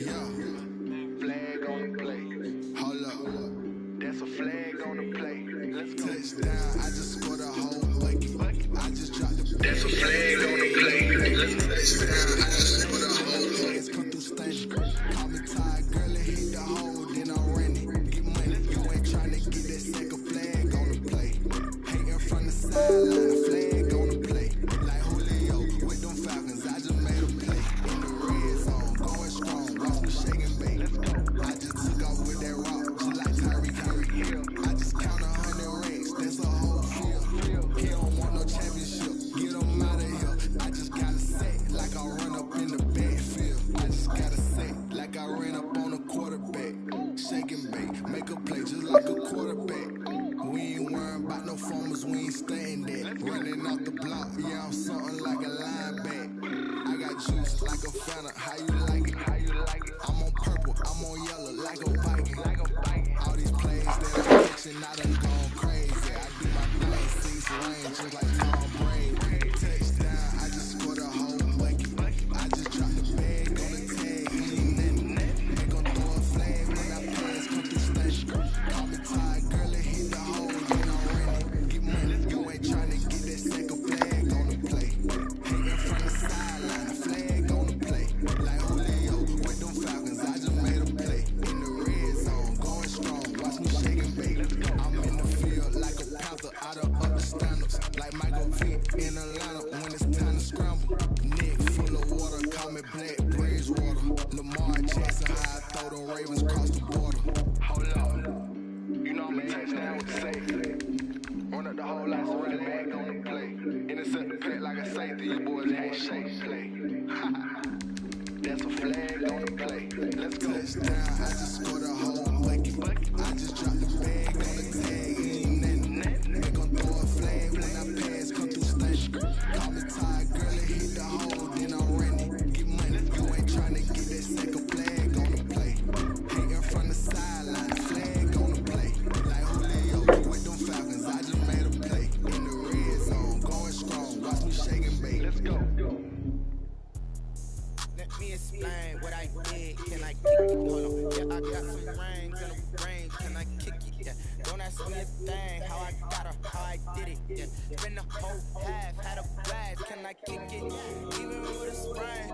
Yeah, flag on the plate. Hold up, that's a flag on the plate. Let's go. Touchdown, I just scored a whole bucket. I just dropped the bag. That's a flag on the plate. Touchdown, I just scored a whole bucket. Come through stunning. Call me tired, girl, and hit the hole, then I'm running. Get money, you ain't tryna get that second flag on the plate. Hating from the sideline, flag on the plate. Like Julio with them Falcons, I just made a play. In the red zone, going strong, watch me shake and bake. I just took off with that rock, just like Tyreek Hill. I just count 100 racks, that's a whole field. He don't want no championship, get him out of here. I just got a set, like I run up in the backfield. I just got a set, like I ran up on a quarterback. Shake and bake, make a play just like a quarterback. We ain't worrying about no formers, we ain't staying there. Running off the block, yeah, I'm something like a linebacker. I got juice like a Fanta, how you like it? I'm on purple, I'm on yellow like a Viking. All these plays that I'm catching, I done gone crazy. I do my thing, 6 range, just like Tom Brady. Touchdown, I just scored a whole bucket. I just dropped the bag on the tag, he ain't nothing. They gon' throw a flag when I pass, come through stunning. Call me tired, girl, and hit the hole, then I'm running. Get money, you ain't tryna get that second flag on the plate. Hating from the sideline, flag on the plate. Like Julio with them Falcons, I just made a play. In the red zone, going strong, watch me shake and bake. I'm in the field like a panther, out of upper standards. Like Michael Vick in Atlanta when it's time to scramble. Neck full of water, call me Black Bridgewater. Lamar Jackson, how I throw them Ravens across the border. Hold up, you know I'm a touchdown with the safety. Run up the whole lot, so run back on the play. Intercept the pack like a safety, you boys ain't shake play. That's a flag on the play. Let's go. Touchdown, I just scored a whole bucket. I just dropped the bag on the tag, he ain't nothing. They gon' throw a flag when I pass, come through stunning. Call me tired, girl, and hit the hole, then I'm running. Get money, you ain't tryna get that second flag on the play. Hating from the sideline, flag on the play. Like Julio with them Falcons, I just made a play. In the red zone, going strong, watch me shake and bake. Let's go. Let me explain what I did. Can I kick it? Hold on. Yeah, I got some rings and a range. Can I kick it? Yeah. Don't ask me a thing. How I got her, how I did it. Yeah. Spend the whole half, had a blast. Can I kick it? Even with a sprain.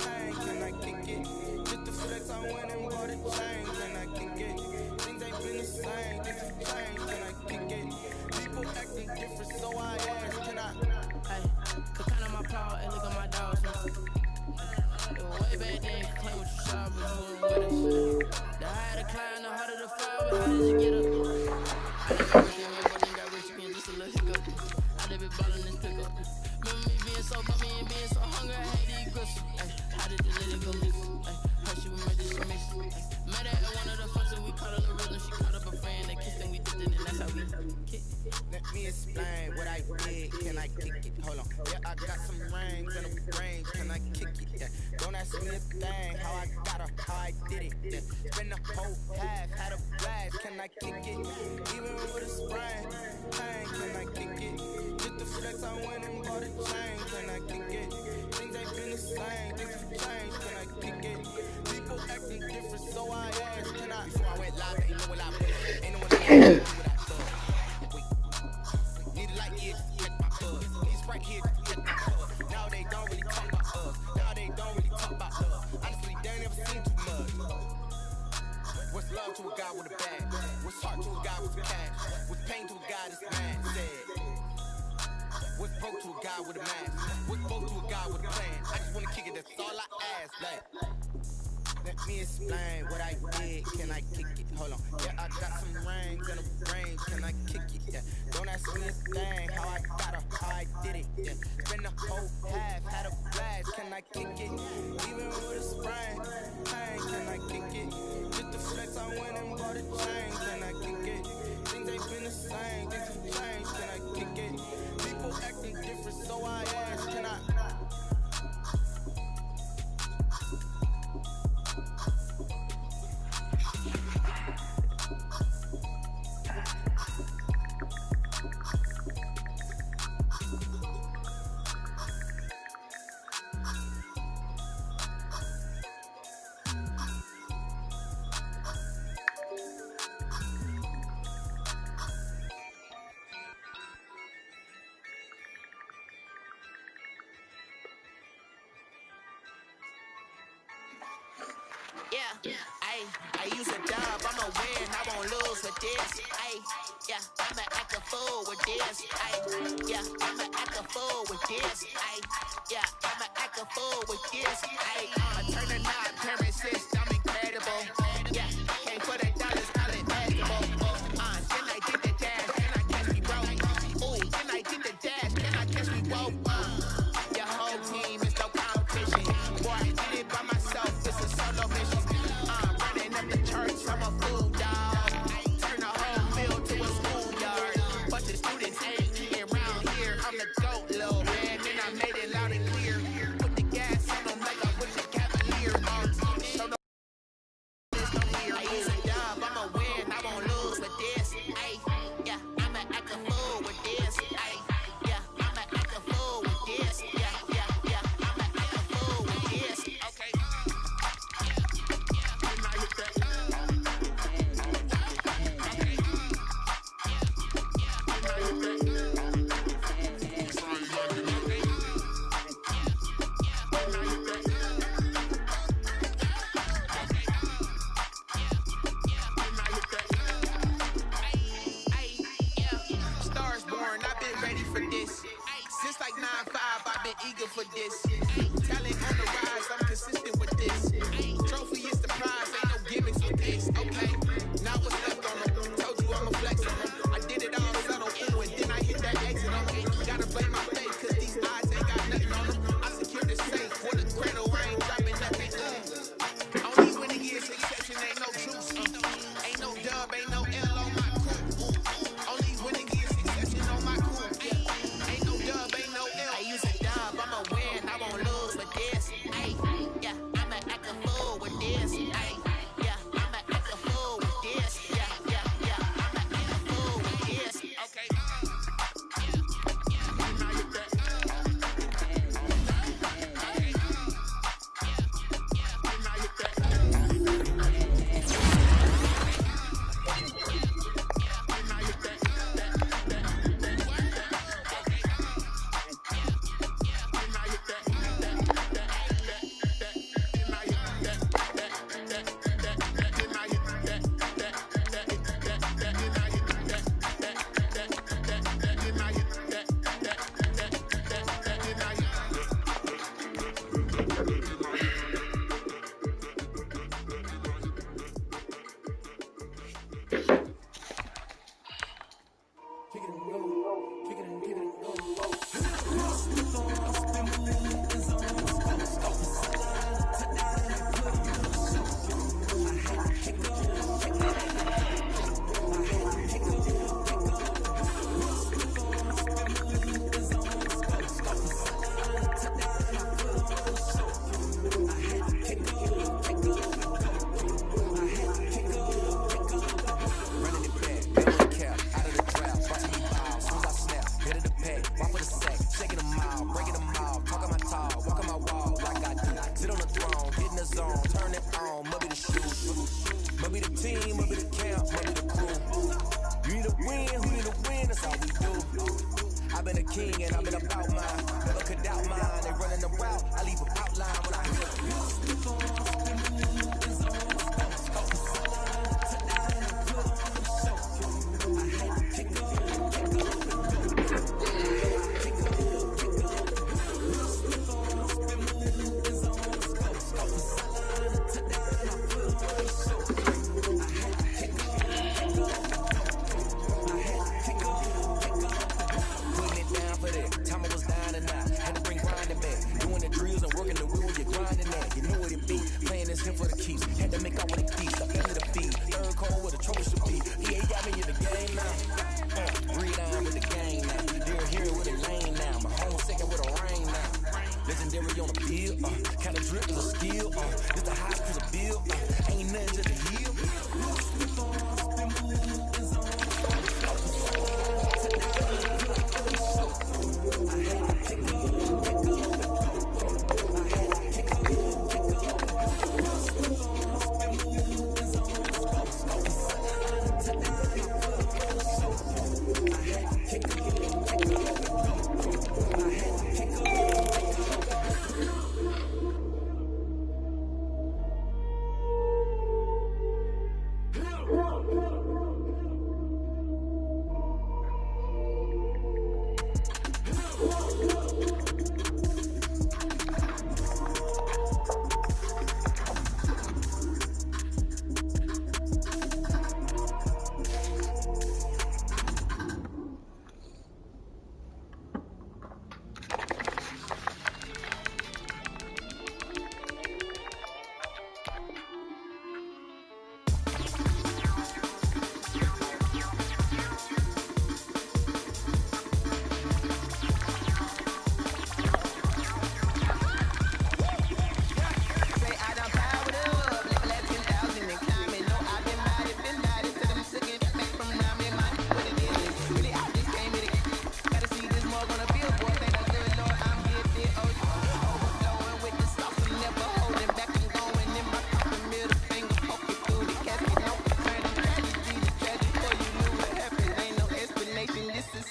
Hey, can I kick it? Just the flex, I went and bought a chain. Can I kick it? Things ain't been the same. Things have changed. Can I kick it? People acting different, so I asked. Can I? Hey, could count on my power and look at my dogs. Way back then, claim what you saw, but you weren't with us. The higher the climb, the harder the fall, but how did you get up? I never really remember then got rich again, just a little hiccup. I done been ballin' this pickup. Remember me being so bumpy and being so hungry, I had to eat grits. How did the lady go miss? Her she we made this she mix. Met her at one of the functions, we called her the rhythm. She called up a friend, they kissed and we dipped it, and that's how we kick. Let me explain what I did. Can I kick it? Hold on. Yeah, I got some rings and a range. Can I kick it? Yeah. Don't ask me a thing. How I got her, how I did it. Yeah. Spend the whole half, had a blast. Can I kick it? Even with a sprain. Hey, can I kick it? Just the flex, I went and bought a chain. Can I kick it? Things ain't been the same. Things have changed. Can I kick it? People acting different, so I asked. Can I? Before I went live, ain't no one live. Ain't no one live. Need a light here to check my buzz. Need Sprite here to check my buzz. Now they don't really talk about us. Now they don't really talk about us. Honestly, they ain't never seen too much. What's love to a guy with a bag? What's heart to a guy with some cash? What's pain to a guy that's mad? Said. What's broke to a guy with a mask? What's broke to a guy with a plan? I just wanna kick it, that's all I ask. Like, let me explain what I did. Can I kick it? Hold on. Yeah, I got some rings and a range. Can I kick it? Yeah. Don't ask me a thing. How I got her, how I did it. Yeah. Spend the whole half, had a blast. Can I kick it? Even with a sprain. Hey, can I kick it? Just the flex, I went and bought a chain. Can I kick it? Things ain't been the same. Things have changed. Can I kick it? People acting different, so I asked. Can I? Ayy, I use a dub, I'ma win, I won't lose with this. Ayy, yeah, I'ma act a fool with this. Ayy, yeah, I'ma act a fool with this. Ayy, yeah, I'ma act a fool with this. Ayy, I turn the knob, turn resist, I'm incredible. Yeah, can't put it down, it's not inevitable. Then I did the dash, can I catch me broke? Ooh, then I did the dash, can I catch me woke? Your whole team is no competition. Boy, I did it by myself, it's a solo mission. Running up the church, I'm a fool, dog. Turn the whole field to a schoolyard. But the students ain't eating around here. I'm the GOAT, little man, and I made it loud and clear. Put the gas on them like I put the Cavalier on. So no, there's no fear. I use a dub, I'ma win, I won't lose with this. Ay, yeah, I'ma act a fool with this. Ay, yeah, I'ma act a fool with this. Yeah, yeah, yeah, I'ma act a fool with this. Okay. Stars born, I've been ready for this. Since like 9-5, I've been eager for this. Talent on the rise, I'm consistent with this. Trophy is the prize, ain't no gimmicks with this. Okay, now what's left on them? Told you I'ma flex on them. I did it all subtle, ooh, and then I hit that exit on them. Gotta blame my face, cause these eyes ain't got nothing on them. I secured the safe with a cradle, I ain't dropping nothing. Only winning is succession, ain't no truce. Ain't no dub, ain't no L on my crew. Only winning is succession on my crew. Yeah. Ain't no dub, ain't no L. I use a dub, I'ma win, I won't lose with this. Ay, yeah, I'ma act a fool with this. Ay, yeah, I'ma act a fool with this. Yeah, yeah, yeah, I'ma act a fool with this. Okay.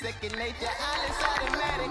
Second nature, all is automatic.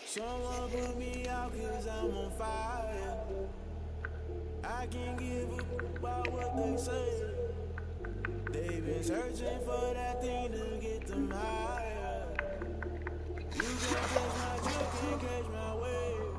Someone put me out cause I'm on fire. I can't give a about what they say. They've been searching for that thing to get them higher. You can't catch my drift, can't catch my wave.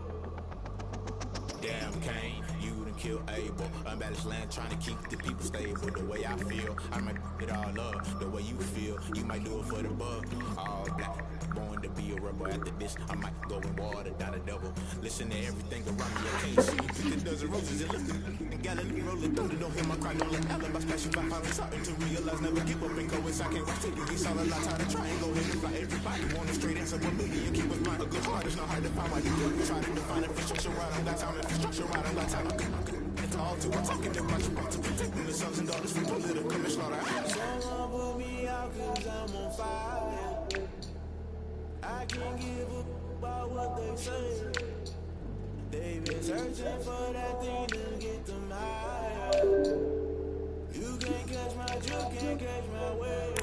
Damn Kane, you done killed Abel. Unbalanced land trying to keep the people stable. The way I feel, I might it all up. The way you feel, you might do it for the bug. All black, born to be a rebel. After this, I might go and water down the devil. Listen to everything around me, I can't see. Pick a dozen roses and look and Galilee rolling thunder. Don't hear my cry, don't let alibi splashing by piling something to realize. Never give up and go inside. Can't watch it, it's all a lot. Time to try and go ahead and fly. Everybody want a straight answer, but million keep us blind. A good heart is not hard to find. Why you try to define infrastructure right on that time. Infrastructure right on that time. It's all too. I'm talking about you want to protecting the sons and daughters from political and slaughter. Someone put me out cause I'm on fire. I can't give a about what they say. They've been searching for that thing to get them higher. You can't catch my drift, can't catch my wave.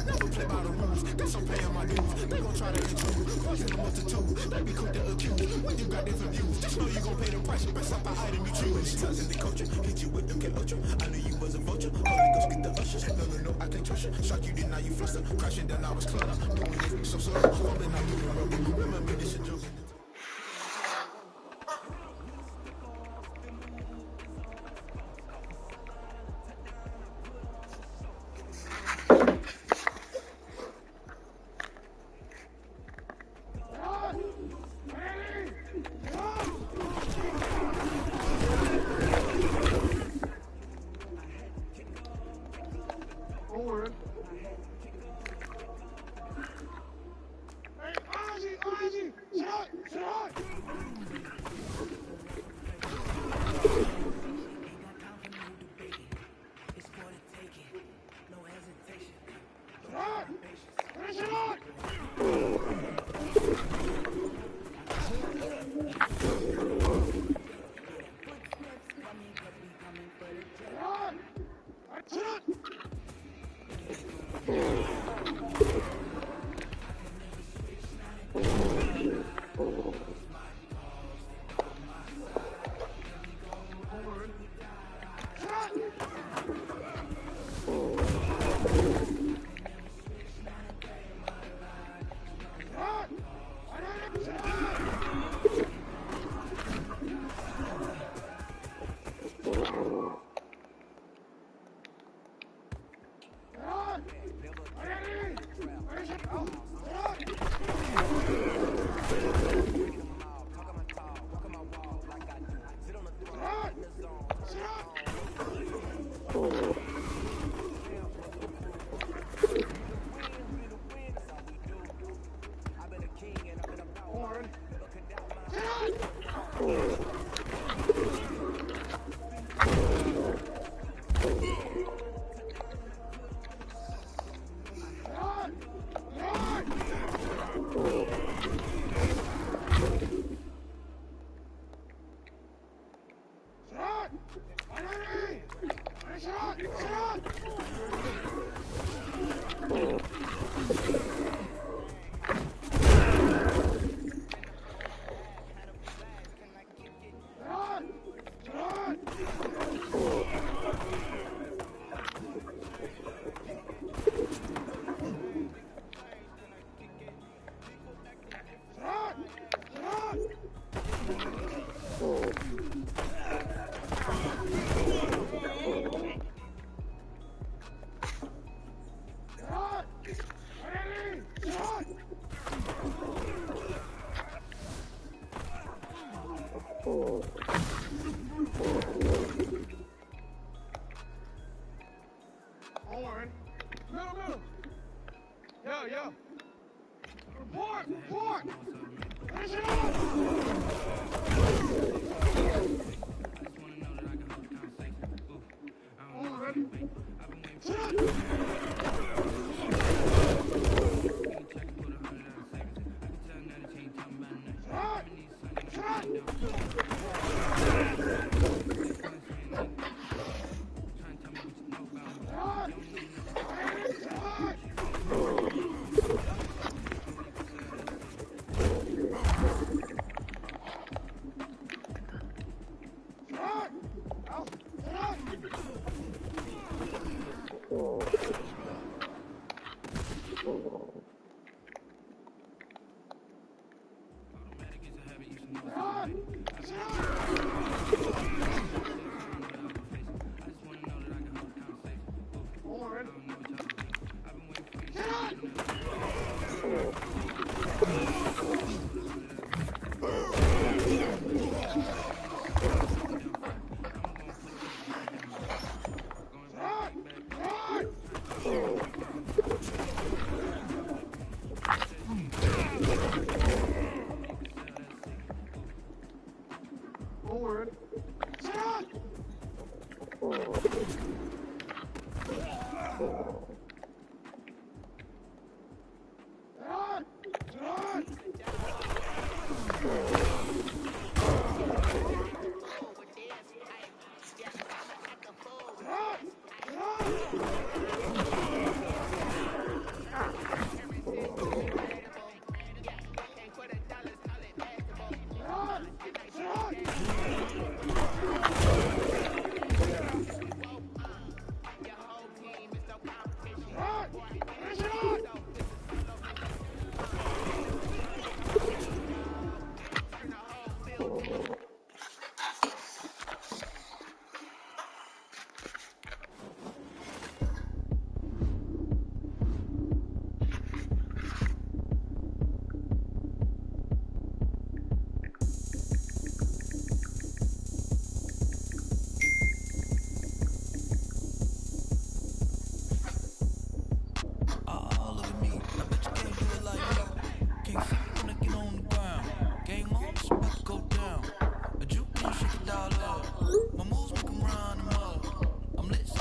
Never play by the rules, guess I'm paying my dues. They gon' try to intrude, causing a multitude. They be quick to accuse, when you got different views. Just know you gon' pay the price, best off the item you choose. Times in the culture, hit you with them get ultra. I knew you was a vulture, Holy Ghost get the ushers. No, I can't trust you. Shock you, did now you fluster. Crashing down, I was clutter. Doing it so slow, falling out doing rubber. Remember this a joke. Hey, Ozzy, shut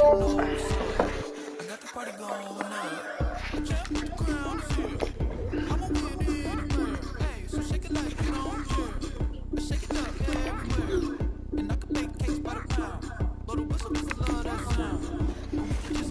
I got the party going up. The champ with the crown is here. I'ma win anywhere. Hey, so shake it like you don't care. I shake it up everywhere. And I can bake cakes by the pound. Blow the whistle 'cause I love that sound. Just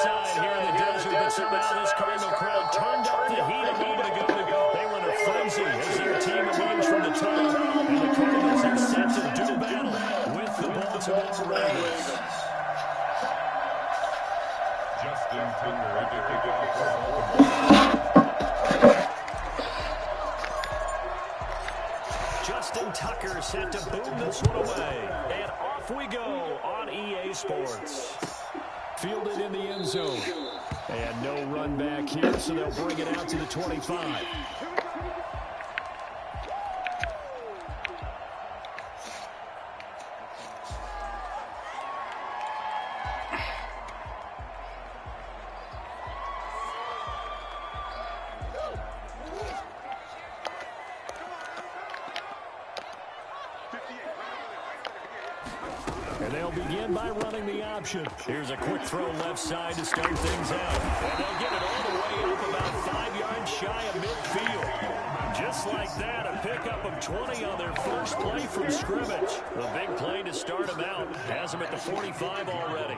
inside here in the desert, but somehow this Cardinal crowd turned up the heat a moment ago. They were in a frenzy as their team emerged from the tunnel, and the Cardinals are set to do battle with the Baltimore Ravens. Justin Tucker to kick off for Baltimore. Justin Tucker set to boom this one away. And off we go on EA Sports. Fielded in the end zone. And no run back here, so they'll bring it out to the 25. And they'll begin by running the option. Here's a quick throw left side to start things out. And they'll get it all the way up about 5 yards shy of midfield. Just like that, a pickup of 20 on their first play from scrimmage. The big play to start them out. Has them at the 45 already.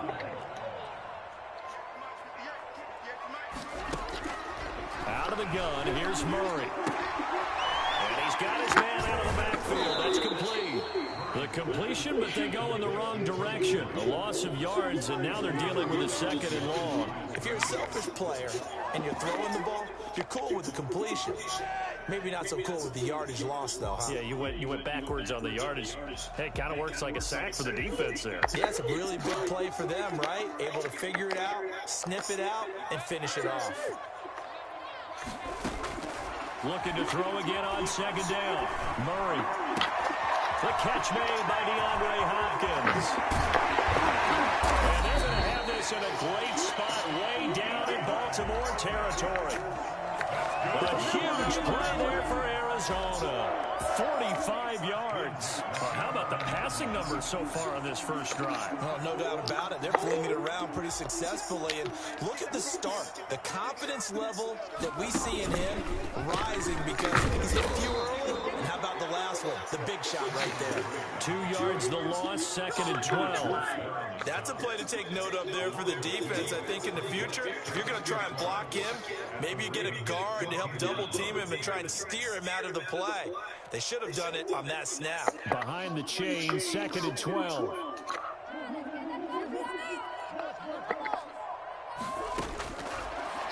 Out of the gun, here's Murray. And he's got his man out of the backfield. That's complete. The completion, but they go in the wrong direction. A loss of yards, and now they're dealing with a second and long. If you're a selfish player and you're throwing the ball, you're cool with the completion. Maybe not so cool with the yardage loss, though, huh? Yeah, you went backwards on the yardage. Hey, it kind of works like a sack for the defense there. Yeah, it's a really big play for them, right? Able to figure it out, sniff it out, and finish it off. Looking to throw again on second down. Murray. The catch made by DeAndre Hopkins. And they're going to have this in a great spot way down in Baltimore territory. A huge play there for Arizona. 45 yards. Well, how about the passing numbers so far on this first drive? Well, no doubt about it. They're flinging it around pretty successfully. And look at the start. The confidence level that we see in him rising because he's hit a few early. And how about the last one? The big shot right there. 2 yards the loss, second and 12. That's a play to take note of there for the defense. I think in the future, if you're going to try and block him, maybe you get a guard to help double team him and try and steer him out of the play. They should have done it on that snap. Behind the chain, second and 12.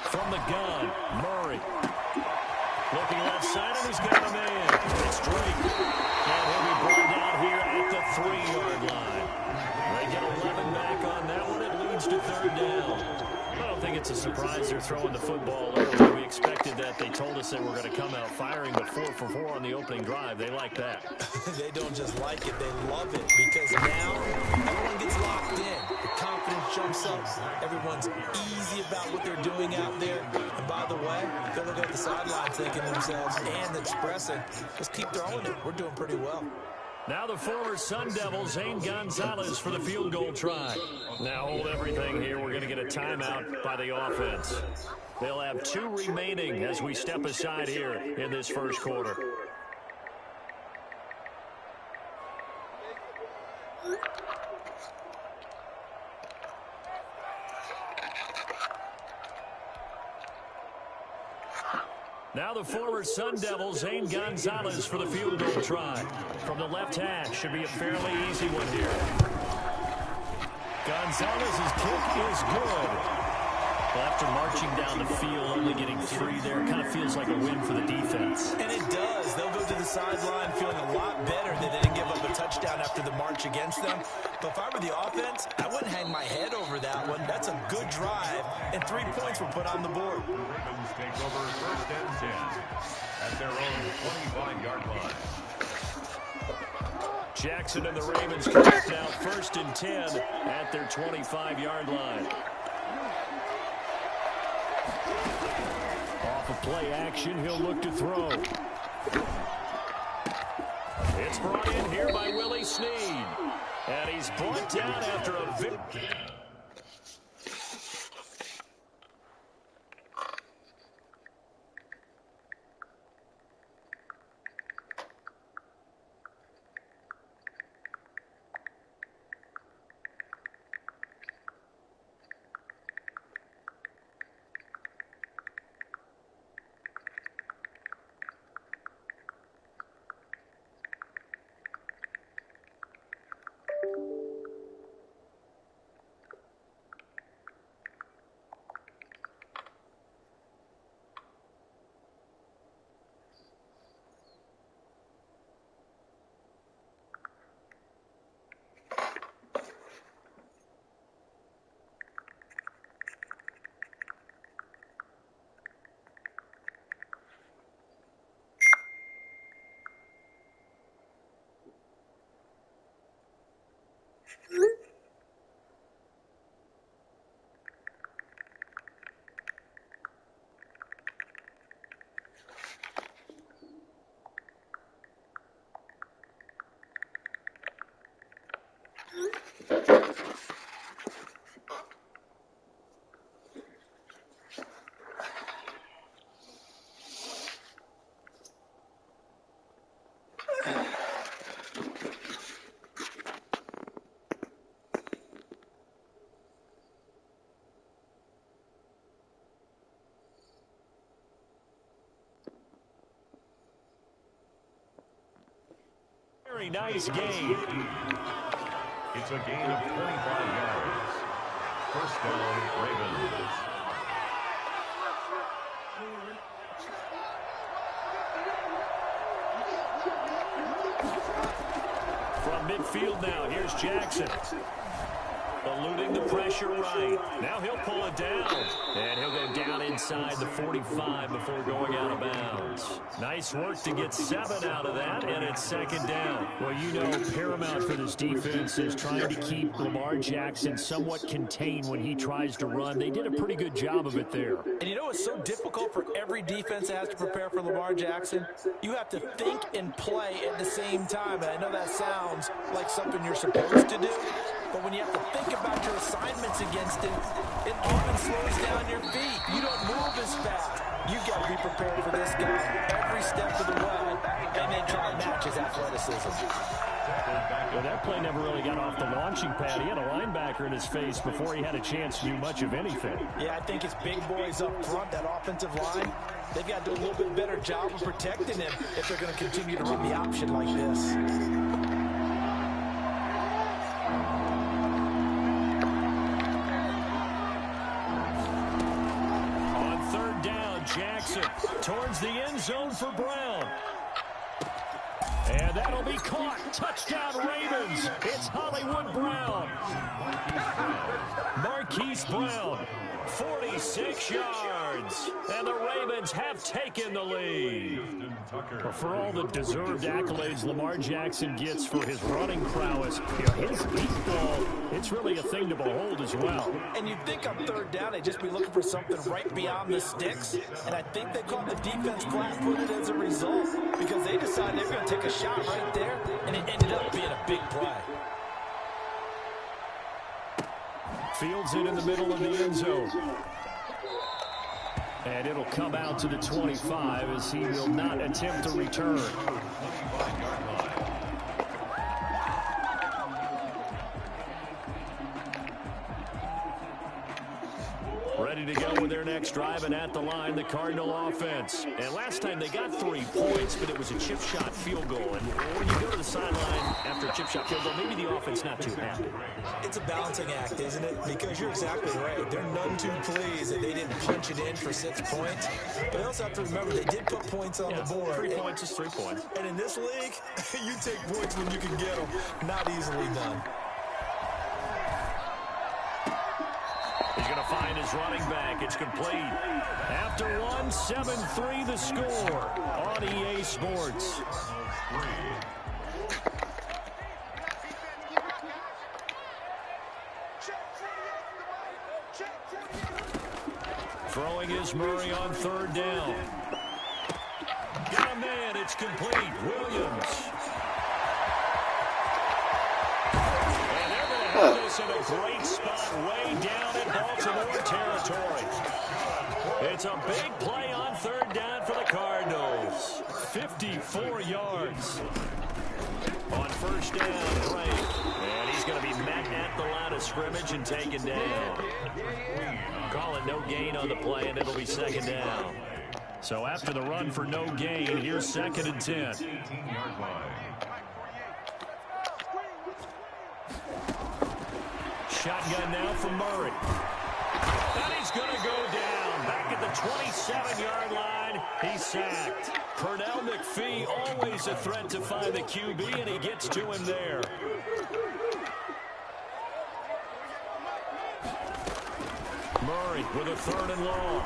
From the gun, Murray. Looking left side, and he's got a man. It's Drake. And he'll be brought down here at the 3-yard line. They get 11 back on that one. It leads to third down. I don't think it's a surprise they're throwing the football early. We expected that. They told us they were going to come out firing, but 4 for 4 on the opening drive. They like that. They don't just like it, they love it, because now everyone gets locked in. The confidence jumps up. Everyone's easy about what they're doing out there. And by the way, they're looking at the sideline thinking to themselves and expressing, just keep throwing it. We're doing pretty well. Now the former Sun Devil, Zane Gonzalez, for the field goal try. Now hold everything here. We're going to get a timeout by the offense. They'll have 2 remaining as we step aside here in this first quarter. Now the former Sun Devil, Zane Gonzalez, for the field goal try. From the left hash, should be a fairly easy one here. Gonzalez's kick is good. Well, after marching down the field, only getting 3 there, it kind of feels like a win for the defense. And it does. They'll go to the sideline feeling a lot better that they didn't give up a touchdown after the march against them. But if I were the offense, I wouldn't hang my head over that one. That's a good drive, and 3 points were put on the board. The Ravens take over first and 10 at their own 25-yard line. Jackson and the Ravens collect now first and 10 at their 25-yard line. Off of play action, he'll look to throw. It's brought in here by Willie Snead. And he's brought down after a victory. Very nice game. It's a gain of 25 yards. First down, Ravens. From midfield now, here's Jackson. Eluding the pressure right. Now he'll pull it down. And he'll go down inside the 45 before going out of bounds. Nice work to get 7 out of that, and it's second down. Well, you know, paramount for this defense is trying to keep Lamar Jackson somewhat contained when he tries to run. They did a pretty good job of it there. And you know it's so difficult for every defense that has to prepare for Lamar Jackson? You have to think and play at the same time. And I know that sounds like something you're supposed to do, but when you have to think about your assignments against him, it often slows down your feet. You don't move as fast. You've got to be prepared for this guy every step of the way and then try to match his athleticism. Well, that play never really got off the launching pad. He had a linebacker in his face before he had a chance to do much of anything. Yeah, I think it's big boys up front, that offensive line. They've got to do a little bit better job of protecting him if they're going to continue to run the option like this. Jackson towards the end zone for Brown. And that'll be caught. Touchdown Ravens. It's Hollywood Brown. Marquise Brown, 46 yards. And the Ravens have taken the lead. Well, for all the deserved accolades Lamar Jackson gets for his running prowess, his deep ball, it's really a thing to behold as well. And you'd think on third down they'd just be looking for something right beyond the sticks. And I think they caught the defense flat-footed as a result because they decided they were going to take a shot right there, and it ended up being a big play. Fields it in the middle of the end zone. And it'll come out to the 25 as he will not attempt to return. Ready to go with their next drive, and at the line, the Cardinal offense. And last time they got 3 points, but it was a chip shot field goal. And when you go to the sideline after a chip shot field goal, maybe the offense not too happy. It's a balancing act, isn't it? Because you're exactly right. They're none too pleased that they didn't punch it in for 6 points. But they also have to remember they did put points on the board. 3 points is 3 points. And in this league, you take points when you can get them. Not easily done. He's going to find his running back. It's complete. After 1, 7-3 the score on EA Sports. Throwing is Murray on third down. Got a man. It's complete. Williams. This in a great spot way down in Baltimore territory. It's a big play on third down for the Cardinals. 54 yards on first down. Right. And he's going to be met at the line of scrimmage and taken down. Calling no gain on the play, and it'll be second down. So after the run for no gain, here's 2nd and 10. Shotgun now for Murray. And he's going to go down. Back at the 27-yard line, he's sacked. Pernell McPhee, always a threat to find the QB, and he gets to him there. Murray with a 3rd and long.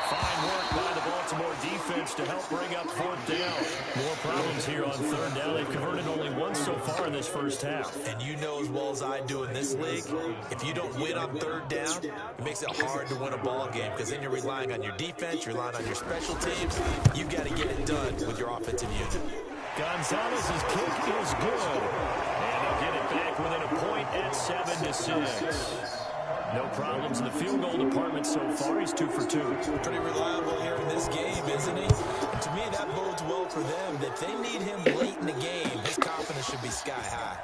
Fine work by the Baltimore defense to help bring up 4th down. More problems here on 3rd down. They've converted only once so far in this first half. And you know as well as I do in this league, if you don't win on 3rd down, it makes it hard to win a ball game because then you're relying on your defense, you're relying on your special teams. You've got to get it done with your offensive unit. Gonzalez's kick is good. And they'll get it back within a point at 7-6. No problems in the field goal department so far. He's 2 for 2. Pretty reliable here in this game, isn't he? And to me, that bodes well for them. If they need him late in the game, his confidence should be sky high.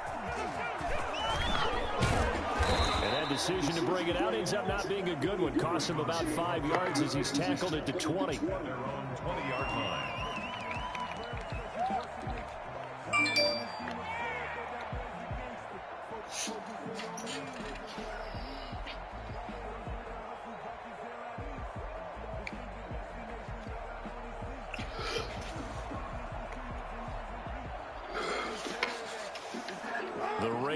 And that decision to bring it out ends up not being a good one. Cost him about 5 yards as he's tackled at the 20. 20-yard line.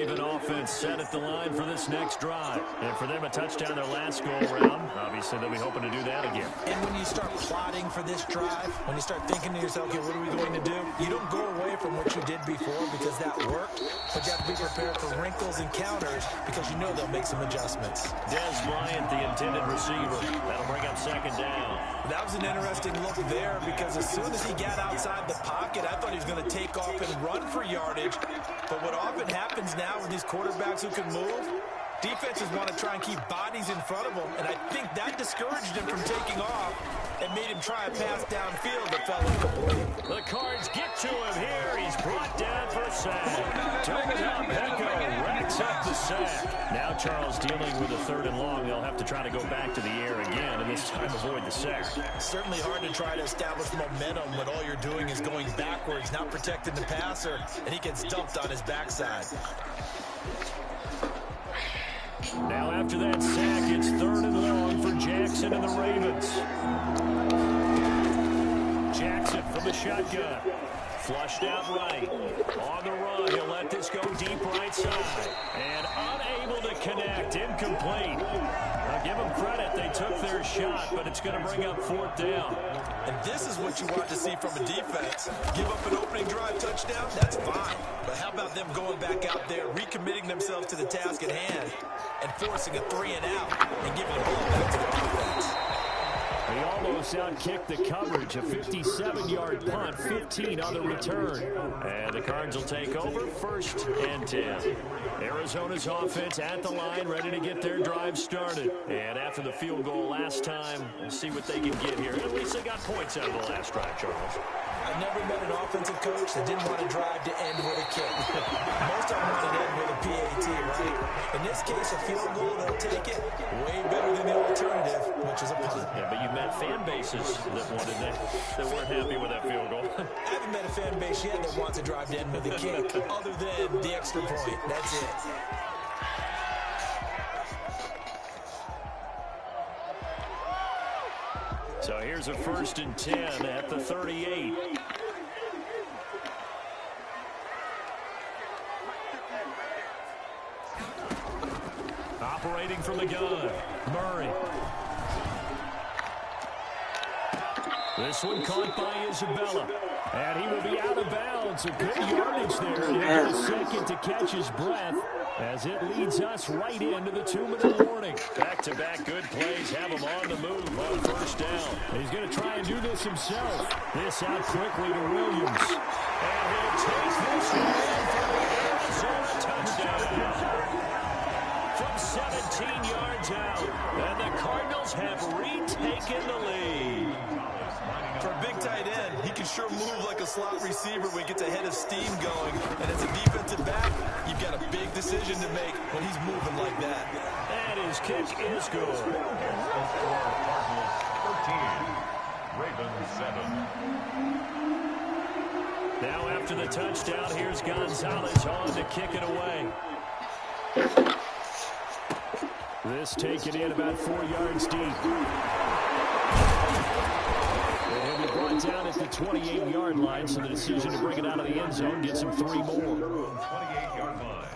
Raven offense set at the line for this next drive. And for them, a touchdown their last go-around. Obviously, they'll be hoping to do that again. And when you start plotting for this drive, when you start thinking to yourself, okay, what are we going to do? You don't go away from what you did before because that worked, but you have to be prepared for wrinkles and counters because you know they'll make some adjustments. Dez Bryant, the intended receiver. That'll bring up second down. That was an interesting look there because as soon as he got outside the pocket, I thought he was going to take off and run for yardage. But what often happens now with these quarterbacks who can move, defenses want to try and keep bodies in front of them, and I think that discouraged him from taking off and made him try a pass downfield that fell incomplete. The Cards get to him here. He's brought down for a sack. Tom Peko racks up the sack. Now Charles dealing with a 3rd and long. They'll have to try to go back to the air again, and this time avoid the sack. Certainly hard to try to establish momentum when all you're doing is going backwards, not protecting the passer, and he gets dumped on his backside. Now after that sack, it's 3rd and long for Jackson and the Ravens. Jackson from the shotgun. Flushed out right. On the run, he'll let this go deep right side. And unable to connect. Incomplete. Now give them credit. They took their shot, but it's going to bring up 4th down. And this is what you want to see from a defense. Give up an opening drive touchdown, that's fine. But how about them going back out there, recommitting themselves to the task at hand, and forcing a 3-and-out, and giving the ball back to the defense. He almost outkicked the coverage. A 57-yard punt, 15 on the return. And the Cards will take over, 1st and 10. Arizona's offense at the line, ready to get their drive started. And after the field goal last time, we'll see what they can get here. At least they got points out of the last drive, Charles. I've never met an offensive coach that didn't want to drive to end with a kick. Most of them want to end with a PAT, right? In this case, a field goal, they'll take it. Way better than the alternative, which is a punt. Yeah, but you've met fan bases that wanted that weren't happy with that field goal. I haven't met a fan base yet that wants to drive to end with a kick, other than the extra point. That's it. So here's a 1st and 10 at the 38. Operating from the gun, Murray. This one caught by Isabella. And he will be out of bounds. A good yardage there. He'll get a second to catch his breath as it leads us right into the 2-minute warning. Back-to-back good plays have him on the move on 1st down. He's going to try and do this himself. This out quickly to Williams. And he'll take this one for the Arizona touchdown. From 17 yards out. And the Cardinals have retaken the lead. For a big tight end, he can sure move like a slot receiver when he gets a head of steam going. And as a defensive back, you've got a big decision to make when he's moving like that. And his kick is good. 13, Ravens 7. Now after the touchdown, here's Gonzalez on to kick it away. This taken in about 4 yards deep. And he brought down at the 28-yard line, so the decision to bring it out of the end zone gets him 3 more. 28-yard line.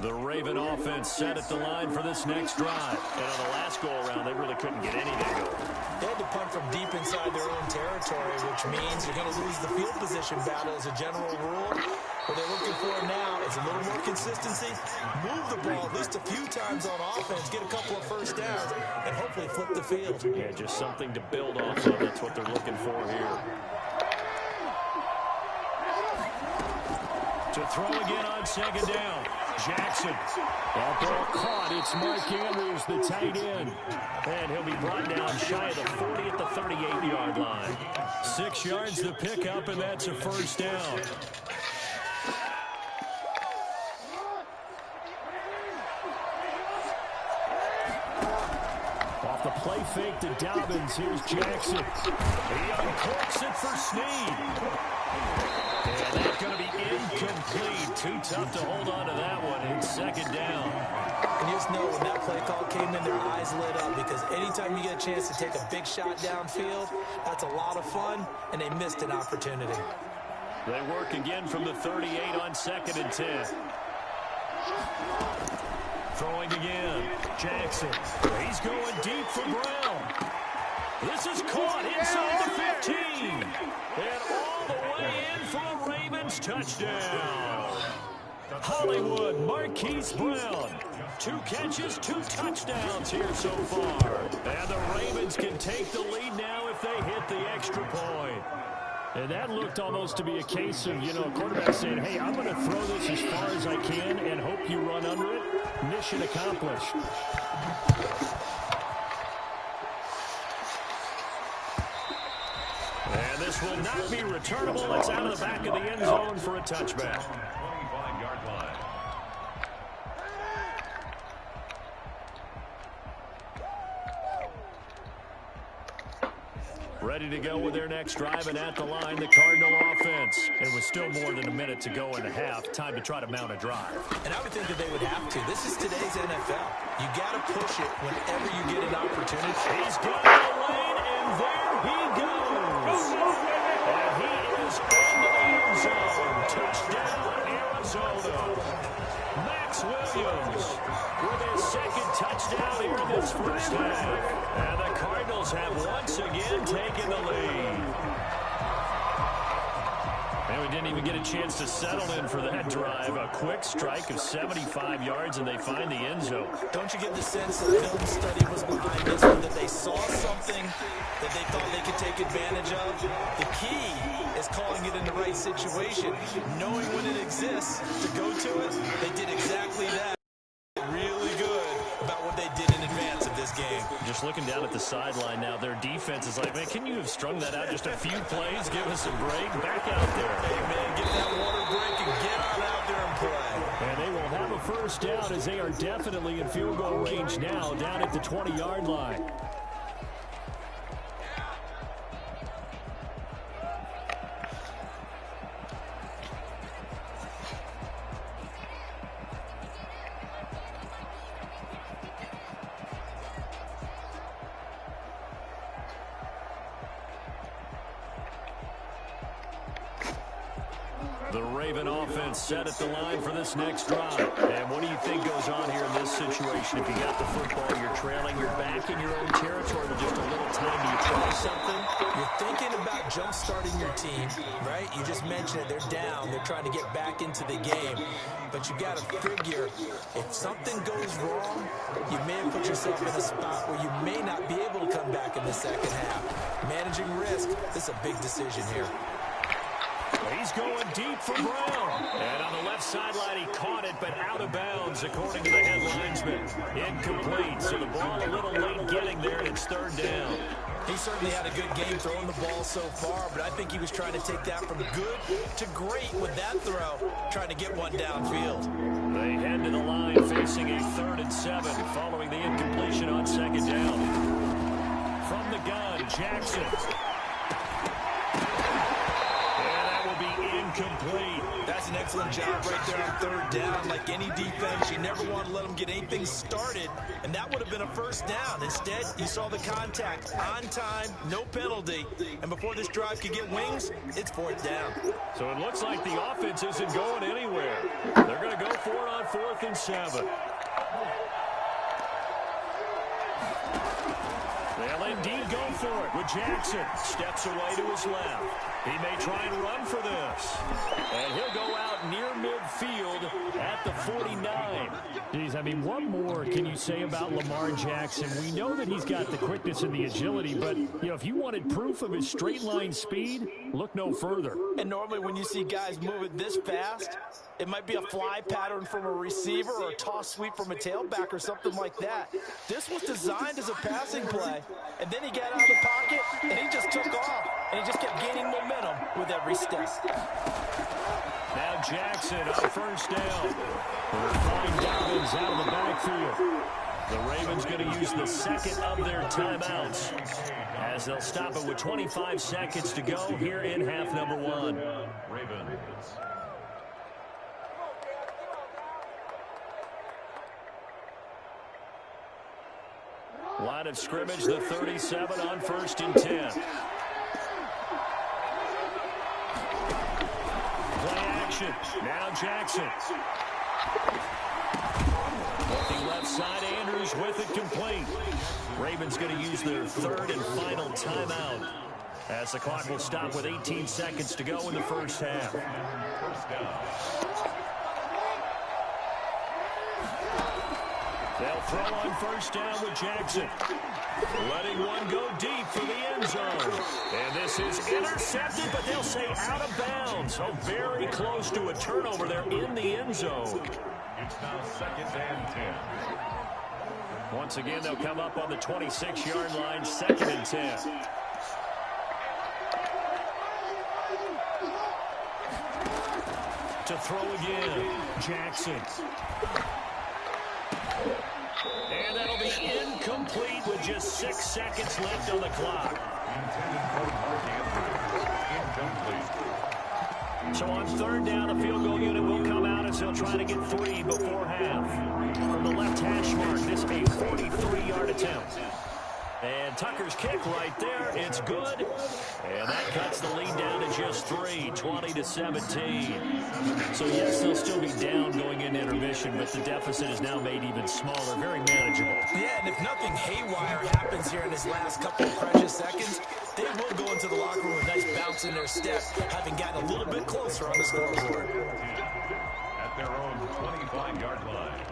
The Raven offense set at the line for this next drive. And on the last go-around, they really couldn't get anything going. They had to punt from deep inside their own territory, which means you're going to lose the field position battle as a general rule. What they're looking for now is a little more consistency, move the ball at least a few times on offense, get a couple of 1st downs, and hopefully flip the field. Yeah, just something to build off of. That's what they're looking for here. To throw again on 2nd down. Jackson. That ball caught. It's Mark Andrews, the tight end. And he'll be brought down shy of the 40 at the 38-yard line. 6 yards to pick up, and that's a 1st down. Off the play fake to Dobbins. Here's Jackson. He uncorks it for Snead. And that's going to be incomplete. Too tough to hold on to that one. It's 2nd down. And you just know when that play call came in, their eyes lit up because anytime you get a chance to take a big shot downfield, that's a lot of fun, and they missed an opportunity. They work again from the 38 on 2nd and 10. Throwing again. Jackson. He's going deep for Brown. This is caught inside the 15. And all the way in for a Ravens touchdown. Hollywood Marquise Brown. 2 catches, 2 touchdowns here so far. And the Ravens can take the lead now if they hit the extra point. And that looked almost to be a case of, a quarterback saying, hey, I'm going to throw this as far as I can and hope you run under it. Mission accomplished. And this will not be returnable. It's out of the back of the end zone for a touchback. 25-yard line. Ready to go with their next drive, and at the line, the Cardinal offense. And with still more than a minute to go in the half, time to try to mount a drive. And I would think that they would have to. This is today's NFL. You got to push it whenever you get an opportunity. He's got the lane, and there he goes. And he is in the end zone. Touchdown, Arizona. Max Williams with his 2nd touchdown here in this first half. And the Cardinals have once again taken the lead. And we didn't even get a chance to settle in for that drive. A quick strike of 75 yards, and they find the end zone. Don't you get the sense that film study was behind this one, that they saw something that they thought they could take advantage of? The key is calling it in the right situation, knowing when it exists to go to it. They did exactly that. Really good about what they did in advance of this game. Just looking down at the sideline now, their defense is like, man, can you have strung that out just a few plays? Give us a break. Back out there. Hey, man, get that water break and get on out there and play. And they will have a first down as they are definitely in field goal range now, down at the 20-yard line. The Raven offense set at the line for this next drive. And what do you think goes on here in this situation? If you got the football, you're trailing, you're back in your own territory with just a little time. Do you try something? You're thinking about jump-starting your team, right? You just mentioned it. They're down. They're trying to get back into the game. But you got to figure, if something goes wrong, you may have put yourself in a spot where you may not be able to come back in the second half. Managing risk, this is a big decision here. He's going deep for Brown. And on the left sideline, he caught it, but out of bounds, according to the head linesman. Incomplete, so the ball a little late getting there, and it's 3rd down. He certainly had a good game throwing the ball so far, but I think he was trying to take that from good to great with that throw, trying to get one downfield. They head to the line facing a 3rd and 7, following the incompletion on 2nd down. From the gun, Jackson. Incomplete. That's an excellent job right there on 3rd down. Like any defense, you never want to let them get anything started, and that would have been a first down. Instead, you saw the contact on time, no penalty, and before this drive could get wings, it's 4th down. So it looks like the offense isn't going anywhere. They're going to go for it on 4th and 7. They'll indeed go for it with Jackson. Steps away to his left. He may try and run for this. And he'll go out near midfield at the 49. Geez, I mean, what more can you say about Lamar Jackson? We know that he's got the quickness and the agility, but, if you wanted proof of his straight-line speed, look no further. And normally when you see guys moving this fast, it might be a fly pattern from a receiver or a toss sweep from a tailback or something like that. This was designed as a passing play, and then he got out of the pocket, and he just took off, and he just kept gaining momentum with every step. Now Jackson on 1st down. We'll find Dobbins out of the backfield. The Ravens going to use the 2nd of their timeouts as they'll stop it with 25 seconds to go here in half number 1. Ravens. Line of scrimmage, the 37 on 1st and 10. formation. Now Jackson. Looking left side, Andrews with it complete. Ravens going to use their third and final timeout, as the clock will stop with 18 seconds to go in the first half. They'll throw on first down with Jackson. Letting one go deep for the end zone. And this is intercepted, but they'll say out of bounds. So very close to a turnover there in the end zone. It's now 2nd and 10. Once again, they'll come up on the 26-yard line, 2nd and 10. To throw again, Jackson. And that'll be incomplete with just 6 seconds left on the clock. Intended for Mark Andrews. Incomplete. So on third down, the field goal unit will come out as they'll try to get 3 before half. From the left hash mark, this a 43-yard attempt. And Tucker's kick right there, it's good. And that cuts the lead down to just 3, 20-17. So yes, they'll still be down going into intermission, but the deficit is now made even smaller, very manageable. Yeah, and if nothing haywire happens here in his last couple of precious seconds, they will go into the locker room with a nice bounce in their step, having gotten a little bit closer on the scoreboard. At their own 25-yard line.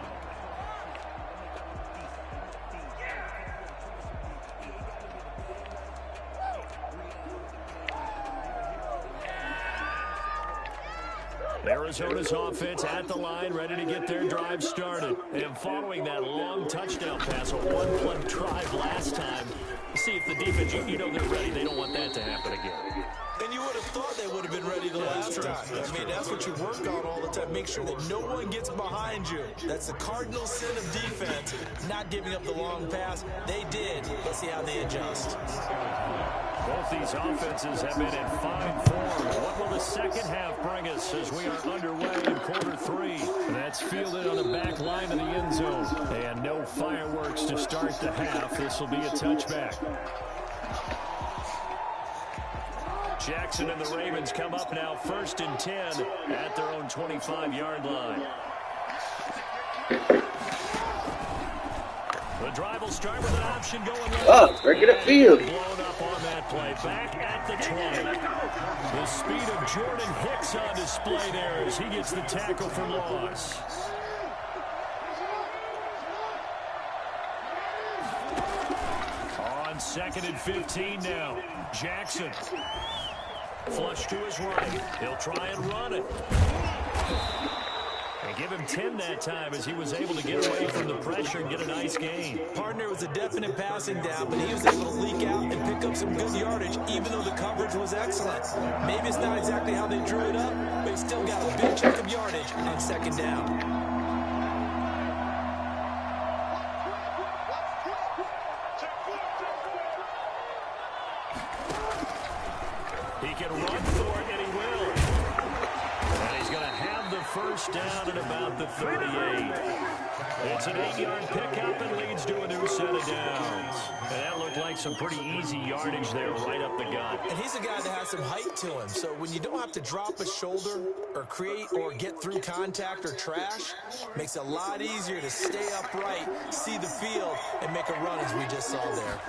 Arizona's offense at the line, ready to get their drive started. And following that long touchdown pass, a one-play drive last time, see if the defense, you know they're ready. They don't want that to happen again. And you would have thought they would have been ready the last time. I mean, that's what you work on all the time. Make sure that no one gets behind you. That's the cardinal sin of defense, not giving up the long pass. They did. Let's see how they adjust. Both these offenses have been in fine form. What will the second half bring us as we are underway in quarter 3? That's fielded on the back line of the end zone. And no fireworks to start the half. This will be a touchback. Jackson and the Ravens come up now 1st and 10 at their own 25-yard line. The drive will start with an option going left. Oh, break it up field. Blown up on that play. Back at the 20. The speed of Jordan Hicks on display there as he gets the tackle for loss. On 2nd and 15 now. Jackson. Flush to his right. He'll try and run it. And give him 10 that time as he was able to get away from the pressure and get a nice gain. Partner was a definite passing down, but he was able to leak out and pick up some good yardage, even though the coverage was excellent. Maybe it's not exactly how they drew it up, but he still got a big chunk of yardage on 2nd down. He can run for it, and he will. And he's going to have the first down at about the 38. It's an 8-yard pickup and leads to a new set of downs. And that looked like some pretty easy yardage there right up the gut. And he's a guy that has some height to him. So when you don't have to drop a shoulder or create or get through contact or trash, makes it a lot easier to stay upright, see the field, and make a run as we just saw there.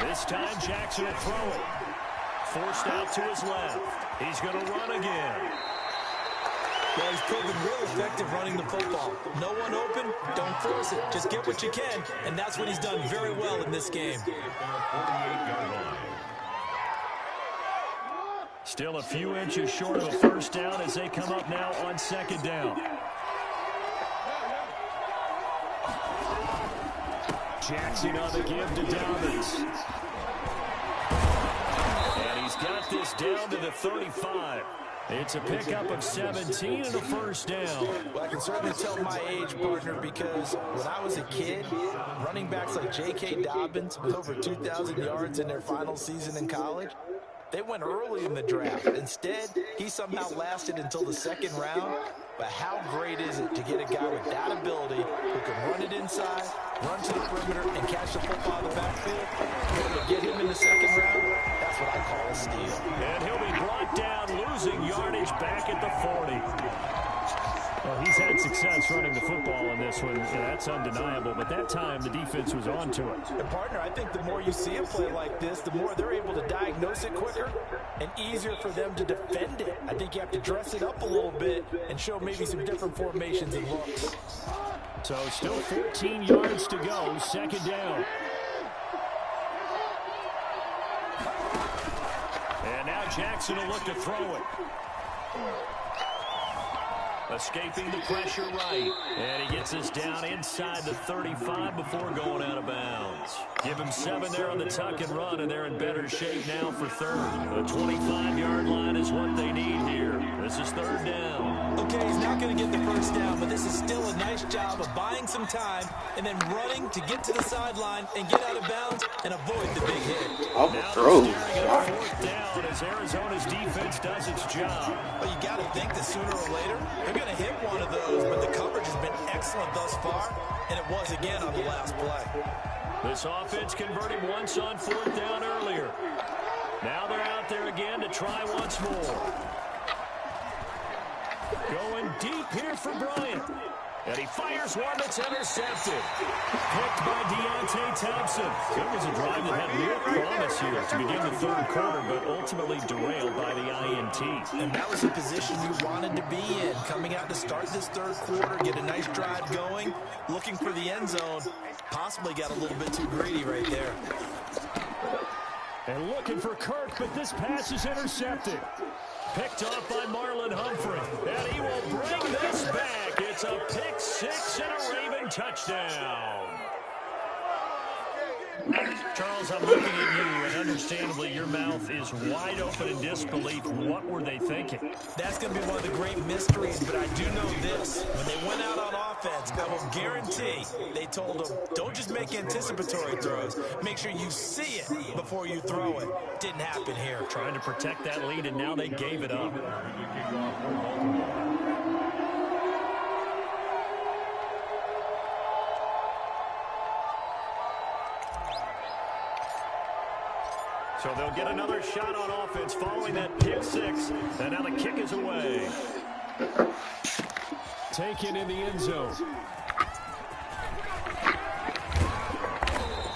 This time Jackson will throw it. Forced out to his left. He's going to run again. Well, he's proven real effective running the football. No one open, don't force it. Just get what you can, and that's what he's done very well in this game. Still a few inches short of a first down as they come up now on 2nd down. Jackson on the give to Dobbins. And he's got this down to the 35. It's a pickup of 17 and a first down. Well, I can certainly tell my age, partner, because when I was a kid, running backs like J.K. Dobbins with over 2,000 yards in their final season in college, they went early in the draft. Instead, he somehow lasted until the 2nd round. But how great is it to get a guy with that ability who can run it inside, run to the perimeter, and catch the football in the backfield? To get him in the 2nd round, that's what I call a steal. And he'll be brought down, losing yardage back at the 40. Well, he's had success running the football in this one. Yeah, that's undeniable. But that time, the defense was on to it. And, partner, I think the more you see a play like this, the more they're able to diagnose it quicker and easier for them to defend it. I think you have to dress it up a little bit and show maybe some different formations and looks. So still 14 yards to go, second down. And now Jackson will look to throw it. Escaping the pressure right. And he gets us down inside the 35 before going out of bounds. Give him 7 there on the tuck and run, and they're in better shape now for third. The 25-yard line is what they need here. This is third down. Okay, he's not going to get the first down, but this is still a nice job of buying some time and then running to get to the sideline and get out of bounds and avoid the big hit. Now they're staring at fourth down as Arizona's defense does its job. Well, you got to think that sooner or later they're going to hit one of those, but the coverage has been excellent thus far, and it was again on the last play. This offense converted once on fourth down earlier. Now they're out there again to try once more. Going deep here for Bryant. And he fires one that's intercepted. Picked by Deontay Thompson. It was a drive that had real promise here to begin the third quarter, but ultimately derailed by the INT. And that was the position you wanted to be in. Coming out to start this third quarter, get a nice drive going, looking for the end zone. Possibly got a little bit too greedy right there. And looking for Kirk, but this pass is intercepted. Picked off by Marlon Humphrey. And he will bring this back. It's a pick six and a Raven touchdown. Charles, I'm looking at you, and understandably your mouth is wide open in disbelief. What were they thinking? That's going to be one of the great mysteries, but I do know this. When they went out on offense, I will guarantee they told them, don't just make anticipatory throws. Make sure you see it before you throw it. Didn't happen here. Trying to protect that lead, and now they gave it up. So they'll get another shot on offense following that pick six. And now the kick is away. Taken in the end zone.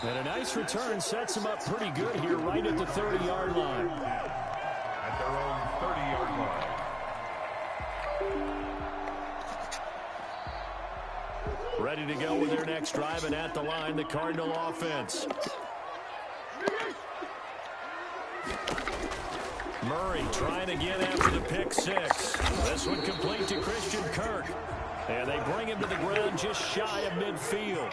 And a nice return sets him up pretty good here right at the 30-yard line. At their own 30-yard line. Ready to go with their next drive, and at the line, the Cardinal offense. Murray trying again after the pick six. This one complete to Christian Kirk. And they bring him to the ground just shy of midfield.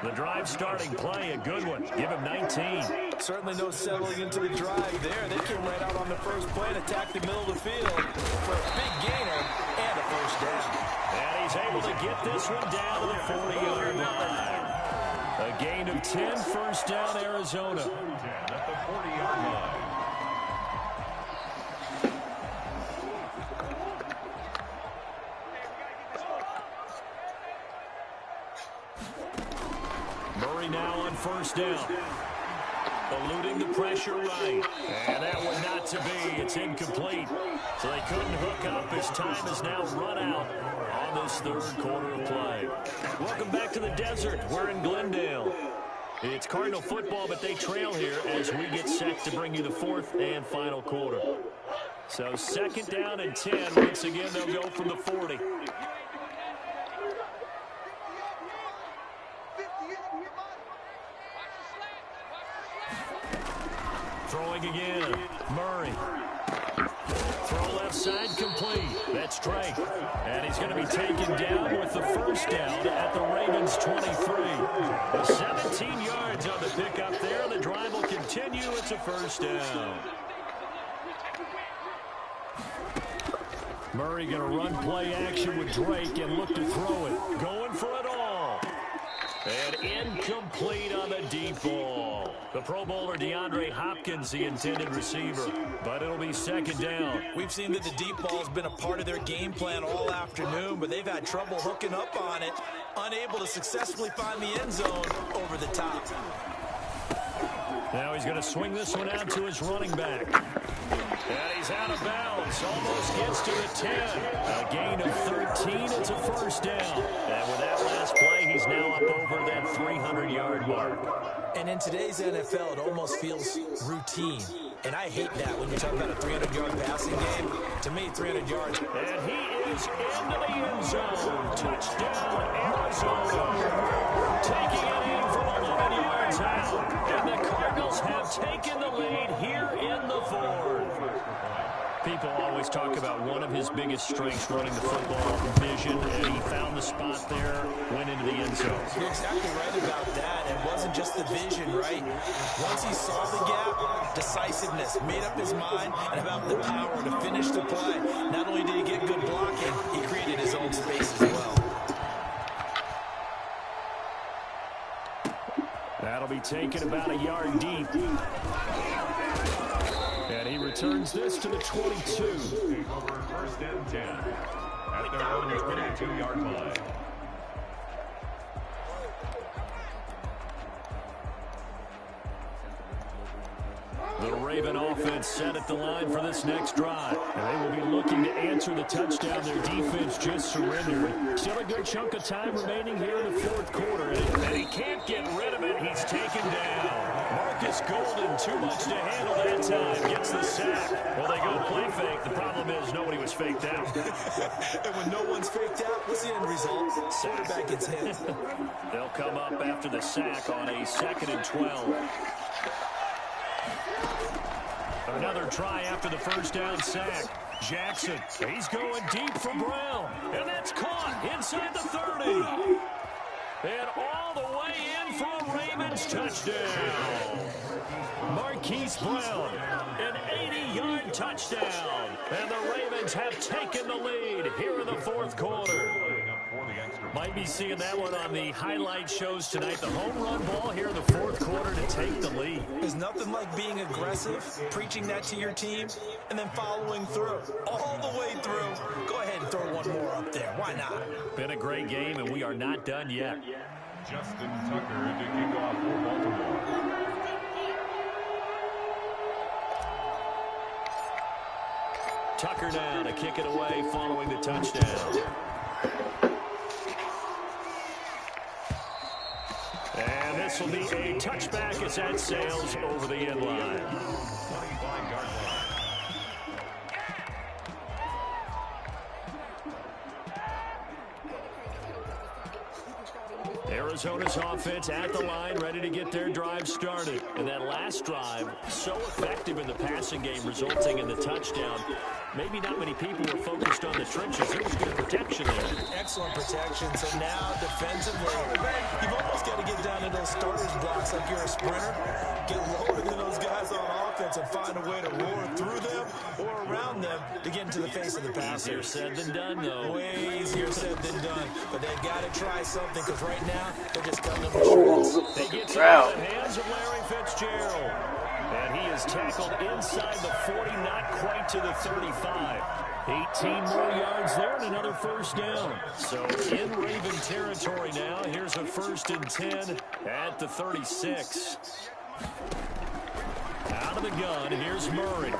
The drive starting play, a good one. Give him 19. Certainly no settling into the drive there. They came right out on the first play and attacked the middle of the field for a big gainer and a first down. And he's able to get this one down to the 40-yard line. A gain of 10, first down, Arizona. At the 40-yard line. Murray now on first down. Eluding the pressure right. And that one not to be. It's incomplete. So they couldn't hook up as time is now run out on this third quarter of play. Welcome back to the desert. We're in Glendale. It's Cardinal football, but they trail here as we get set to bring you the fourth and final quarter. So second down and 10. Once again, they'll go from the 40. Throwing again, Murray. Throw left side complete. That's Drake. And he's going to be taken down with the first down at the Ravens 23. 17 yards on the pickup there. The drive will continue. It's a first down. Murray going to run play action with Drake and look to throw it. Going for it all. And incomplete on the deep ball. The Pro Bowler DeAndre Hopkins, the intended receiver. But it'll be second down. We've seen that the deep ball has been a part of their game plan all afternoon, but they've had trouble hooking up on it. Unable to successfully find the end zone over the top. Now he's going to swing this one out to his running back. And he's out of bounds. Almost gets to the 10. A gain of 13. It's a first down. And with that last play, he's now up over that 300-yard mark. And in today's NFL, it almost feels routine. And I hate that when you talk about a 300-yard passing game. To me, 300 yards. And he is into the end zone. Touchdown, Arizona. Taking it in from 11 yards out. And the Cardinals have taken the lead here in the fourth. People always talk about one of his biggest strengths running the football, vision, and he found the spot there, went into the end zone. You're exactly right about that. It wasn't just the vision, right? Once he saw the gap, decisiveness, made up his mind, and about the power to finish the play. Not only did he get good blocking, he created his own space as well. That'll be taken about a yard deep. And he returns this to the 22. Over first and 10 at their own 22-yard line. The Raven offense set at the line for this next drive. And they will be looking to answer the touchdown their defense just surrendered. Still a good chunk of time remaining here in the fourth quarter. And he can't get rid of it. He's taken down. Marcus Golden, too much to handle that time. Gets the sack. Well, they go play fake. The problem is nobody was faked out. And when no one's faked out, what's the end result? Quarterback gets hit. They'll come up after the sack on a 2nd and 12. Another try after the first down sack. Jackson, he's going deep for Brown. And that's caught inside the 30. And all the way in for a Ravens touchdown. Marquise Brown, an 80-yard touchdown. And the Ravens have taken the lead here in the fourth quarter. Might be seeing that one on the highlight shows tonight. The home run ball here in the fourth quarter to take the lead. There's nothing like being aggressive, preaching that to your team, and then following through. All the way through. Go ahead and throw one more up there. Why not? Been a great game, and we are not done yet. Justin Tucker to kick off for Baltimore. Tucker now to kick it away following the touchdown. And this will be a touchback as that sails over the end line. 25-yard line. Arizona's offense at the line, ready to get their drive started. And that last drive, so effective in the passing game, resulting in the touchdown. Maybe not many people were focused on the trenches. There was good protection there. Excellent protection. So now, defensively, you've almost got to get down to those starters blocks like you're a sprinter. Get lower than those guys on offense and find a way to roar through them or around them to get into the face of the passer. Easier said than done, though. Way easier said than done. But they've got to try something because right now, they're just cutting them to shreds. They get to the hands of Larry Fitzgerald. And he is tackled inside the 40, not quite to the 35. 18 more yards there and another first down. So in Raven territory now. Here's a 1st and 10 at the 36. Out of the gun, here's Murray.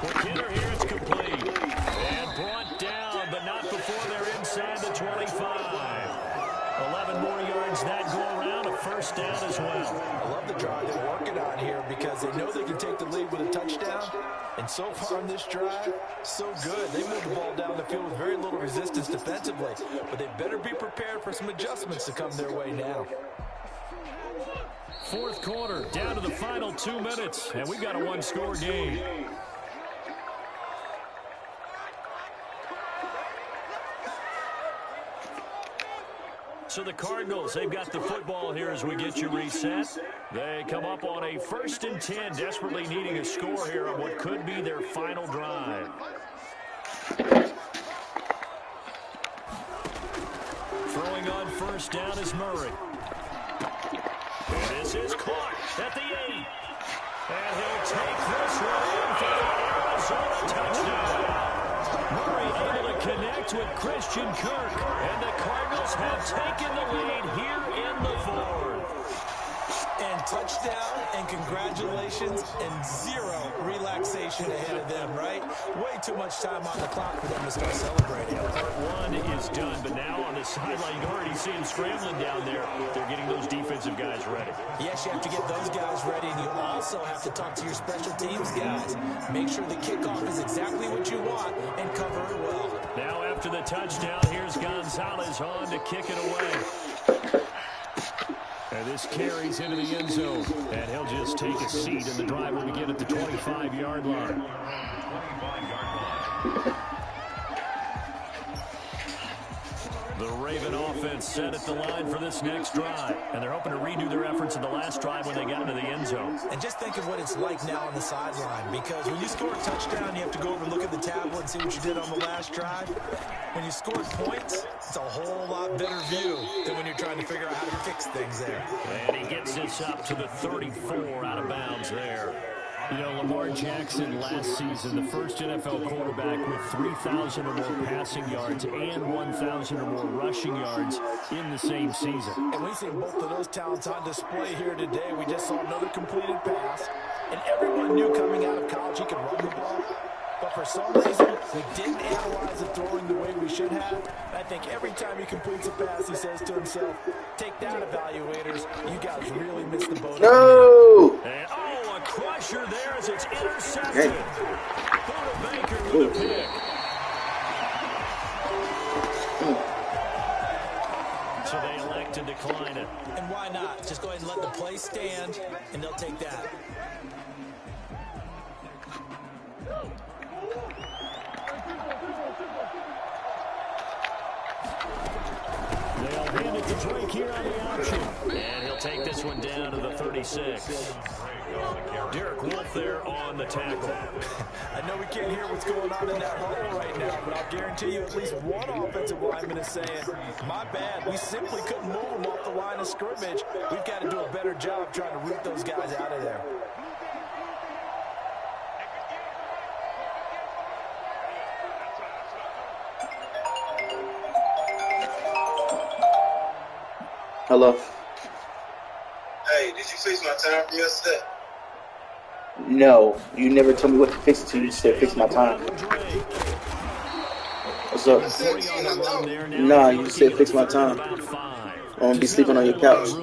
Quick hitter here, it's complete. And brought down, but not before they're inside the 25. 11 more yards that go around, a first down as well. I love the drive they're working on here because they know they can take the lead with a touchdown. And so far in this drive, so good. They moved the ball down the field with very little resistance defensively. But they better be prepared for some adjustments to come their way now. Fourth quarter, down to the final 2 minutes. And we've got a one-score game. So the Cardinals, they've got the football here as we get you reset. They come up on a 1st and 10, desperately needing a score here on what could be their final drive. Throwing on first down is Murray. And this is caught at the 8. And he'll take this one in for the Arizona touchdown. Murray able to connect with Christian Kirk. And the Cardinals have taken the lead here in the fourth. And touchdown and congratulations and zero relaxation ahead of them, right? Way too much time on the clock for them to start celebrating. Part one is done, but now on the sideline, you can already see them scrambling down there. They're getting those defensive guys ready. Yes, you have to get those guys ready, and you also have to talk to your special teams guys. Make sure the kickoff is exactly what you want and cover it well. Now after the touchdown, here's Gonzalez on to kick it away. And this carries into the end zone. And he'll just take a seat, and the drive will begin at the 25-yard line. 25-yard line. The Raven offense set at the line for this next drive. And they're hoping to redo their efforts in the last drive when they got into the end zone. And just think of what it's like now on the sideline, because when you score a touchdown, you have to go over and look at the tablet and see what you did on the last drive. When you score points, it's a whole lot better view than when you're trying to figure out how to fix things there. And he gets this up to the 34 out of bounds there. You know, Lamar Jackson last season, the first NFL quarterback with 3,000 or more passing yards and 1,000 or more rushing yards in the same season. And we see both of those talents on display here today. We just saw another completed pass, and everyone knew coming out of college he could run the ball. But for some reason, we didn't analyze the throwing the way we should have. And I think every time he completes a pass, he says to himself, take that, evaluators. You guys really missed the boat. No! And, a crusher there as it's intercepted. Buda Baker with a pick. So they elect to decline it. And why not? Just go ahead and let the play stand, and they'll take that. They'll hand it to Drake here on the option. And he'll take this one down to the 36. Derek Wolfe there on the tackle. I know we can't hear what's going on in that huddle right now, but I'll guarantee you at least one offensive lineman is saying, my bad, we simply couldn't move them off the line of scrimmage. We've got to do a better job trying to root those guys out of there. Hello. Hey, did you fix my time from yesterday? No, you never told me what to fix it to. You said fix my time. What's up? Nah, you said fix my time. I'm gonna be sleeping on your couch. Hey,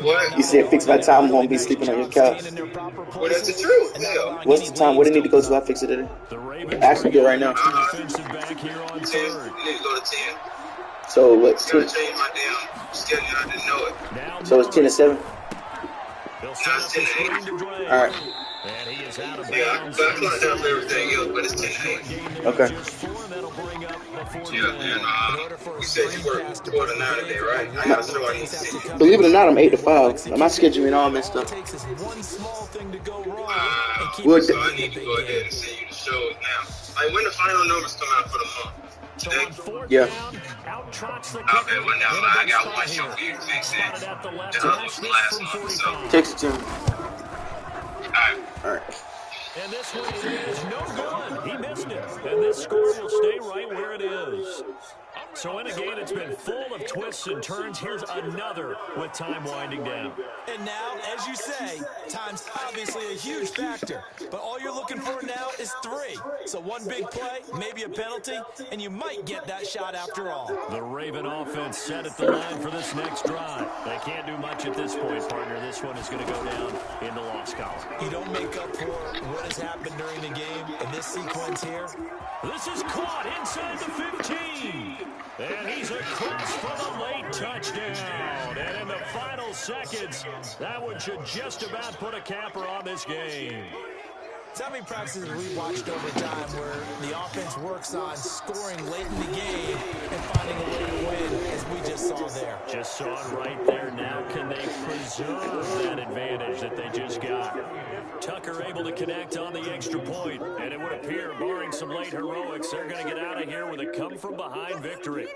what? You said fix my time. I'm gonna be sleeping on your couch. Well, that's the truth. Yeah. What's the time? What do you need to go to? I fix it today. Actually, do it right now. 10. You need to go to 10. So what? I gotta change my damn schedule. I didn't know it. So it's 10 to 7. Now it's 10 to 8. All right. Yeah, I'm trying to have everything else, but it's 10 to 8. Okay. Yeah, and you said you work 4 to 9 today, right? I gotta show I need to see you. Believe it or not, I'm 8 to 5. My scheduling all messed up. So I need to go ahead and send you the shows now. Like, when the final numbers come out for the month? Today? Yeah. Okay, well, now I got one show for you to fix it. The other one from last month, so. Text it to me. Alright. Alright. And this one is no good. He missed it. And this score will stay right where it is. So in a game that's been full of twists and turns, here's another with time winding down. And now, as you say, time's obviously a huge factor. But all you're looking for now is 3. So one big play, maybe a penalty, and you might get that shot after all. The Raven offense set at the line for this next drive. They can't do much at this point, partner. This one is going to go down in the loss column. You don't make up for what has happened during the game in this sequence here. This is caught inside the 15. And he's across for the late touchdown. And in the final seconds, that one should just about put a capper on this game. So how many practices we've watched over time where the offense works on scoring late in the game and finding a way to win, as we just saw there. Just saw it right there. Now can they preserve that advantage that they just got? Tucker able to connect on the extra point, and it would appear, barring some late heroics, they're going to get out of here with a come-from-behind victory.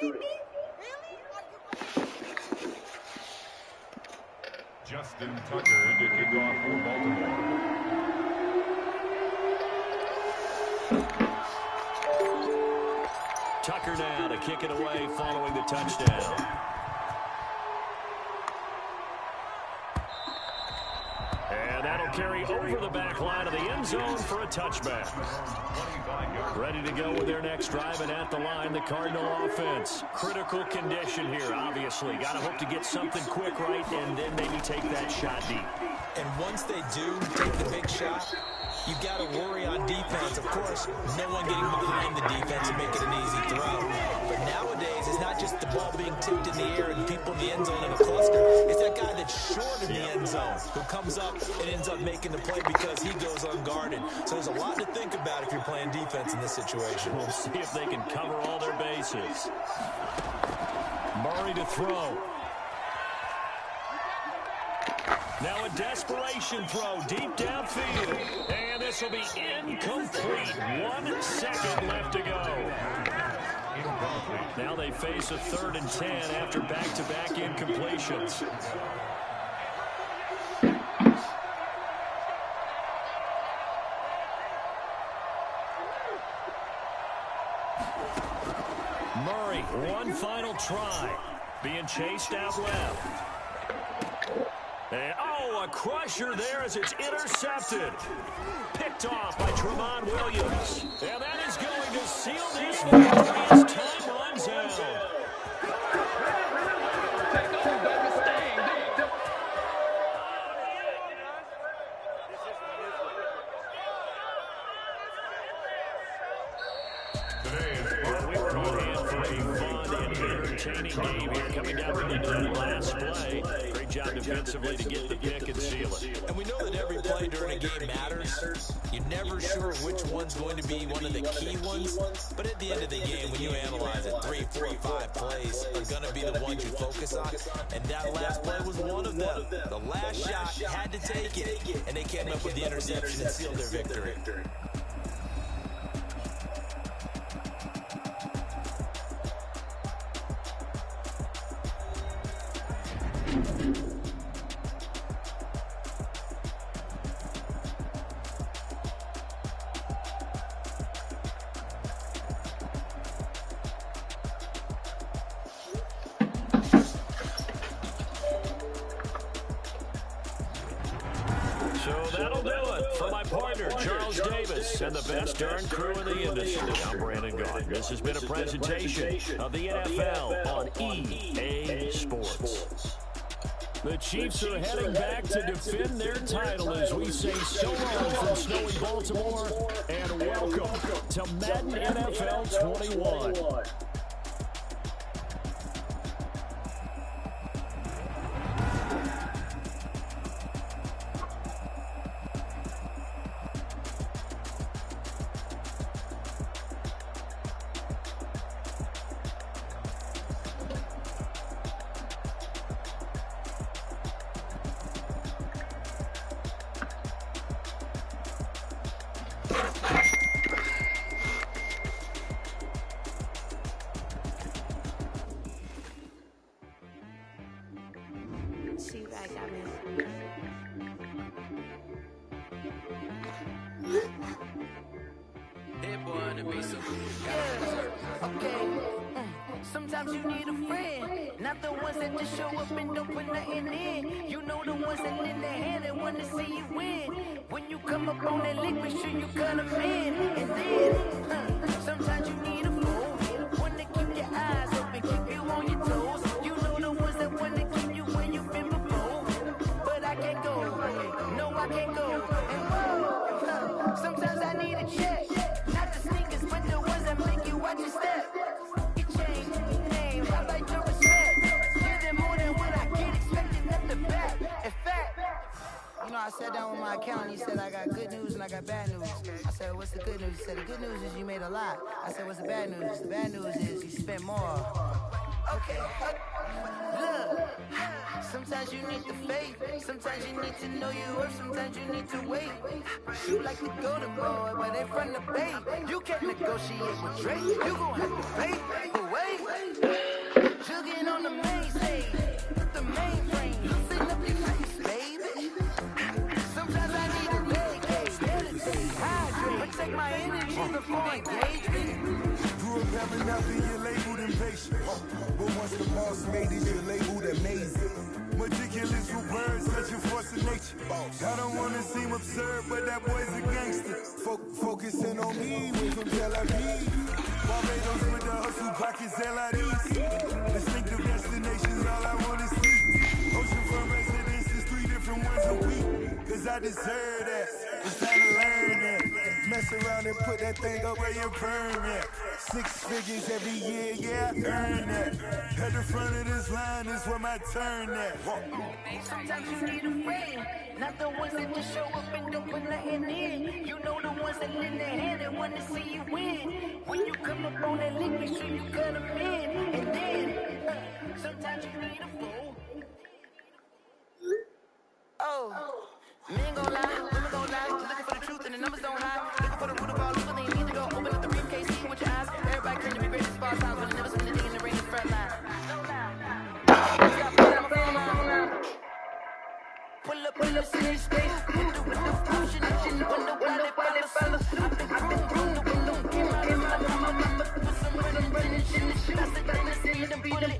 Justin Tucker to kick off for Baltimore. Tucker now to kick it away following the touchdown. And that'll carry over the back line of the end zone for a touchback. Ready to go with their next drive, and at the line, the Cardinal offense. Critical condition here, obviously. Got to hope to get something quick right and then maybe take that shot deep. And once they do take the big shot, you've got to worry on defense. Of course, no one getting behind the defense and make it an easy throw. But nowadays, it's not just the ball being tipped in the air and people in the end zone in a cluster. It's that guy that's short in the end zone who comes up and ends up making the play because he goes unguarded. So there's a lot to think about if you're playing defense in this situation. We'll see if they can cover all their bases. Murray to throw. Now a desperation throw deep downfield. And this will be incomplete. 1 second left to go. Now they face a 3rd and 10 after back-to-back incompletions. Murray, one final try. Being chased out left. And, a crusher there as it's intercepted. Picked off by Tramon Williams. And that is going to seal this victory as time runs out. We were on hand for a fun and entertaining game here coming down to the last play. Great job defensively to get the pick and seal it. And we know that every play during a game matters. You're never sure which one's going to be one of the key ones. But at the end of the game, when you analyze it, 3, 4, 5 plays are going to be the ones you focus on. And that last play was one of them. The last shot had to take it, and they came up with the interception and sealed their victory. So that'll do it for my partner, Charles Davis, and the best darn crew in the industry. I'm Brandon Gaudin. This has been a presentation of the NFL on EA Sports. The Chiefs are heading back to defend their title as we say so long from snowy Baltimore, and welcome to Madden NFL 21. Sometimes you need a friend, not the ones that just show up and don't put nothing in. You know the ones that lend their hand and want to see you win. When you come up on that lick, make sure you cut them in. And then, sometimes you need a fool, one to keep your eyes open, keep you on your toes. You know the ones that want to keep you where you've been before. But I can't go, no I can't go. And whoa, sometimes I need a check, not the sneakers, but the ones that make you watch your step. I sat down with my accountant. He said, I got good news and I got bad news. I said, what's the good news? He said, the good news is you made a lot. I said, what's the bad news? The bad news is you spent more. Okay, look, sometimes you need the faith. Sometimes you need to know your worth. Sometimes you need to wait. You like the golden boy, but they from the bay. You can't negotiate with Drake. You gon' have to pay. But wait, jugging on the main stage. The mainframe, loosen up your face, baby. Sometimes I need a vacate, meditate, hydrate, protect my energy before engagement. Grew up having not being labeled impatient, but once the boss made it, you're labeled amazing. Meticulous with words, such a fascination. nature. I don't wanna seem absurd, but that boy's a gangster. Focusing on me, we from Tel Aviv. Barbados with the hustle, pockets LIDs. Distinctive destinations, all I wanna see. Oceanfront residences, 3 different ones a week. Cause I deserve that. It's time to learn that. Mess around and put that thing up where you burn at. 6 figures every year, yeah, I earn that. At the front of this line is where my turn at. Sometimes you need a friend, not the ones that just show up and don't put nothing in. You know the ones that lend their hand and want to see you win. When you come up on that lick, make sure you cut them in. And then, sometimes you need a fool. Oh, men gon' lie, women gon' lie. Looking for the truth and the numbers don't lie. Looking for the root of all evil, then you need to go open up the briefcase, see with your eyes. Everybody claim to be great at small times, but they never spend a day in the ring in the front line. Pull up in the city space, with the potion, wonder why they follow suit. I've been groom, the window came out of my mama, put some running shit. That's the thing that's in the bullet.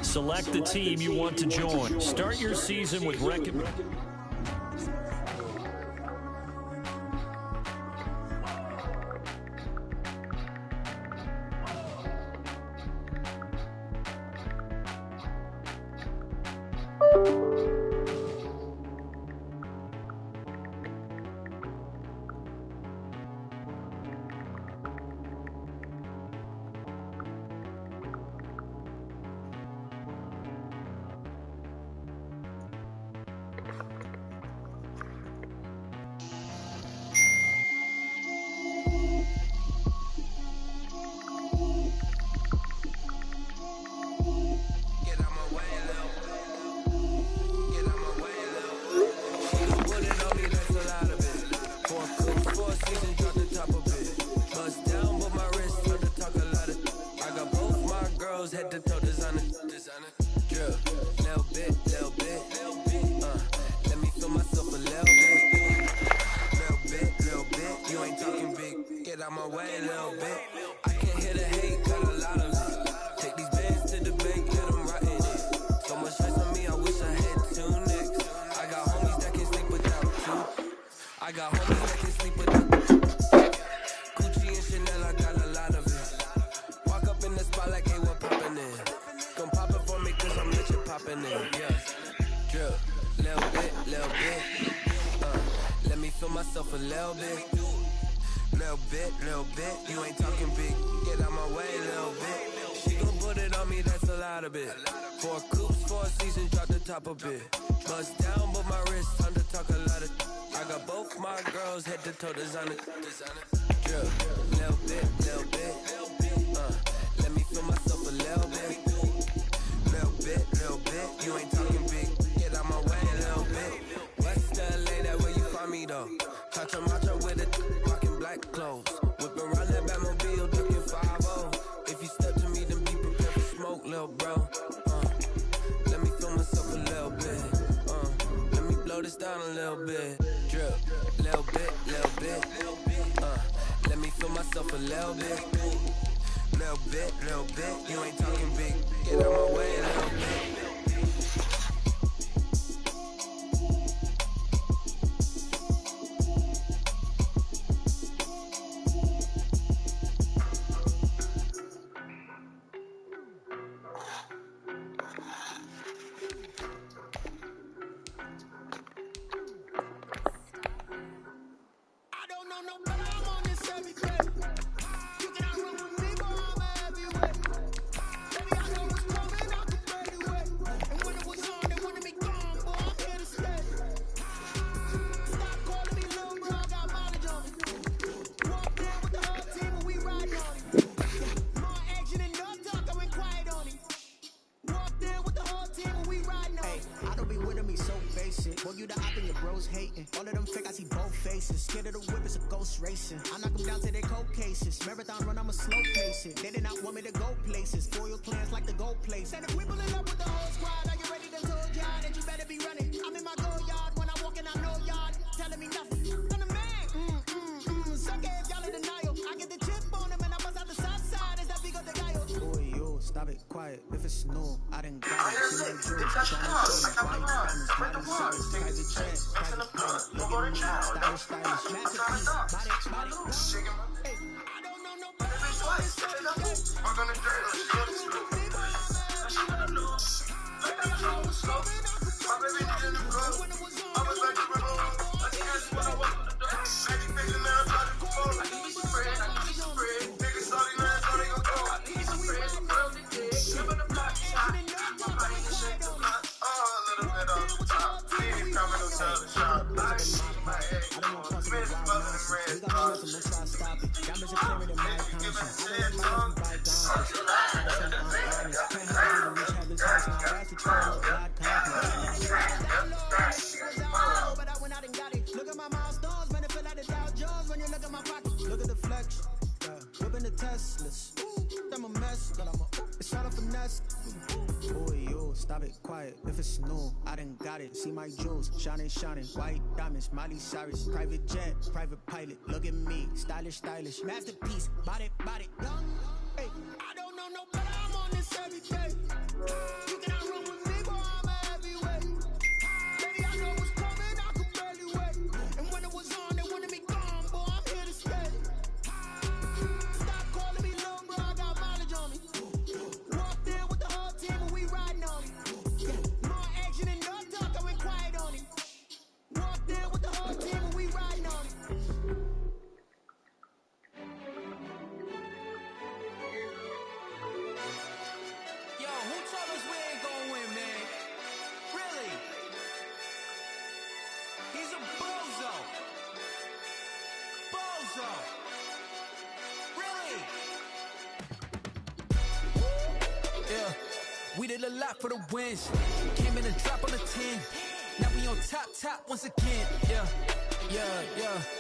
Select the team you want to join. Start your season with girls head to toe designer. Drill, little bit. Let me feel myself a little bit. You ain't talking big. Get out my way a little bit. I can't hear the hate, got a lot of it. Take these bands to the bank, get them right in it. So much stress on me, I wish I had 2 necks. I got homies that can sleep without 2. I got homies that can sleep without Gucci and Chanel, I got a lot of it. Walk up in the spot like, hey, what poppin' in? Gon' pop it for me, cause I'm rich and poppin' in, yeah. Drill, little bit. Let me feel myself a little bit. Little bit. You ain't talking big. Get out my way a little bit. She gon' put it on me, that's a lot of it. 4 coops, 4 seasons, drop the top a bit. Bust down, but my wrist, time to talk a lot of. I got both my girls head to toe designer. Drill, little bit. Let me feel myself a little bit. Little bit. You ain't talking big. Get out my way a little bit. West LA, that where you find me though. Touch a macho with it, rockin' black clothes. Whip around that Batmobile, drinking 5-0. If you step to me, then be prepared for smoke, little bro. Let me feel myself a little bit. Let me blow this down a little bit. Drip, little bit. Let me feel myself a little bit. Little bit. You ain't talking big. Get out my way a little bit. Racing. I knock them down to their cold cases. Marathon run, I'm a slow pace it. They did not want me to go places. Foil plans like the gold place. And if we pulling up with the whole squad, are you ready to told y'all that you better be running? I'm in my go yard when I walk in, I know y'all telling me nothing. I'm the man. Suck it if y'all in denial. I get the chip on them and I bust out the south side. Is that big of the guy? Boy, yo, stop it, quiet. If it's snow, I done got it. See no jewels, trying to show me white diamonds, mighty size, private jet, private pilot. Look at me, stylish, masterpiece, body. Hey, I don't know nobody. I'm gonna drink it. My baby in the club. I was like, I can't what I want to do. Baby, fixing that, I'm trying to go. I need some bread. Niggas salty, man, so they gon' go. I need some bread. Give it a block, shot. I ain't shake the block. A little bit off the top. Ain't coming no time to shop. I see my head. Smith, buzzing and red. We got nothing, no try to stop it. Diamonds are clearer than my conscience. I don't like my life by garbage. Can't help it, the rich have this house. My last return was God confidence. But I went out and got it. Look at my milestones, man, it feel like the Dow Jones when you look at my pocket. Look at the flex, whipping the Teslas. I'm a mess, but it's all a finesse. Boy, yo, stop it, quiet. If it's new, I done got it. See my jewels, shining, white diamonds, Miley Cyrus, private jet, private pilot. Look at me, stylish, masterpiece, body, young. Hey, I don't know nobody, I'm on this every day. You cannot run with me, boy, I'm a heavyweight. Baby, I know what's coming, I could barely wait. And when it was on, they wanted me gone, boy, I'm here to stay. Stop calling me little bro, I got mileage on me. Walked in with the whole team and we riding on me. More action and no talk, I went quiet on him. Walked in with the whole team and we riding on him. Yo, who told us we ain't gonna win, man? Really? He's a bozo. Really? Yeah, we did a lot for the wins. Came in and drop on the 10. Now we on top once again. Yeah.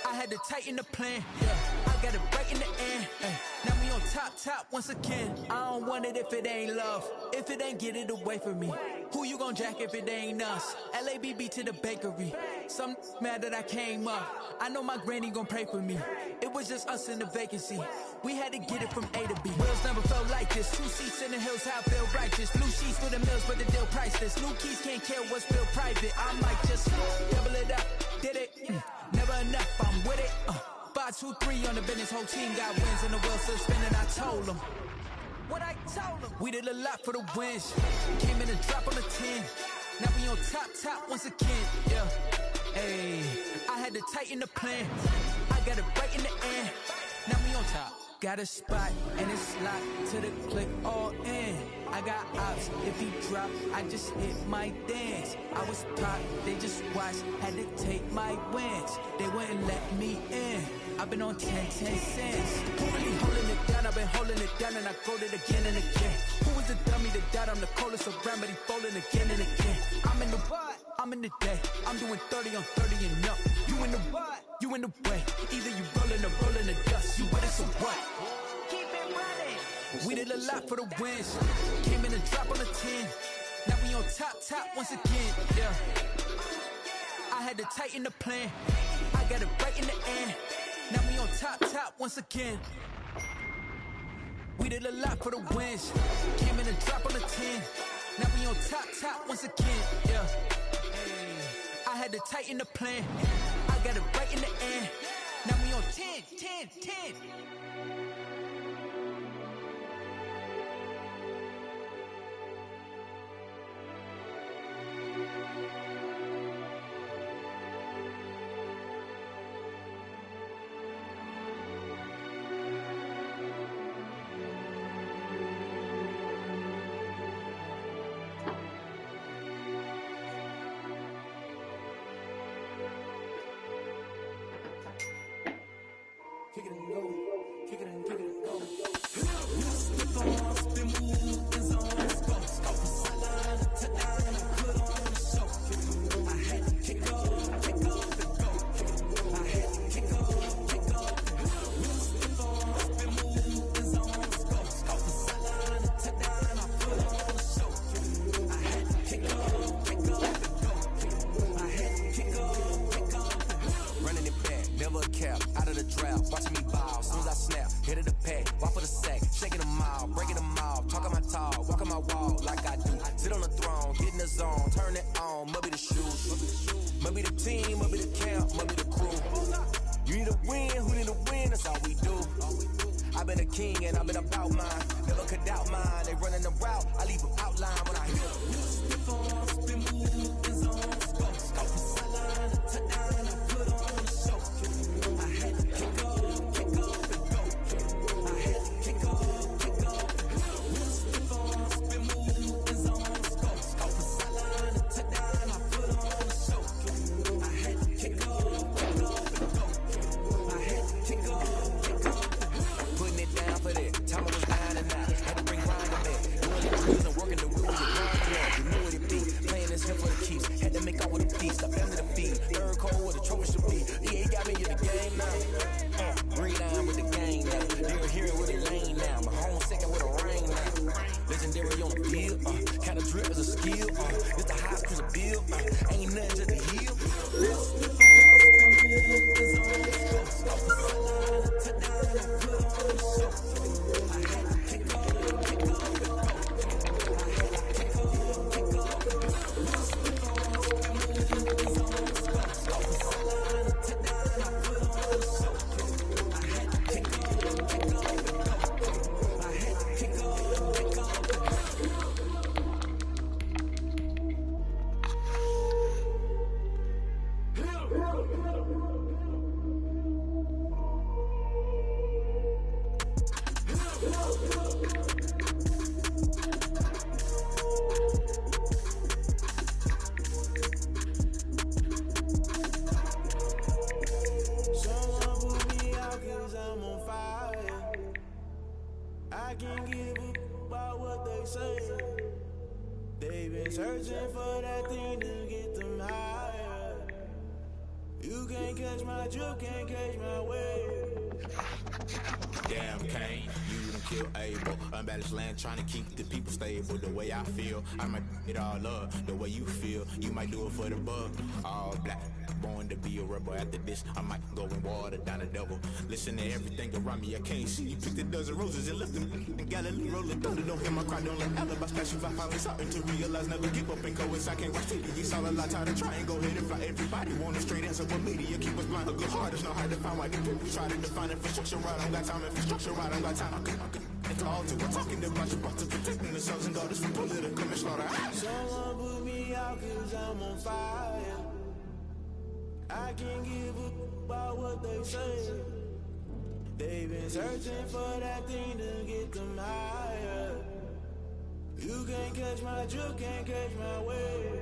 I had to tighten the plan. Yeah, I got it right in the end. Now we on on top once again. I don't want it if it ain't love. If it ain't, get it away from me. Who you gon' jack if it ain't us? LABB to the bakery. Some mad that I came up. I know my granny gon' pray for me. It was just us in the vacancy. We had to get it from A to B. Wheels never felt like this. 2 seats in the hills, how I feel righteous. Blue sheets for the mills, but the deal priceless. New keys can't care what's real private. I might just double it up. Did it? Never enough, I'm with it. 5, 2, 3 on the business. Whole team got wins and the wheels still spinning. I told them what I told them. We did a lot for the wins. Came in and drop on the 10. Now we on top once again. Yeah. Hey, I had to tighten the plan. I got it right in the end. Now we on top. Got a spot and it's locked to the click all in. I got ops, if he drop, I just hit my dance. I was pop, they just watched, had to take my wins. They wouldn't let me in. I've been on 10 cents. Who really holding it down? I've been holding it down and I quote it again and again. Who was the dummy that died? I'm the coldest around, but he folding again and again. I'm in the what? I'm in the day. I'm doing 30 on 30 and up. You in the what? You in the way. Either you rolling the dust. You with us or what? Keep it running. We did a lot for the wins. Came in and drop on the 10. Now we on top once again. Yeah. I had to tighten the plan. I got it right in the end. Now we on top once again. We did a lot for the wins. Came in and drop on the 10. Now we on top once again. Yeah. Hey. I had to tighten the plan. I got it right in the end. Now we on 10. Kick it and go. Kick it and go. Slip on, spin, move, and zone. Let's go. Go from sideline to touchdown. I put on the show. I had to kick off and go. I had to kick off and go. Slip on, spin, move, and zone. Let's go. Go from sideline to touchdown. I put on the show. I had to kick off and go. I had to kick off and go. Running it back, never a cap, out of the drought, watching me ball, soon as I snap, hit of the pack, walk for the sack, shaking them all, breaking them all, talking my talk, walking my wall like I do, sit on the throne, get in the zone, turn it on, must be the shoes, must be the team, must be the camp, must be the crew, you need a win, who need a win, that's all we do, I've been a king and I've been about mine, never could doubt mine, they running the route, I leave them outline when I hit them. Slip on, spin, move, and zone, let's go, go from sideline to touchdown, I put on the show. I had to kick off and go. I had to kick off and go. Slip on, spin, move, and zone, let's go. Go from sideline to touchdown, I put on the show. I had to kick off and go. I had to kick off and go. Putting it down for that, time I was lying and out, had to bring Ryan back, doing it cruise and working the wheel with Ryan, you knew what it be, playing this here for the keeps, had to make out with a piece, I family to feed, third cold where the trophy should be, EA got me in the game now, breathe down with the gang now, they're here with a lane now, my home second with a rain now, legendary on the field, kind of drip as a skill, it's the highest cruise a bill, ain't nothing to the hill. I can't give a about what they say. They've been searching for that thing to get them higher. You can't catch my drift, can't catch my wave. Damn, Kane, you done killed Abel. Unbalanced land trying to keep the people stable. The way I feel, I might it all up. The way you feel, you might do it for the buck. All black, born to be a rebel. After this, I might go and water down the devil. Listen to everything around me, I can't see. You picked a dozen roses and left them in Galilee. Rolling thunder, don't hear my cry, don't let alibi splash. If I finally starting to realize, never give up and coincide. I can't watch TV, it's all a lot, time to try and go ahead and fly. Everybody want a straight answer, but media keep us blind. A good heart is not hard to find. Why do people try to define infrastructure right? I don't got time, infrastructure right, I don't got time. I could call to we're talking about you, about to protecting the sons and daughters from political and slaughter. Someone put me out cause I'm on fire. I can't give a about what they say. They've been searching for that thing to get them higher. You can't catch my drift, can't catch my wave.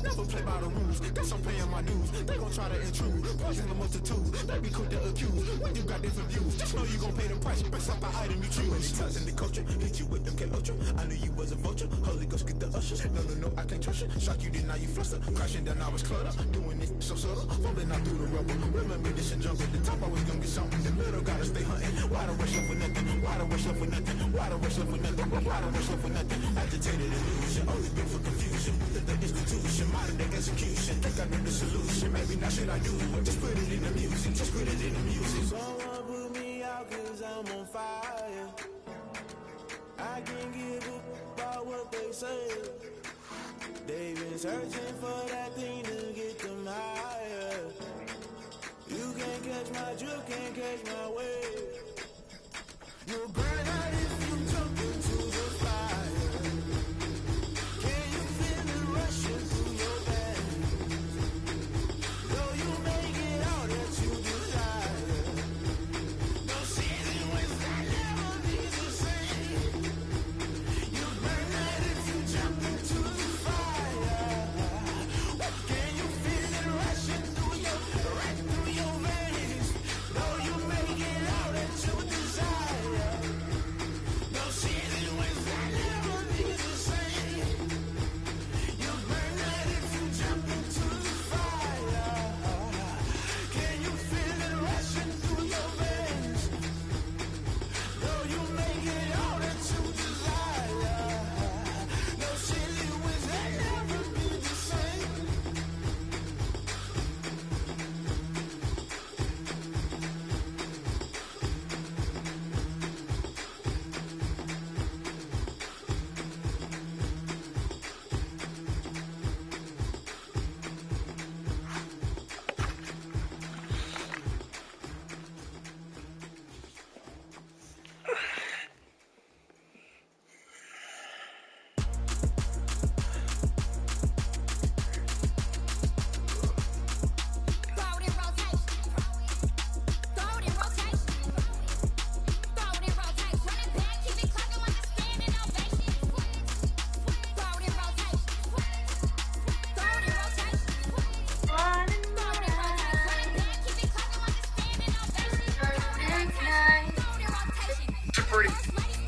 Never play by the rules, guess I'm paying my dues. They gon' try to intrude, poison the multitude. They be quick to accuse, when you got different views. Just know you gon' pay the price, based off the item you choose. Ties in the culture, hit you with them K-Ultra. I knew you was a vulture, Holy Ghost get the ushers. No, I can't trust you. Shock you, then now you fluster. Crashing down, I was clutter. Doing it so subtle, falling out through the rubble. Remember this and jump at the top, I was gonna get something. The middle gotta stay hunting. Why the rush up for nothing? Why the rush up for nothing? Why the rush up for nothing? Why the rush up for nothing? Agitated illusion, only been for confusion. The institution, modern day execution. Think I know the solution. Maybe not shit I do. Just put it in the music. Just put it in the music. Someone put me out cause I'm on fire. I can't give a about what they say. They've been searching for that thing to get them higher. You can't catch my drift, can't catch my wave. You'll burn out if you jump into the fire. Can you feel it rushing through your veins? Though you make it all that you desire. No season when that never be the same. You burn out if you jump into the fire. Can you feel it rushing through your veins? Though you make it all that you desire. No season when that never be the same. You burn out if you jump into the fire. Can you feel it rushing through your veins? Though you make it all that you desire. No silly winds that never be the same.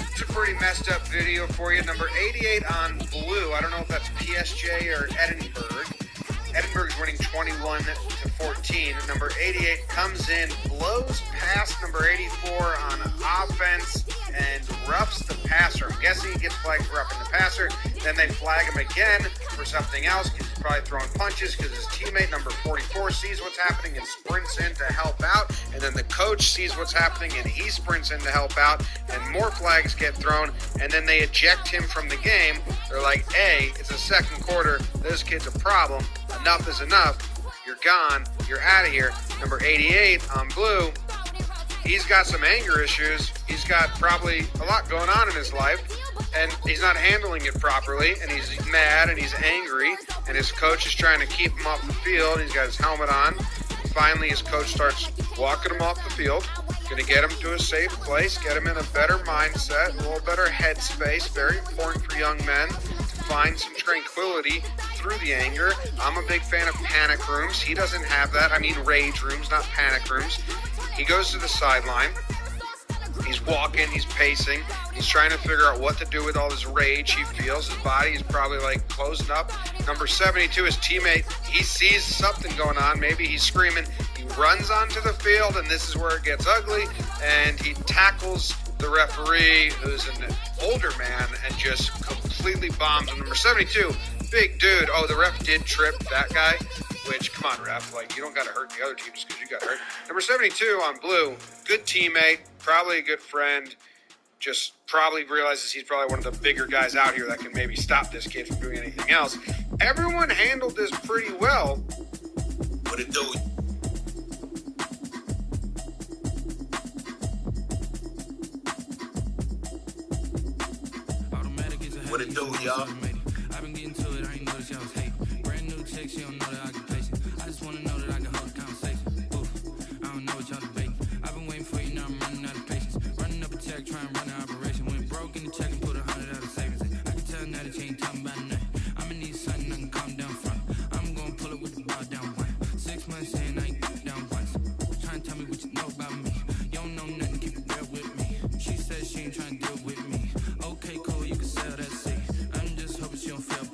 It's a pretty messed up video for you. Number 88 on blue. I don't know if that's PSJ or Edinburgh. Edinburgh's winning 21-14. Number 88 comes in, blows past number 84 on offense, and roughs the passer. I'm guessing he gets flagged for roughing the passer. Then they flag him again for something else. He's probably throwing punches because his teammate, number 44, sees what's happening and sprints in to help out. And then the coach sees what's happening and he sprints in to help out. And more flags get thrown. And then they eject him from the game. They're like, hey, it's the second quarter. This kid's a problem. Enough is enough. You're gone. You're out of here. Number 88 on blue. He's got some anger issues. He's got probably a lot going on in his life, and he's not handling it properly, and he's mad, and he's angry, and his coach is trying to keep him off the field. He's got his helmet on. Finally, his coach starts walking him off the field, going to get him to a safe place, get him in a better mindset, a little better headspace. Very important for young men to find some tranquility through the anger. I'm a big fan of panic rooms. He doesn't have that. I mean rage rooms, not panic rooms. He goes to the sideline. He's walking, he's pacing, he's trying to figure out what to do with all this rage he feels. His body is probably like closing up. Number 72, his teammate, he sees something going on. Maybe he's screaming. He runs onto the field, and this is where it gets ugly, and he tackles the referee, who's an older man, and just completely bombs him. Number 72, big dude. Oh, the ref did trip that guy, which, come on, ref. Like, you don't got to hurt the other team just because you got hurt. Number 72 on blue, good teammate, probably a good friend. Just probably realizes he's probably one of the bigger guys out here that can maybe stop this kid from doing anything else. Everyone handled this pretty well. What it do? What it do, y'all? I've been getting to it, I ain't noticed y'all was hating. Brand new chick, she don't know that I can place it. I just wanna know that I can hold a conversation. Oof, I don't know what y'all debating. I've been waiting for you, now I'm running out of patience. Running up a check, trying to run an operation. Went broke in the check and put 100 out of savings. I can tell now that you ain't talking about nothing. I'ma need something I can calm down from. I'm gonna pull it with the bar down one. 6 months in, I ain't down once. Trying to tell me what you know about me. You don't know nothing, keep it real with me. She said she ain't trying to deal with me. Okay, cool, you can sell that seat. I'm just hoping she don't fail.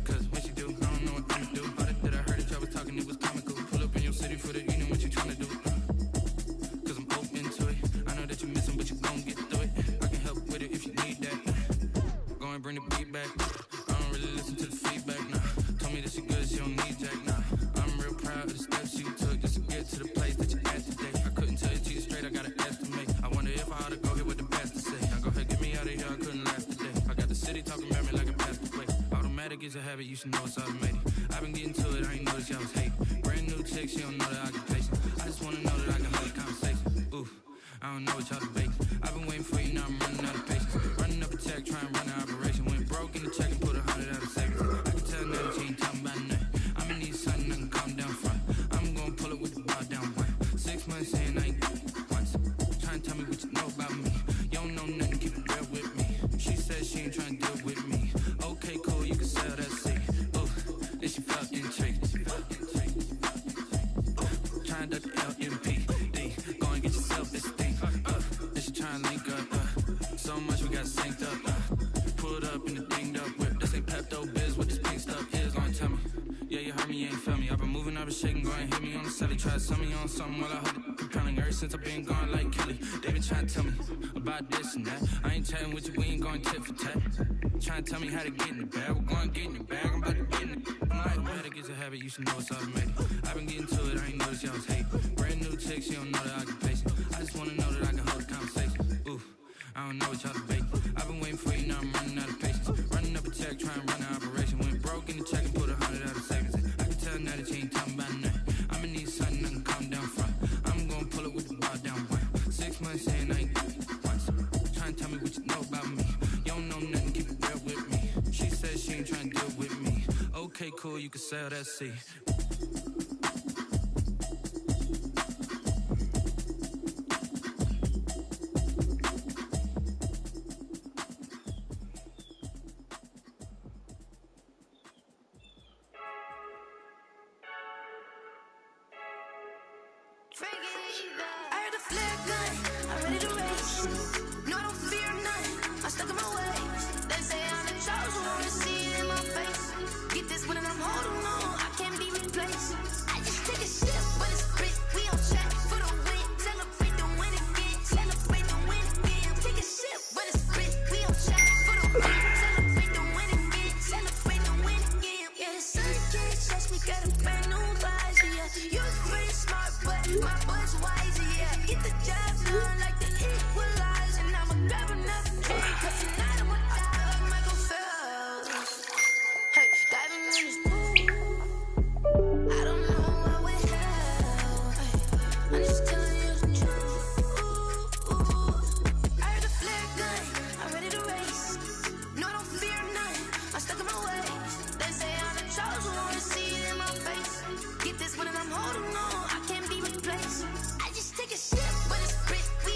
Cause when she do, I don't know what I'ma do. All that I heard that y'all was talking, it was comical. Pull up in your city for the, you know what you trying to do. Cause I'm open to it. I know that you missing, but you gon' get through it. I can help with it if you need that. Go and bring the beat back. I don't really listen to the feedback, nah. Told me that she good, she don't need Jack, nah. I'm real proud of the steps you took just to get to the place that you at today. I couldn't tell you to you straight, I gotta estimate. I wonder if I ought to go here with the best to say. Now go ahead, get me out of here, I couldn't last today. I got the city talking about me like a pastor play. Automatic is a habit, you should know it's automated. I've been getting to it, I ain't noticed y'all was hating. Brand new chick, she don't know the occupation. I just wanna know that I can hold a conversation. Oof, I don't know what y'all debating. I've been waiting for you, now I'm running out of patience. Running up a check, trying to run an operation. Went broke in the check and put 100 out of savings. I can tell now that you ain't talking about nothing. I'ma need something I can calm down from. I'm gonna pull it with the bar down one. 6 months in, I ain't once. Trying to tell me what you know about me. You don't know nothing, keep it real with me. She said she ain't trying to deal with me. Okay, cool, you can sell that seat. Oof, and she felt intrigued. Trying to duck the LMPD. Go and get yourself this thing. And she trying to link up. So much we got synced up. Pulled up in the dinged up whip. This ain't Pepto Biz, what this pink stuff is. Long tell me. Yeah, you heard me, you ain't felt me. I've been moving, I've been shaking, go and hit me on the celly. Try to sell me on something while I hold it compelling. Ever since I've been gone like Kelly. They been trying to tell me about this and that. I ain't chatting with you, we ain't going tit for tat. Trying to tell me how to get in the bag. We're going to get in the bag, I'm about to get in it. I'm like, automatic is a habit, you should know it's automated. I've been getting to it, I ain't noticed y'all was hating. Brand new chick, she don't know the occupation. I just wanna know that I can hold a conversation. Oof, I don't know what y'all debating. I've been waiting for you, now I'm running out of patience. Running up a check, trying to run an operation. Went broke in the check and put 100 out of savings. I can tell now that you ain't talking about nothing. I'ma need something I can calm down from. I'm gonna pull it with the bar down one. 6 months in, I ain't once. Trying to tell me what you know about me. You don't know nothing, keep it real with me. She said she ain't trying to deal with me. Okay, cool, you can sell that seat. I heard the flare gun, I'm ready to race. No, I don't fear none, I'm stuck in my ways. They say I'm the chosen, wanna see it in my face. Get this when I'm holding on, I can't be replaced. I just take a sip, but it's grit, we on track for the win. Celebrate the win again, celebrate the win again. Take a sip, but it's grit, we on track for the win. Celebrate the win again, celebrate the win again. Yeah, the sun can't touch me, got a brand new visor, yeah. You're pretty smart, but my boy's wiser, yeah. Get the job done like the equalizer. Now I'ma grab another drink, cause tonight I'ma die like Michael Phelps. Hey, diving in this pool, I don't know what would help. Hey, I'm just telling you the truth. I heard the flare gun, I'm ready to race. No, I don't fear none, I'm stuck in my ways. They say I'm the chosen, wanna see it in my face. Get this when I'm holding on, I can't be replaced. I just take a sip, but it's grit, we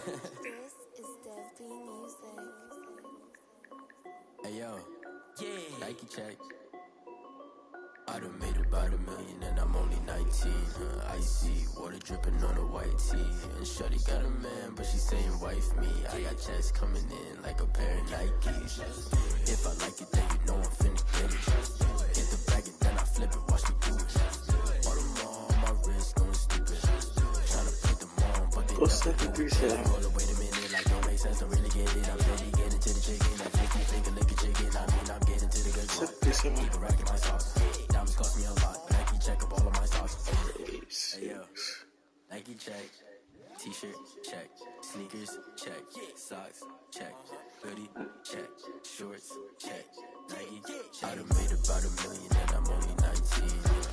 Hey yo, yeah, Nike check. I done made about $1 million and I'm only 19. Icy water dripping on a white tee. And shorty got a man, but she saying wife me. I got checks coming in like a pair of Nikes. If I like it, then you know I'm finna get it. Hit the bag and then I flip it, watch me do it. All them on my wrist going stupid. Tryna put them on, but they never do it. Hold up, wait a minute, like don't make sense, don't really get it. I'm steady getting to the chicken. I take my finger, lick a chicken. I mean, I'm getting to the good spot. Keep a rack in my sauce. Diamonds cost me a lot. Nike check up all of my socks. Hey yo, Nike check. T-shirt check. Sneakers check. Socks check. Hoodie check. Shorts check. Nike check. I done made about $1 million and I'm only 19.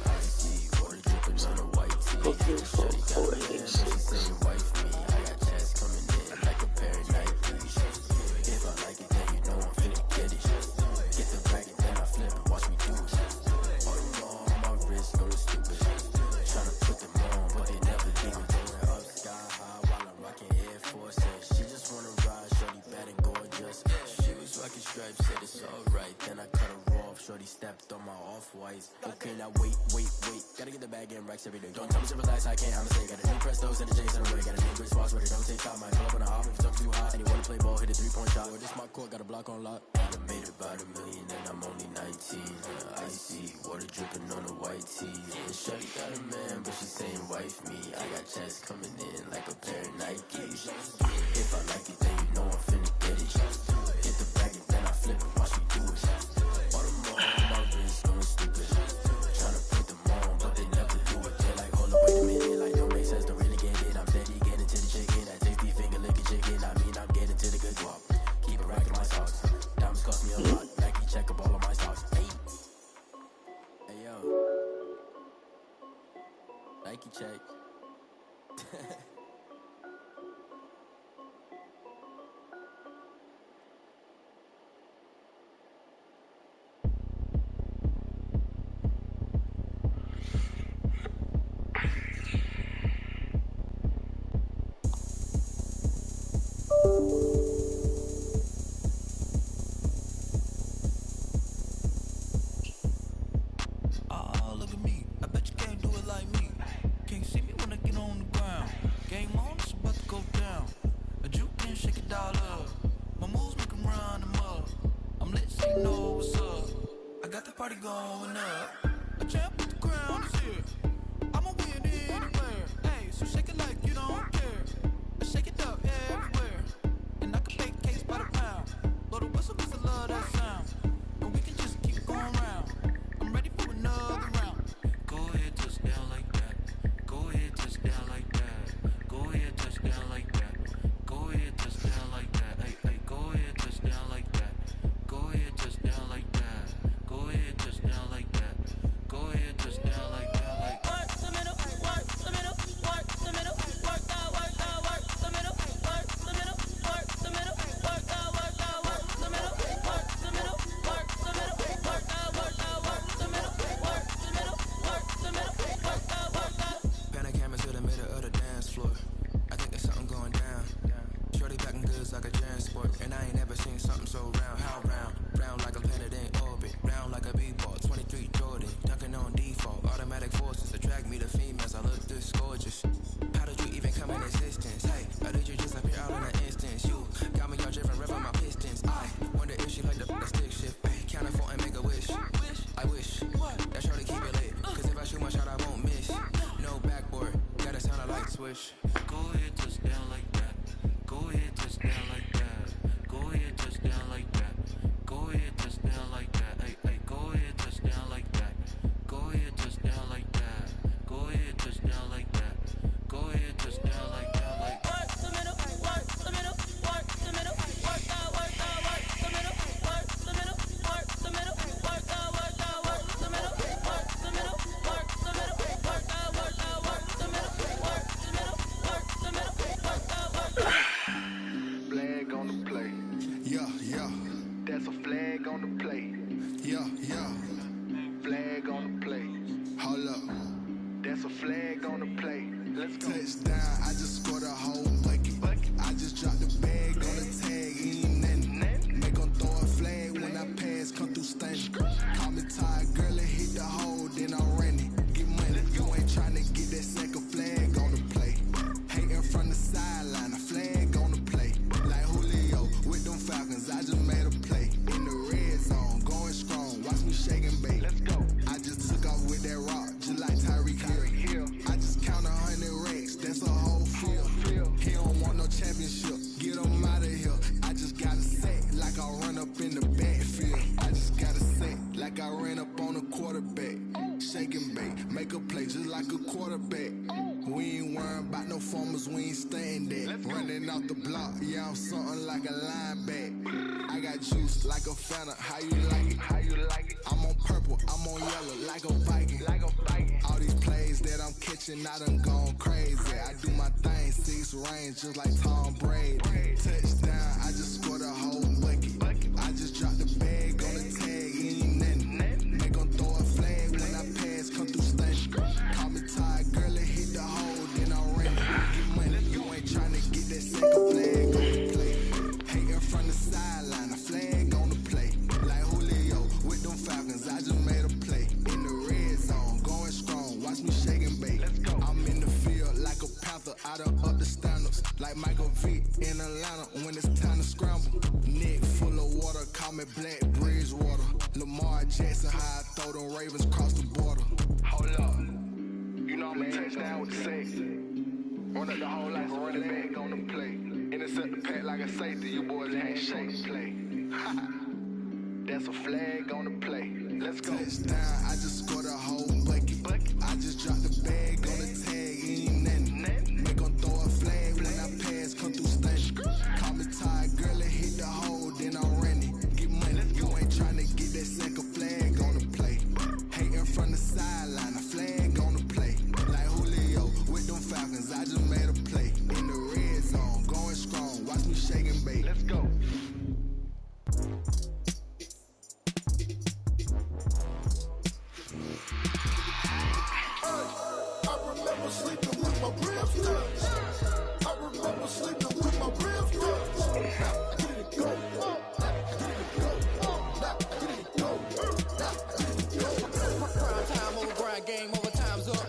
I see water dripping on a white tee. Shorty got a man, but she saying wife me. I got checks coming in like a pair of Nikes. If I like it, then you know I'm finna get it. Get the bag and then I flip it, watch me do it. All them on my wrist going stupid. Tryna put them on, but they never do it. Going up sky high while I'm rocking Air Forces. She just wanna ride, shorty bad and gorgeous. She was rocking stripes, said it's alright. Then I cut her off, shorty stepped on my off-whites. Okay, now wait. Gotta get the bag and racks every day. Don't tell me to relax, I can't, I'm say. Got a new Prestos and a J's and a way. Got a new Chris Fox, but it don't take time. Might pull up on a hop if you talk too hot. And you wanna play ball, hit a 3-point shot. Well, this my court, got a block on lock. I done made about $1 million and I'm only 19. Icy water dripping on a white tee. And shorty got a man, but she saying wife me. I got checks coming in like a pair of Nikes. If I like it, then you know I'm finna get it. Hit the bag and then I flip it, watch me do it. All them on my wrist going stupid. Tryna put them on, but they never do it. They're like, hold up, wait a minute, like don't make sense, don't really get it. I'm steady getting to the chicken. I take the finger, lick a chicken. I mean, I'm getting to the good guap. Keep a rack in my socks. Diamonds cost me a lot. Nike check up all of my socks. Hey yo, Nike check. Oh, look at me. I bet you can't do it like me. Can't see me when I get on the ground. Game on, it's about to go down. A juke and shake it all up. My moves make them run them up. I'm lit, so you know what's up. I got the party going up. A champ with the crown is here. I'ma win anywhere. Hey, so shake it like you don't care. I shake it up everywhere. And I can bake cakes by the pound. Blow the whistle 'cause I love that sound. And we can just keep going round. I'm ready for another round. Go ahead, touch down like that. Go ahead, touch down like that. Go ahead, touch down like that. Go ahead, touch down like that. Hey, go ahead, touch down like that. Go ahead, touch down like that. Go ahead, touch down like that. Go ahead, touch down like that. Like work the middle, work the middle, work the middle, work that, work the middle, work the middle, work the middle, work that, work the middle, work the middle, work the middle, work that, work the middle, work the middle, work the middle, work that. Pan a camera to the middle of the dance floor. I think there's something going down. Shorty packing goods like a transport, and I ain't never seen something so round. How round? Round like a planet in orbit, round like a b-ball. 23 Jordan, dunking on default. Automatic forces attract me to females. I look this gorgeous. How did you even come in existence? Hey, how did you just appear out in an instance? You got me all driven, revving my pistons. I wonder if she like the stick shift. Count it for and make a wish. I wish that shorty keep it lit. 'Cause if I shoot my shot, I won't miss. No backboard, gotta sound a light switch. Go ahead, touch down like that. Go ahead, touch down like that. Go ahead, touch down like that. Go ahead, touch down like that. Hey, go ahead, touch down like that. Go ahead, touch down like that. Go ahead, touch down like that. Go ahead, touch down like that. cause we ain't staying there. Running off the block, yeah, I'm something like a linebacker. I got juice like a Fanta, how you like it? How you like it? I'm on purple, I'm on yellow, like a Viking. Like a Viking. All these plays that I'm catching, I done gone crazy. I do my thing, 6 range, just like Tom Brady. Touchdown, I just scored a whole bucket. I just dropped the bag on the tag, ain't nothing. They gon' throw a flag when I pass, come through station. Call me tired, girl, it hit the hole, then I'm ready. Get money, you ain't tryna get that second flag on the play. Hating from the sideline, a flag on the play. Like Julio with them Falcons, I just made a play. In the red zone, going strong, watch me shake and bake. I'm in the field like a panther, I done up the standards. Like Michael Vick in Atlanta when it's time to scramble. Neck full of water, call me Black Bridgewater. Lamar Jackson, how I throw them Ravens cross the border. Hold up, you know I'm a touchdown with the safe. Run up the whole life, run it back on the play. Intercept the pack like a safety, you boys ain't shake play. That's a flag on the play. Let's go. Touchdown, I just scored a whole bucket. I just dropped the bag on the tag, ain't nothing. They gon' throw a flag when I pass, come through station. Call me tired, girl, it hit the hole, then I'm running. Get money, you ain't tryna get that second flag on the play. Hating from the sideline, a flag on the play. Like Julio with them Falcons, I just made a play. In the red zone, going strong, watch me shake and bake. Let's go. I remember sleeping with my ribs touched. I remember sleeping with my ribs touched. I get it go. Prime time over grind, game over, time's up.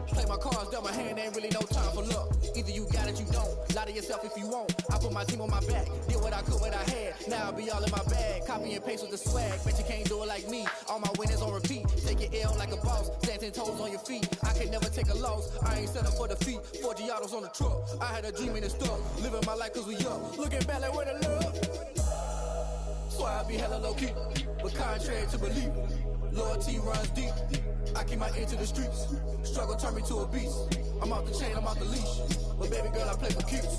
Play my cards, dealt my hand, ain't really no time for luck. Either you got it, you don't. Lie to yourself if you won't. I put my team on my back, did what I could, what I had. Now I'll be all in my bag, copy and paste with the swag. Bet you can't do it like me. All my winners on repeat. Take your L like a boss, stand 10 toes on your feet. I can never take a loss. I ain't set up for defeat. 4 Giottos on the truck. I had a dream and stuff. Living my life cause we up. Looking back like where the love. So I be hella low key, but contrary to belief, loyalty runs deep. I keep my ear to the streets. Struggle turn me to a beast. I'm off the chain, I'm off the leash. But baby girl, I play for keeps.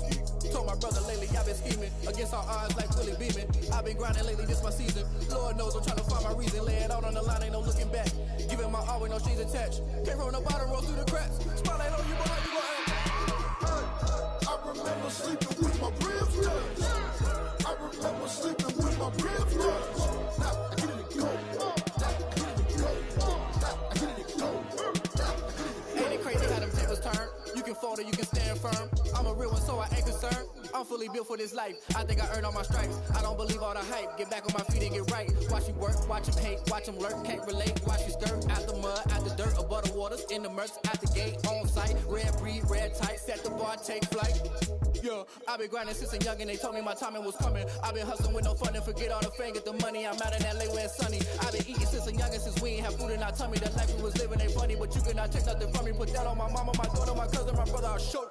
Told my brother lately, I've been scheming against all odds like Willie Beeman. I've been grinding lately, this my season. Lord knows I'm trying to find my reason. Lay it out on the line, ain't no looking back. Giving my all with no strings attached. Came from the bottom, roll through the cracks. Spotlight on you, but how you gon' act? I remember sleeping with my ribs touched. I remember sleeping with my ribs touched. Now I get it go. Ain't it crazy how them tables turn? You can fold or you can stand firm. I'm a real one, so I ain't concerned. I'm fully built for this life. I think I earned all my stripes. I don't believe all the hype. Get back on my feet and get right. Watch you work, watch him hate, watch him lurk. Can't relate, watch you skirt. Out the mud, out the dirt, above the waters, in the murks, out the gate, on site. Red breed, red tight, set the bar, take flight. Yeah, I been grinding since a youngin'. They told me my timing was coming. I been hustling with no fun and forget all the fame, get the money. I'm out in LA where it's sunny. I been eating since a youngin', since we ain't have food in our tummy. The life we was living ain't funny, but you cannot take nothing from me. Put that on my mama, my daughter, my cousin, my brother. I'll show.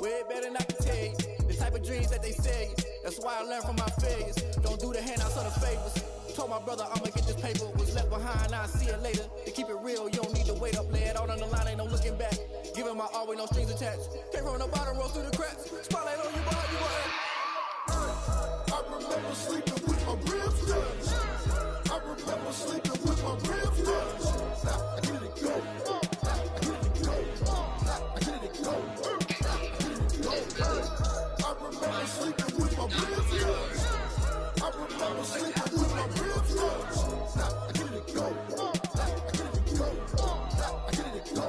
Way better than I can tell you. The type of dreams that they say. That's why I learned from my failures. Don't do the handouts or the favors. Told my brother I'ma get this paper. Was left behind, I'll see it later. To keep it real, you don't need to wait up. Lay it out on the line, ain't no looking back. Giving my all with no strings attached. Came from the bottom, roll through the cracks. Spotlight on you, but how you gon' act? I remember sleeping with my ribs touched. I remember sleeping with my ribs touched. Now I get it go. I remember sleeping with my ribs touched. I remember sleeping with my ribs touched. Now I get it go. I get it go.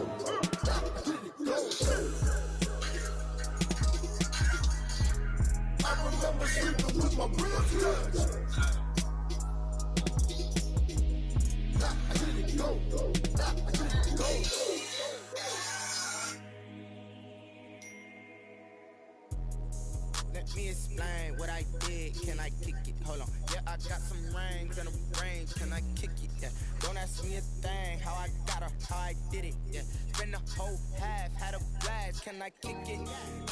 I remember sleeping with my ribs touched. I get it go. I get it go. Let me explain what I did. Can I kick it? Hold on. Yeah, I got some rings and a range. Can I kick it? Yeah. Don't ask me a thing. How I got her, how I did it. Yeah. Spend the whole half, had a blast. Can I kick it?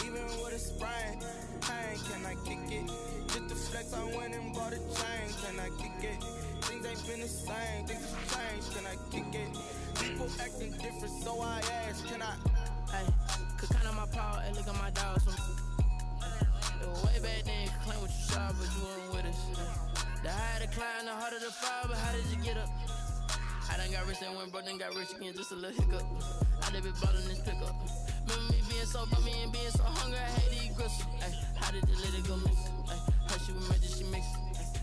Even with a sprain. Pain, can I kick it? Just the flex, I went and bought a chain. Can I kick it? Things ain't been the same. Things have changed. Can I kick it? People acting different, so I ask. Can I? Hey. Could count on my power, and look at my dogs. It was way back then, could claim what you saw, but you weren't with us. The higher the climb, the harder the fall, but how did you get up? I done got rich and went broke, then got rich again, just a little hiccup. I done been ballin' this pickup. Remember me being so bummy and being so hungry, I hate to eat gristle. How did you let it go miss? Her she was magic, she mixed.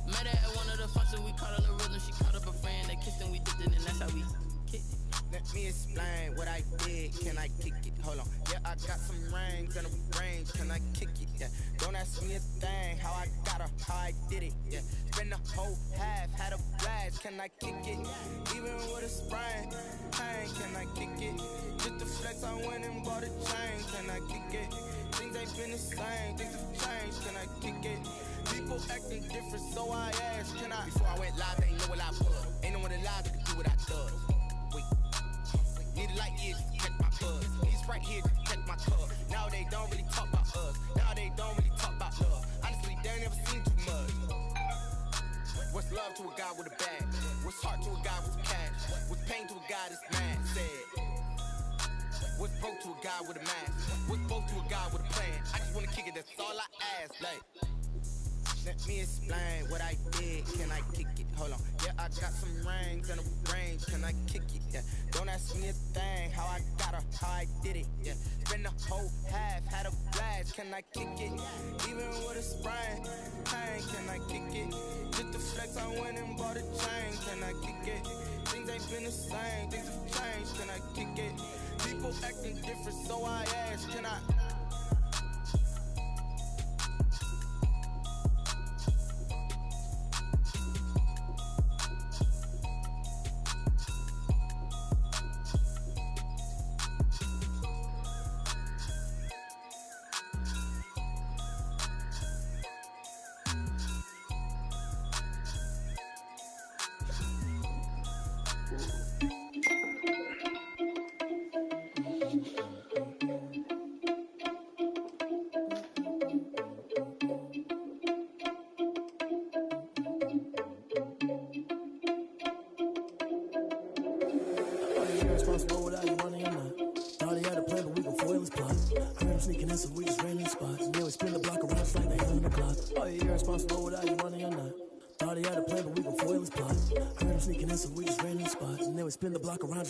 Met her at one of the functions, we caught her the rhythm. She caught up a friend, they kissed and we dipped it, and that's how we kicked it. Let me explain what I did. Can I kick it? Hold on. Yeah, I got some rings and a range. Can I kick it? Yeah. Don't ask me a thing. How I got her, how I did it. Yeah. Spend the whole half, had a blast. Can I kick it? Even with a sprain. Pain, can I kick it? Just the flex, I went and bought a chain. Can I kick it? Things ain't been the same. Things have changed. Can I kick it? People acting different, so I asked. Can I? Before I went live, they ain't know what I was. Ain't no one alive that could do what I does. Need a light here to check my buzz. These right here to check my cup. Now they don't really talk about us. Now they don't really talk about love. Honestly, they ain't never seen too much. What's love to a guy with a bag? What's heart to a guy with cash? What's pain to a guy that's mad? Said. What's broke to a guy with a mask? What's both to a guy with a plan? I just wanna kick it, that's all I ask. Like, let me explain what I did. Can I kick it? Hold on. Yeah, I got some rings and a range. Can I kick it? Yeah. Don't ask me a thing. How I got her, how I did it. Yeah. Spend the whole half, had a blast. Can I kick it? Even with a sprain. Pain, can I kick it? Just the flex, I went and bought a chain. Can I kick it? Things ain't been the same. Things have changed. Can I kick it? People acting different, so I asked. Can I?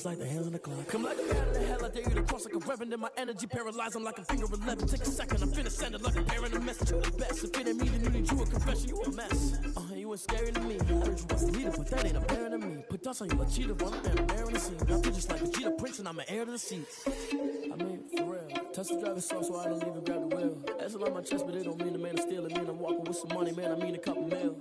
Like the hands on the clock. Come like a man in the hell, I dare you to cross like a reverend. And my energy paralyzed, I'm like a finger 11. Take a second, I'm finna send it like a parent a message. You the best, if it ain't me, then you need you a confession. You a mess. You ain't scary to me. I heard you was the leader, but that ain't apparent to me. Put dust on you like cheetah, run up and I'm bearing the scene. I feel just like the cheetah prince and I'm an heir to the seats. I mean, for real. Tesla driver soft, so I didn't even grab the wheel. That's on my chest, but it don't mean the man is stealing. Mean I'm walking with some money, man, I mean a couple mil.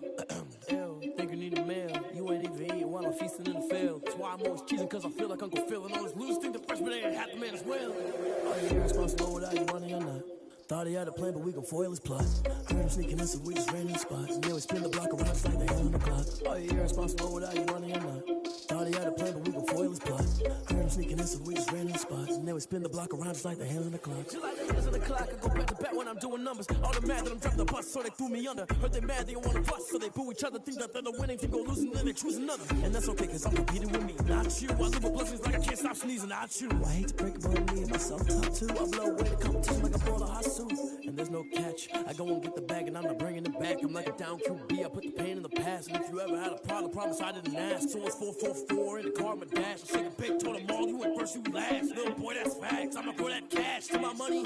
Ew, think you need a meal. You ain't even eating while I'm feasting in the field. That's why I'm always cheating, cause I feel like Uncle Phil. And all this loose think the freshman ain't half the man as well. Are you irresponsible without your money or not? Thought he had a plan, but we gon' foil his plot. Heard him sneaking in, so we just ran in the spot. And then we spin the block around just like the hands on the clock. Are you irresponsible without your money or not? Thought he had a plan, but we gon' foil his plot. Heard him sneaking in, so we just ran in the spot. And then we spin the block around just like the hands on the clock. Just like the hands on the clock, I go back to back when I'm doing numbers. All the mad that I'm dropping the bus, so they threw me under. Heard they mad, they don't wanna bust, so they boo each other. Think that they're the winning team, go losing, then they choose another. And that's okay, cause I'm competing with me, not you. I live with blessings like I can't stop sneezing, not you. I hate to break it, but I need myself top two. I blow away the competition like a ball of hot soup. And there's no catch. I go and get the bag and I'm not bringing it back. I'm like a down QB. I put the pain in the past. And if you ever had a problem, promise I didn't ask. So it's 444 in the car, my dash. I shake a big, told them all, you went first, you last. Little boy, that's facts. I'ma throw that cash to my money.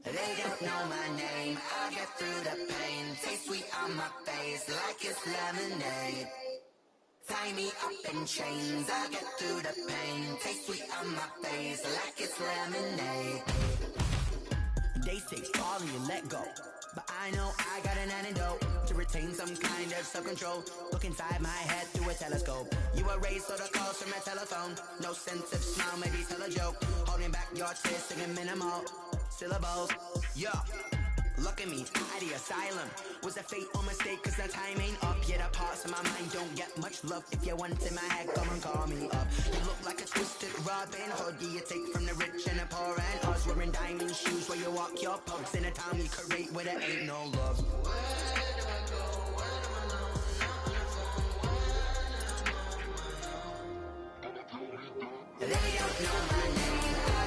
They don't know my name. I get through the pain. Taste sweet on my face like it's lemonade. Tie me up in chains. I get through the pain. Taste sweet on my face like it's lemonade. They say fall and you let go, but I know I got an antidote to retain some kind of self-control. Look inside my head through a telescope. You erase all the calls from a telephone. No sense of smile, maybe tell a joke. Holding back your tears, singing minimal syllables. Yo, look at me, out the asylum. Was a fate or mistake, cause the time ain't up. Yet a parts of my mind don't get much love. If you want in my head, come and call me up. You look like a twisted Robin Hood. You take from the rich and the poor and us. Wearing diamond shoes where you walk your pugs. In a town you create where there ain't no love. They don't know my name.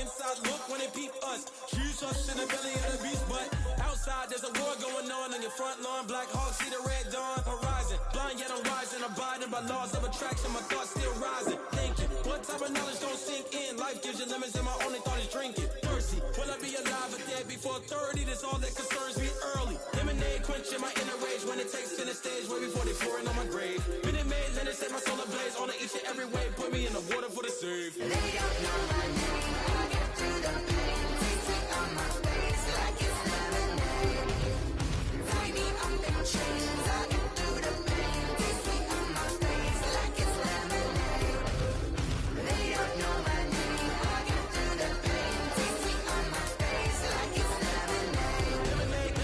inside look when they peep us. Choose us in the belly of the beast, but outside there's a war going on your front lawn. Black Hawk, see the red dawn horizon. Blind yet I'm rising, abiding by laws of attraction. My thoughts still rising, thinking what type of knowledge don't sink in. Life gives you limits and my only thought is drinking. Thirsty, will I be alive or dead before 30? That's all that concerns me early. Lemonade quenching my inner rage when it takes center stage way before they pouring on my grave. Minute Maid, let it set my soul ablaze on each and every way. Put me in the water for the save. They don't know my name. I get through the pain. Tasting on my face like it's lemonade. Tie me up in chains. I get through the pain. Tasting on my face like it's lemonade. They don't know my name. I get through the pain. Tasting on my face like it's lemonade.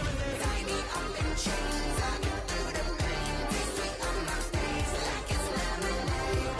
Tie me up in chains. I get through the pain. Tasting on my face like it's lemonade.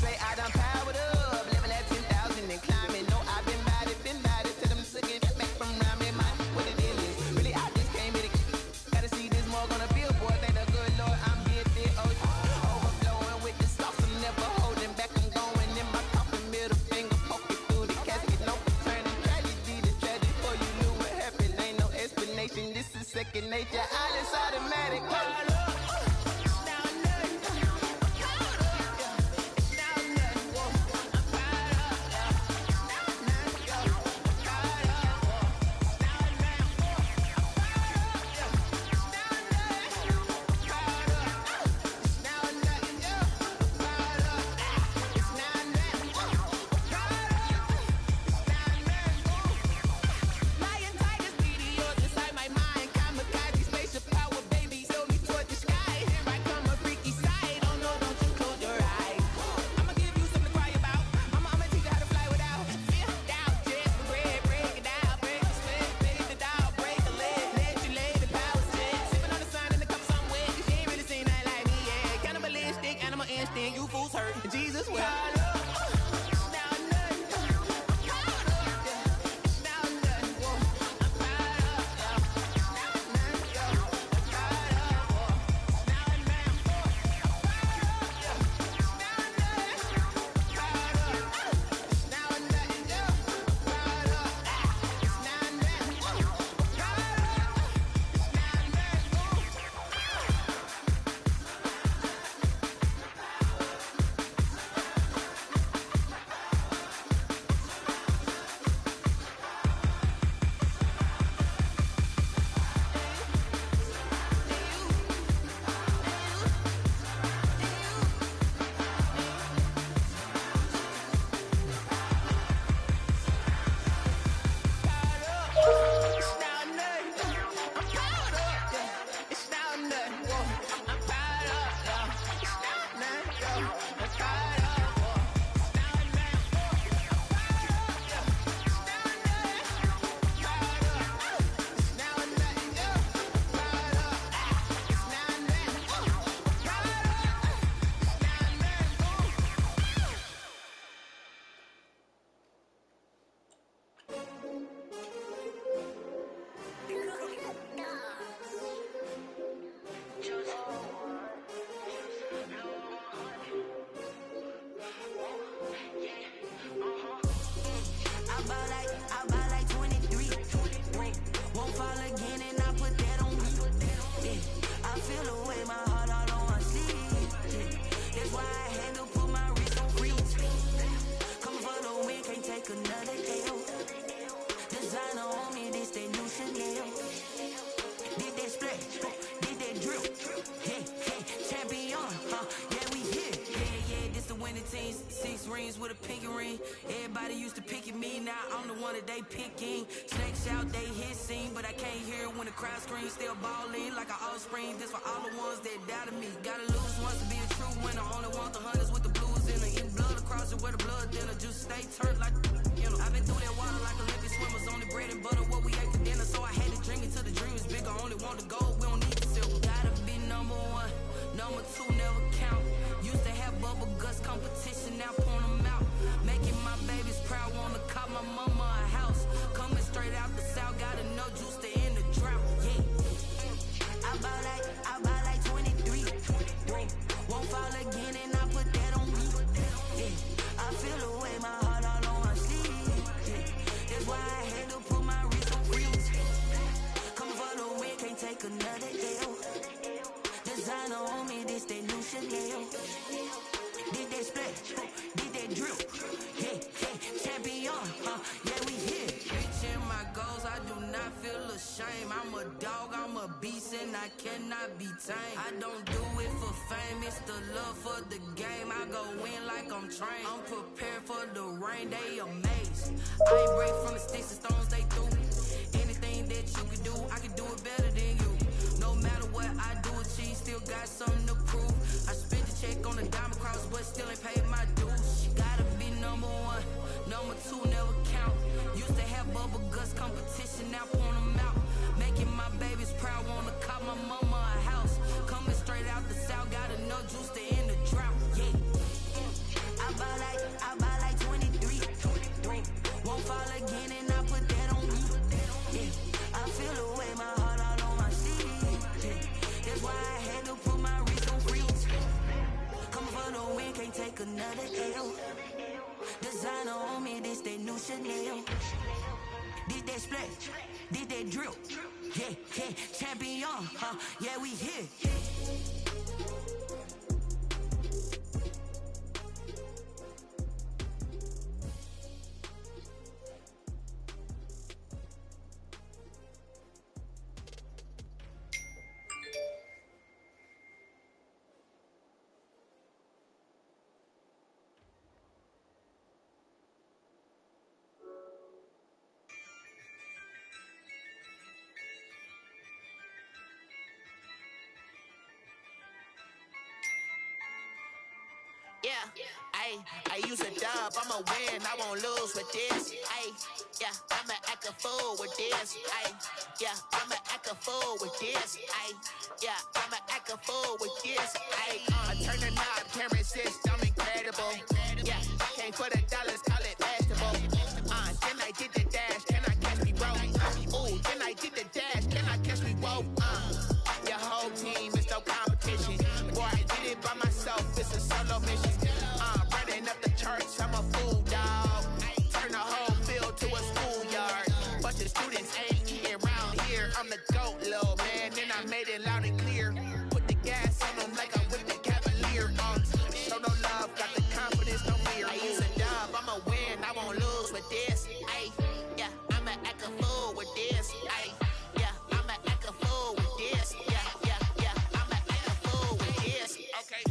Say I done powered up, living at 10,000 and climbing. No, I've been bad it till them sick it back from around me. Man, what it is, really I just came here to gotta see this more gonna billboard. Thank the good Lord, I'm here to overflowing with the sauce. I'm never holding back, I'm going in my coffin, middle finger poking through the casket. No turning tragedy to tragic for you knew what happened. Ain't no explanation, this is second nature. All is automatic. Lion tigers, meteors inside my mind. Kamikaze, spaceship power, baby. Sail me toward the sky. that they picking. Snakes out, they hissing, but I can't hear when the crowd screams. Still balling like an offspring. This for all the ones that doubted me. Gotta lose once to be a true winner. Only want the hunters with the blues in it. Eat blood across it where the blood thinner. Just stay turned like you know. I've been through that water like Olympic swimmers. Only bread and butter what we ate for dinner. So I had to drink it till the dream is bigger. Only want the gold, we don't need the silver. Gotta be number one, number two never count. Used to have bubble guts competition, now point them out. Making my babies proud, wanna call my mama a house. Coming straight out the south, got enough juice to end the drought. Yeah, I buy like 23. Whoa, won't fall again, and I put that on me. Yeah, I feel the way my heart all on my sleeve. Yeah, that's why I had to put my wrist on freeze. Come for the win, can't take another L. Designer on me, this that new Chanel. Did that splash, did that drill. Yeah, champion, yeah, we here. Reaching my goals, I do not feel ashamed. I'm a dog, I'm a beast, and I cannot be tamed. I don't do it for fame, it's the love for the game. I go in like I'm trained. I'm prepared for the rain, they amazed. I ain't break from the sticks and stones they threw. Anything that you can do, I can do it better than you. No matter what I do, achieve, still got something to prove. I spent the check on the diamond cross, but still ain't paid my dues. Gotta be number one, number two never count. Used to have bubble guts competition, now point them out. Making my babies proud, wanna call my mama a house. Coming straight out the south, got enough juice to end the drought. Yeah, I buy like 23. Won't fall again, and I put that on me. Yeah, I feel the way my heart all on my sleeve. Yeah, that's why I had to put my wrist on freeze. Come for the win, can't take another L. Designer on me, this that new Chanel. Did that splash, did that drill. Yeah, champion, yeah, we here. I use a dub, I'ma win, I won't lose with this. I'ma act a fool with this. I'ma act a fool with this. I'ma act a fool with this. I turn the knob, camera assist, I'm incredible. Came for the dollars, call it vegetable. Then I did the dash, can I catch me, bro? Ooh, then I did the dash, can I catch me, whoa? Your whole team is no competition. Boy, I did it by myself, it's a solo mission. Running up the charts, I'm a fool, dog. Turn the whole field to a schoolyard. Bunch of students ain't eating around here. I'm the GOAT, little man, and I made it loud and clear. Put the gas on them like I'm with the Cavalier. Show no love, got the confidence, no fear. I use a dub, I'ma win, I won't lose with this. I'ma act a fool with this. I'ma act a fool with this. I'ma act a fool with this. Okay.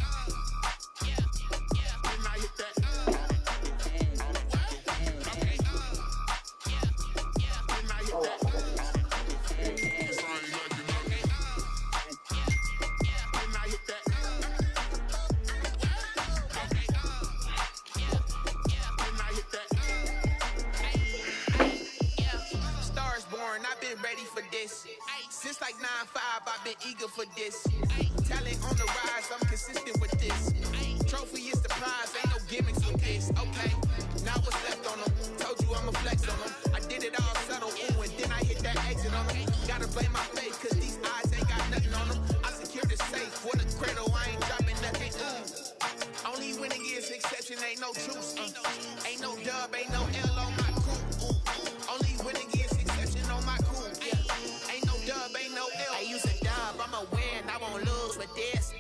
Ready for this. Since like 9-5, I've been eager for this. Talent on the rise, I'm consistent with this. Trophy is the prize, ain't no gimmicks with this. Okay, now what's left on them? Told you I'ma flex on them. I did it all subtle, ooh, and then I hit that exit on them. Gotta blame my face, cause these eyes ain't got nothing on them. I secured the safe with a cradle, I ain't dropping nothing. Only winning is exception, ain't no truce. Ain't no dub, ain't no L on my crew. Only winning is exception on my crew. Ain't no dub, ain't no L. I use a dub, I'ma win, I won't lose with this.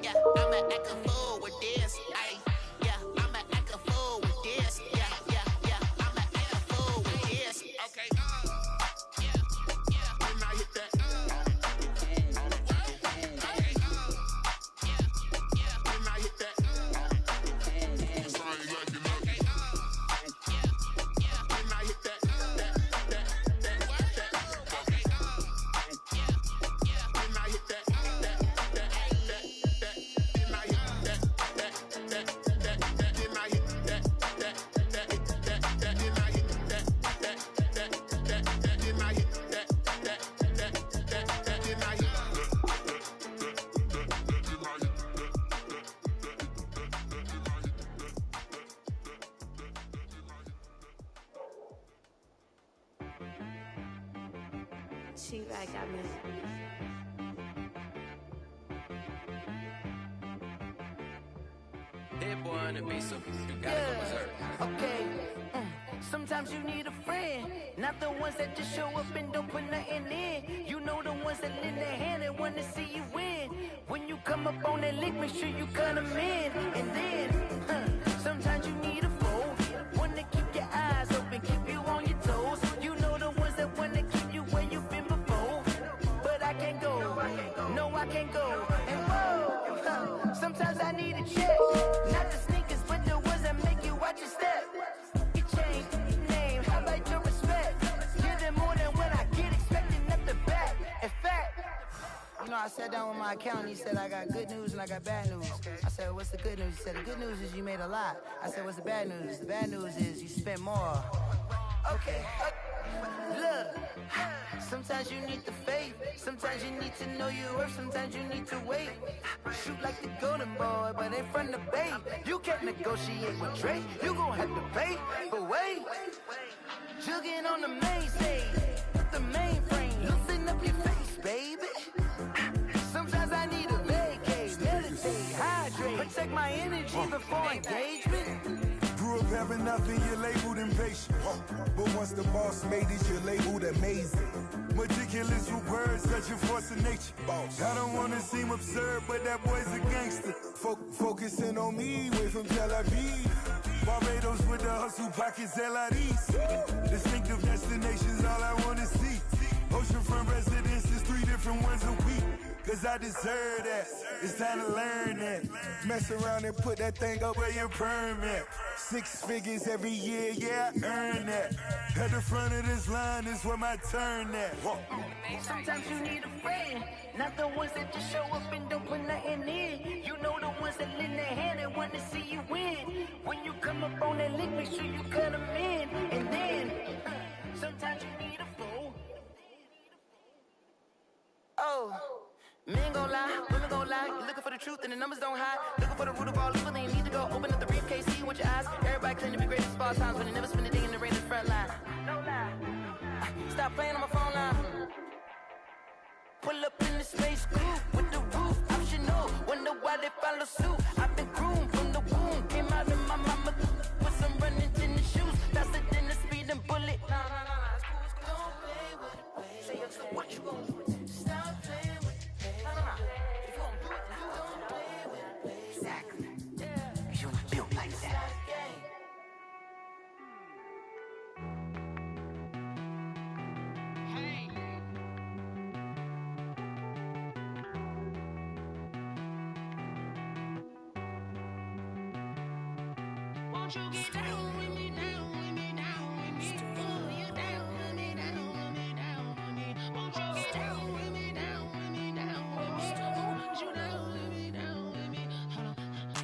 I'ma act a fool with this. I'ma act a fool with this. I'ma act a fool with this. Okay. Then I hit that. Okay. Then I hit that. Then I hit that. She like got me. That boy on the beat, so you gotta go berserk. Okay. Sometimes you need a friend, not the ones that just show up and don't put nothing in. You know the ones that lend their hand and want to see you win. When you come up on that lick, make sure you cut them in. And then, sometimes you need a foe, one to keep your eyes open, keep you on your toes. You know the ones that want to keep you where you've been before. But I can't go, no I can't go. And whoa, sometimes I need a check, not the sneakers, but the ones that make you watch your step. You change name, how about your respect? Give them more than what I get, expecting nothing back. In fact, you know, I sat down with my accountant, he said I got good news and I got bad news. I said, what's the good news? He said, the good news is you made a lot. I said, what's the bad news? The bad news is you spent more. Okay, look, sometimes you need the faith, sometimes you need to know your worth, sometimes you need to wait. Shoot like the golden boy, but in front of the bay. You can't negotiate with Drake, you gon' have to pay. But wait, jugging on the main stage, the mainframe, loosen up your face, baby. Sometimes I need a vacate, meditate, hydrate, protect my energy before engagement. Grew up having nothing, you're labeled impatient. But once the boss made it, you're labeled amazing. Meticulous with words, such a force of nature. I don't wanna seem absurd, but that boy's a gangster. Focusing on me, way from Tel Aviv. Barbados with the hustle pockets, LIDs. Distinctive destinations, all I wanna see. Oceanfront residences, 3 different ones a week. Cause I deserve that, it's time to learn that. Mess around and put that thing up where your permit. 6 figures every year, yeah, I earn that. At the front of this line is where my turn at. Sometimes you need a friend, not the ones that just show up and don't put nothing in. You know the ones that lend their hand and want to see you win. When you come up on that lick, make sure you cut them in. And then, sometimes you need a fool. Oh. Men gon' lie, women gon' lie. You looking for the truth and the numbers don't hide. Looking for the root of all evil, then you need to go open up the briefcase, see with your eyes. Everybody claim to be great at small times, but they never spend a day in the rain in the front line. No lie. Stop playing on my phone line. Pull up in the space coupe with the roof optional. Wonder why they follow suit. I've been groomed from the womb. Came out of my mama with some running tennis shoes. Faster than the speeding bullet. No, it's cool. Don't play with it, baby. Say what you gon' do? Stop playing with it. If you don't do it, you don't play with it. Exactly. You built like that. Hey. Won't you get down with me, down with me, down with me? Oh, you down with me, down with me, down with me. Won't you get down with me, down with me, down with me? Oh, you down with me, down with me? Hold on.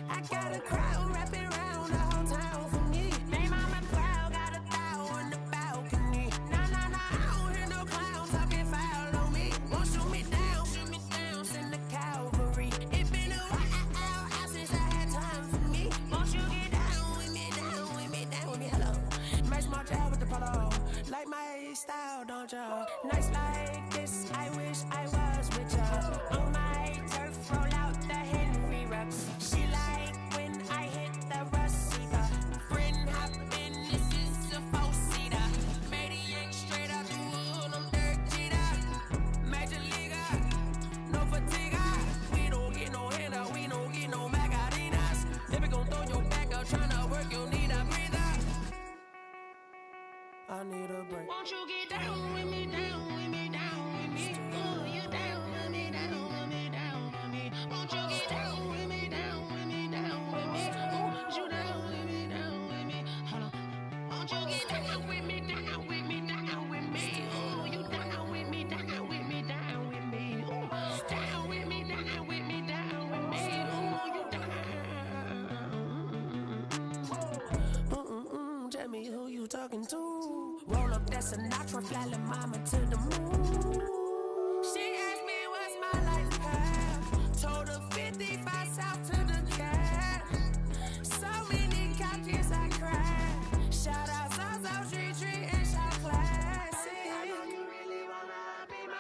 I got a crowd wrapping around the whole town for me. Name on my cloud, got a thou in the balcony. Nah, I don't hear no clown talking foul on me. Won't shoot me down, send the cavalry. It been a while since I had time for me. Won't you get down with me, down with me, down with me? Hello. Match my job with the polo. Like my style, don't ya? Nice like this, I wish I was with ya. On my turf, roll out the Henry Rux. She like when I hit the receiver. Friend hop in, this is a 4-seater. Maniac straight out the wood, I'm dirt cheater. Major leaguer, no fatigue. We don't get no handout, we don't get no Macarinas. If we gon' throw your back out, tryna work, you'll need a breather. I need a break. Won't you get down with me, down with me, down with me? Oh, you down with me, down with me, down with me? Won't you get down with me, down with me, down with me? Oh, you down with me, down with me? Hold on. Won't you get down with me, down with me, down with me? Oh, you down with me, down with me, down with me? Oh, down with me, down with me, down with me? Oh, you down. Tell me who you talking to. Roll up that Sinatra, fly la mama to the moon. She asked me what's my life path. Told her 55 south to the cat. So many couches I cried. Shout out South Street and shout classic. You really wanna be my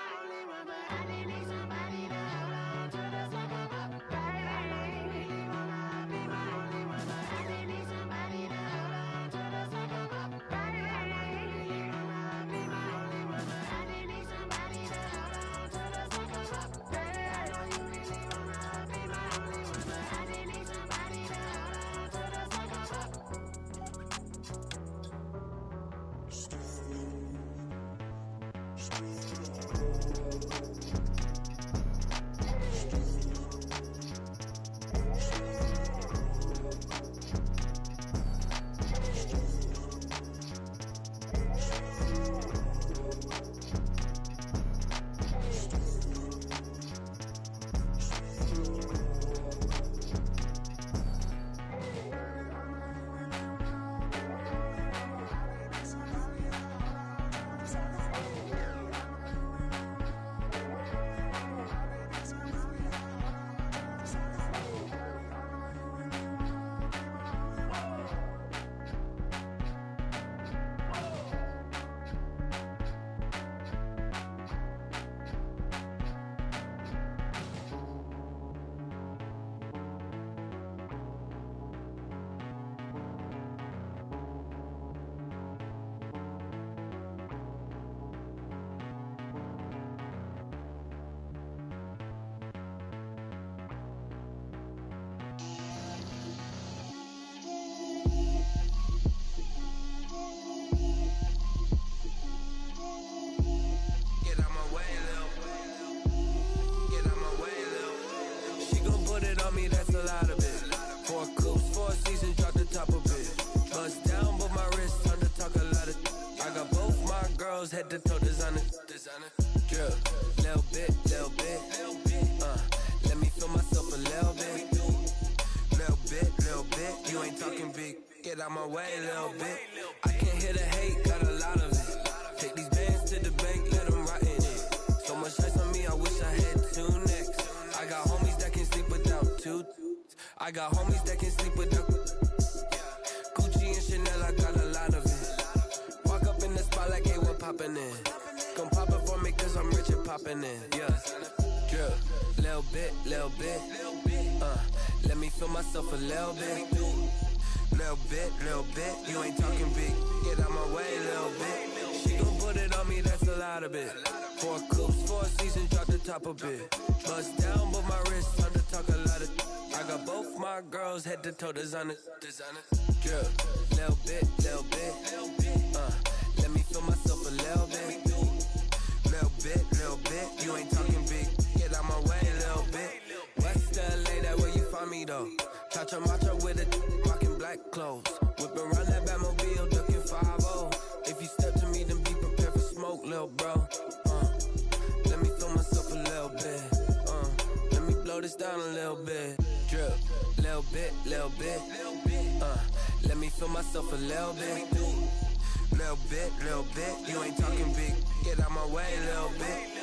girls head to toe designer. Drip, little bit. Let me feel myself a little bit. Little bit. You ain't talking big. Get out my way a little bit. I can't hear the hate, got a lot of it. Take these bands to the bank, let them rot in it. So much ice on me, I wish I had 2 necks. I got homies that can sleep without 2. I got homies that can sleep without Gucci and Chanel, I got a lot of it. Walk up in the spot like, hey, what poppin' in? Gon' pop it for me cause I'm rich and poppin' in. Yeah, drip, little bit. Let me feel myself a little bit. Little bit. You ain't talking big. Get out my way a little bit. She gon' put it on me, that's a lot of it. 4 coops, 4 seasons, drop the top a bit. Bust down, but my wrist, time to talk a lot of. I got both my girls head to toe designer. Drip, little bit. Let me feel myself a little bit. Little bit. You ain't talking big. Get out my way a little bit. West LA, that where you find me though. Chacha macha with a rockin' black clothes. Whip around that Batmobile, ducking 5-0. If you step to me, then be prepared for smoke, little bro. Let me feel myself a little bit. Let me blow this down a little bit. Drip, little bit. Let me feel myself a little bit. Little bit. You ain't talking big. Get out my way a little bit.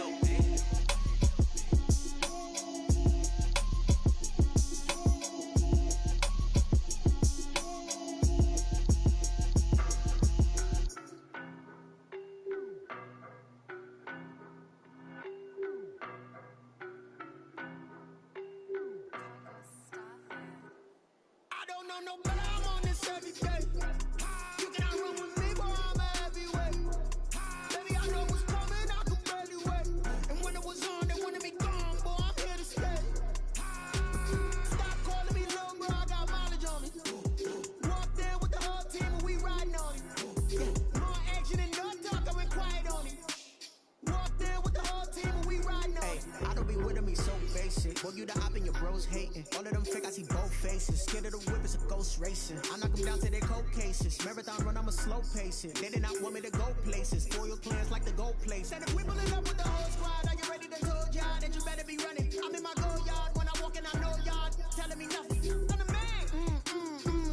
They did not want me to go places. Spoil plans like the gold place. And if we pulling up with the whole squad, are you ready to told y'all that you better be running? I'm in my go yard. When I walk in, I know y'all telling me nothing. I'm the man.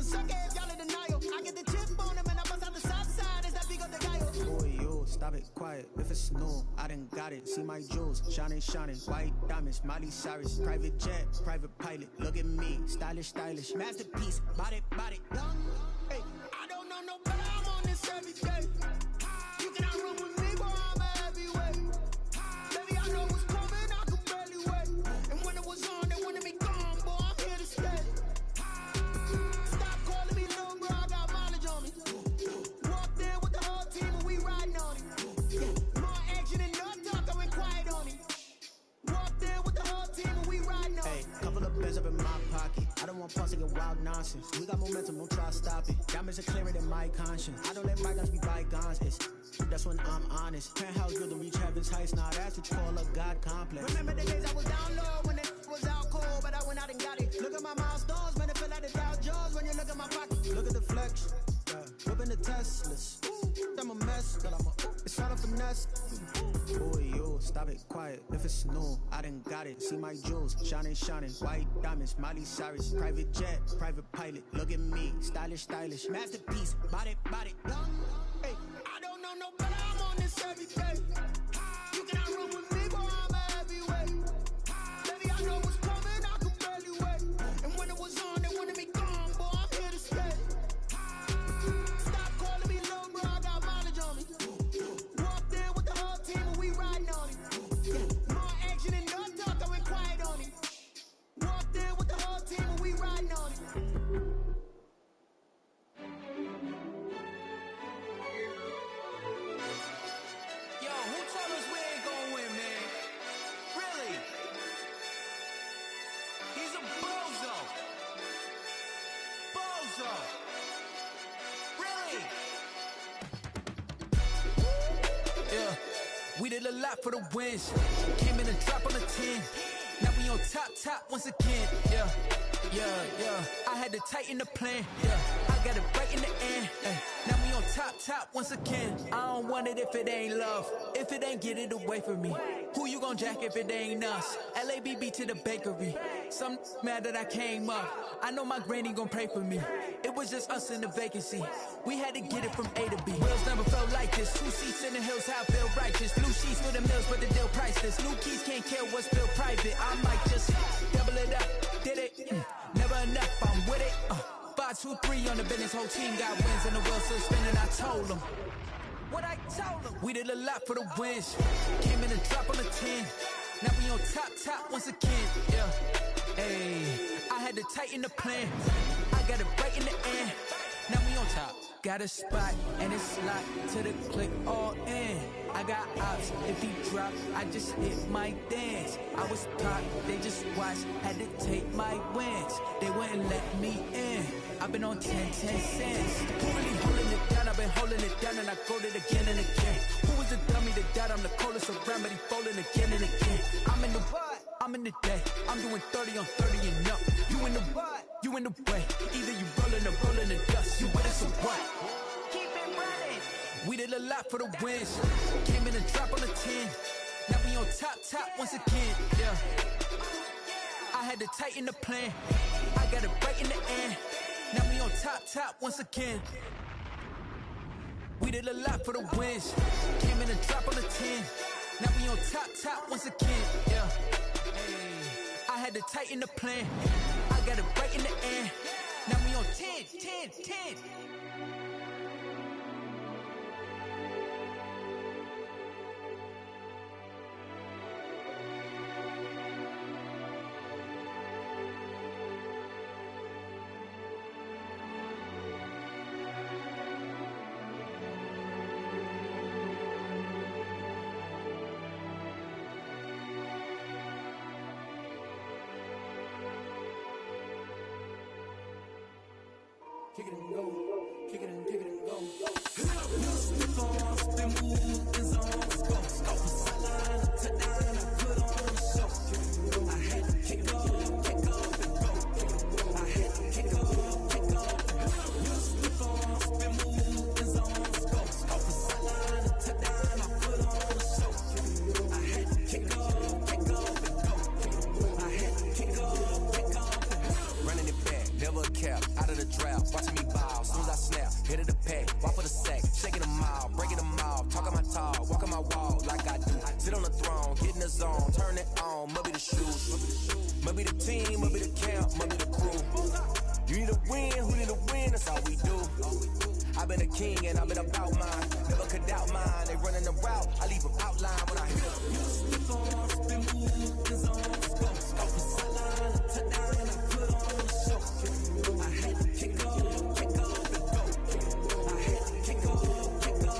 Suck it, y'all in denial. I get the chip on them and I bust out the south side. Is that big of the guy? Boy, you stop it, quiet. If it's new, I done got it. See my jewels, shining. White diamonds, Miley Cyrus. Private jet, private pilot. Look at me, stylish. Masterpiece, body. Young, hey. I don't know no better. I'm on this every day. You cannot run with me, boy, I'm a heavyweight. Baby, I know what's coming, I could barely wait. And when it was on, they wanted me gone, boy, I'm here to stay. Stop calling me little bro, I got mileage on me. Walked in with the whole team and we riding on it. More action and no talk, I went quiet on it. Walked in with the whole team and we riding on it. Couple of bands up in my pocket. I don't want parts of your wild nonsense. We got momentum, don't try to stop it. Diamonds are clearer than my conscience. I don't let bygones be bygones. That's when I'm honest. Penthouse build to reach heaven's heights. Now that's what you call a God complex. Remember the days I was down low when it was out cold, but I went out and got it. Look at my milestones, man, it feel like the Dow Jones when you look at my pocket. Look at the flex, whipping the Teslas. I'm a mess, girl, it's all a finesse. Boy, you stop it, quiet. If it's new, I done got it. See my jewels, shining. White diamonds, Miley Cyrus. Private jet, private pilot. Look at me, stylish. Masterpiece, body. Young, hey, I don't know no better. I'm on this every day. You cannot run with me, boy, I'm a heavyweight. Baby, I know what's coming, I could barely wait. And when it was on, they wanted me gone, boy, I'm here to stay. Stop calling me little bro, I got mileage on me. Walked in with the whole team and we riding on it. More action and no talk, I went quiet on it. Walked in with the whole team and we riding on it. Yo, who told us we ain't gonna win, man? Really? He's a bozo. Really? Yeah, we did a lot for the wins. Came in and dropped on the 10. Now we on top once again. Yeah. I had to tighten the plan. Yeah, I got it right in the end. Now we on top once again. I don't want it if it ain't love. If it ain't, get it away from me. Who you gon' jack if it ain't us? LABB to the bakery. Some mad that I came up. I know my granny gon' pray for me. It was just us in the vacancy. We had to get it from A to B. Wheels never felt like this. 2 seats in the hills, how I feel righteous. Blue sheets for the mills, but the deal priceless. New keys can't kill what's still private. I might just double it up. Did it? Never enough, I'm with it. 5, 2, 3 on the business. Whole team got wins and the wheels still spinning. I told them what I told them. We did a lot for the wins. Came in and drop on the 10. Now we on top once again. Yeah. Hey, I had to tighten the plan. I got it right in the end. Now we on top. Got a spot and it's locked to the click all in. I got ops, if he drop, I just hit my dance. I was taught, they just watched, had to take my wins. They wouldn't let me in. I've been on 10 cents. Who really holding it down? I've been holding it down and I go it again and again. Who was the dummy that died? I'm the coldest around, but he falling again and again. I'm in the what? I'm in the day. I'm doing 30 on 30 and up. You in the what? You in the way. Either you rolling or rolling the dust. You with us or what? Keep it running. We did a lot for the wins. Came in and drop on the 10. Now we on top once again. Yeah. I had to tighten the plan. I got it right in the end. Now we on top once again. We did a lot for the wins. Came in and drop on the 10. Now we on top once again. Yeah. I had to tighten the plan. I got it right in the end. Now we on 10. Kick it and go, kick it and go. Stiff on, spin move, is on, let's go. Off the sideline, touchdown, I put on a show. I had to kick off and go. I had to kick off and go. Stiff on, spin move, is on, let's go. Off the sideline, touchdown, I put on a show. I had to kick off and go. I had to kick off and go. Running it back, never cap, out of the drought. Watching me bow, soon as I snap, hit of the pack, walk for the sack, shaking them out, breaking them out, talking my talk, walking my wall like I do. Sit on the throne, get in the zone, turn it on, maybe the shoes, maybe the team, maybe the camp, maybe the crew. You need a win, who need a win, that's all we do. I've been a king and I've been about mine, never could doubt mine. They running the route, I leave them outline when I hit them. Stiff on, spin move, is on, let's go. Off the sideline, touchdown, I put on a show. I had to kick off and go. I had to kick off and go.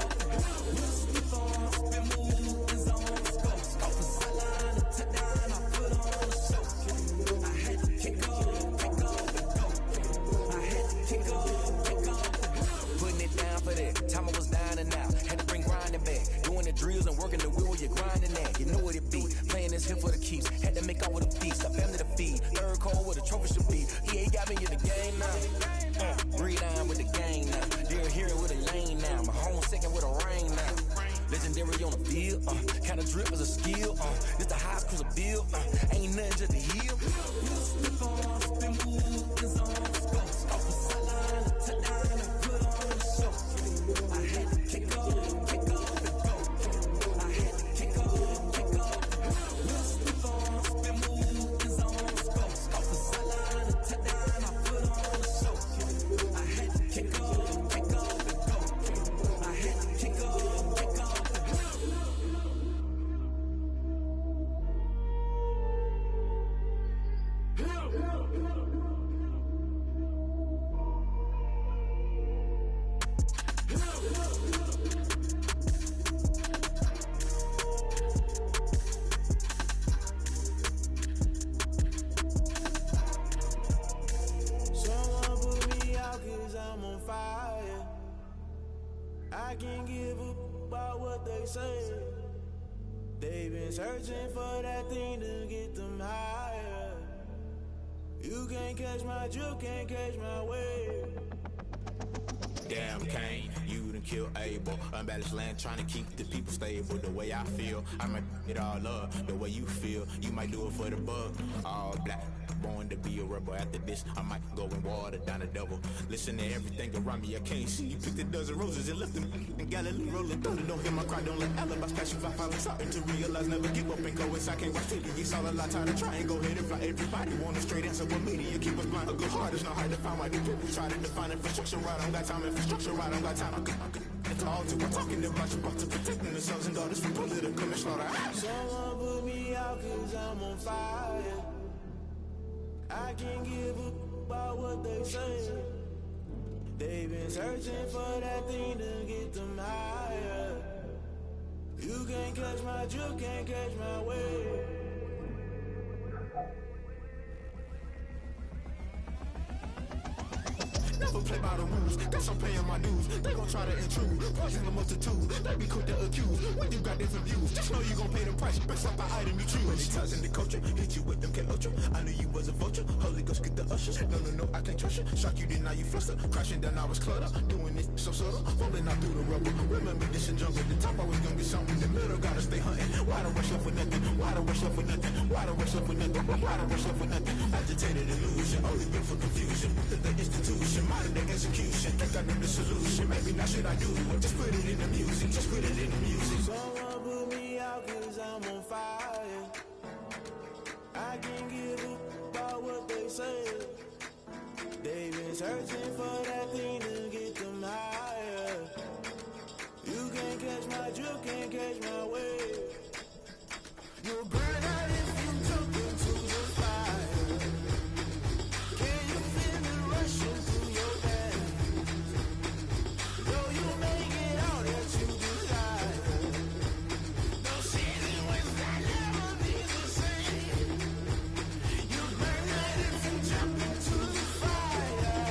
Stiff on, spin move, is on, let's go. Off the sideline, touchdown, I put on a show. I had to kick off and go. I had to kick off and go. Putting it down for that, time I was down and out, had to bring grinding back, doing the drills and working the wheel, you're grinding that, you know what it be, playing this here for the keeps, had to make all with a feast, a family to feed, third call where the trophy should be, EA got me in the game now, breathe down with the game now, they're here with a lane now, my home second with a rain now, legendary on the field, kinda drip as a skill, this the highest cruiser bill, ain't nothing just a heel. Stiff on, spin move, is on, let's go. Off the sideline, touchdown, I put on a show. I had to kick off and go. I had to kick off and go. Stiff on, spin move, is on, let's go. Off the sideline, touchdown, I put on a show. I had to kick off and go. I had to kick off and go. Someone put me out 'cause I'm on fire. I can't give up about what they say. They've been searching for that thing to get them higher. You can't catch my drift, can't catch my wave. Damn, Kane, you done killed Abel. Unbalanced land, trying to keep the people stable. The way I feel, I might it all up. The way you feel, you might do it for the buck. All black, born to be a rebel. After this, I might go and water down the double. Listen to everything around me, I can't see. You picked a dozen roses and left them in Galilee rolling thunder. Don't hear my cry, don't let alibis pass you by falling something to realize. Never give up and go inside. Can't watch TV, it's all a lot. Time to try and go ahead and fly. Everybody want a straight answer, but media keep us blind. A good heart is not hard to find. Why do people try to define infrastructure right? I don't got time. Infrastructure right, I don't got time. It's all to I'm talking about you, about to protecting the sons and daughters from political and slaughter. Someone put me out cause I'm on fire. I can't give a about what they say. They've been searching for that thing to get them higher. You can't catch my drift, can't catch my wave. Never play by the rules, guess I'm paying my dues. They gon' try to intrude, poison the multitude. They be quick to accuse, when you got different views. Just know you gon' pay the price, based off the item you choose. Many times in the culture, hit you with them K-Ultra. I knew you was a vulture, Holy Ghost get the ushers. No, I can't trust you. Shock you, then now you fluster. Crashing down, I was clutter. Doing this so subtle, falling out through the rubble. Remember this and jump at the top, always gonna be something. In the middle, gotta stay hunting. Why the rush left with nothing? Why the rush left with nothing? Why the rush left with nothing? Why the rush left with nothing? Agitated illusion, only built for confusion. The institution, modern day execution. Think I know the solution. Maybe not should I do it? Just put it in the music. Just put it in the music. Someone put me out cause I'm on fire. I can't give a about what they say. They've been searching for that thing to get them higher. You can't catch my drift, can't catch my wave. You'll burn out if you jump into the fire. Can you feel the rushing through your veins? Though you make it all that you desire. No season when that never be the same. You burn out if you jump into the fire.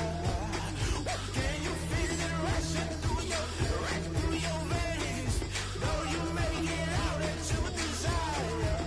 Can you feel it rushing through your veins? Though you make it all that you desire.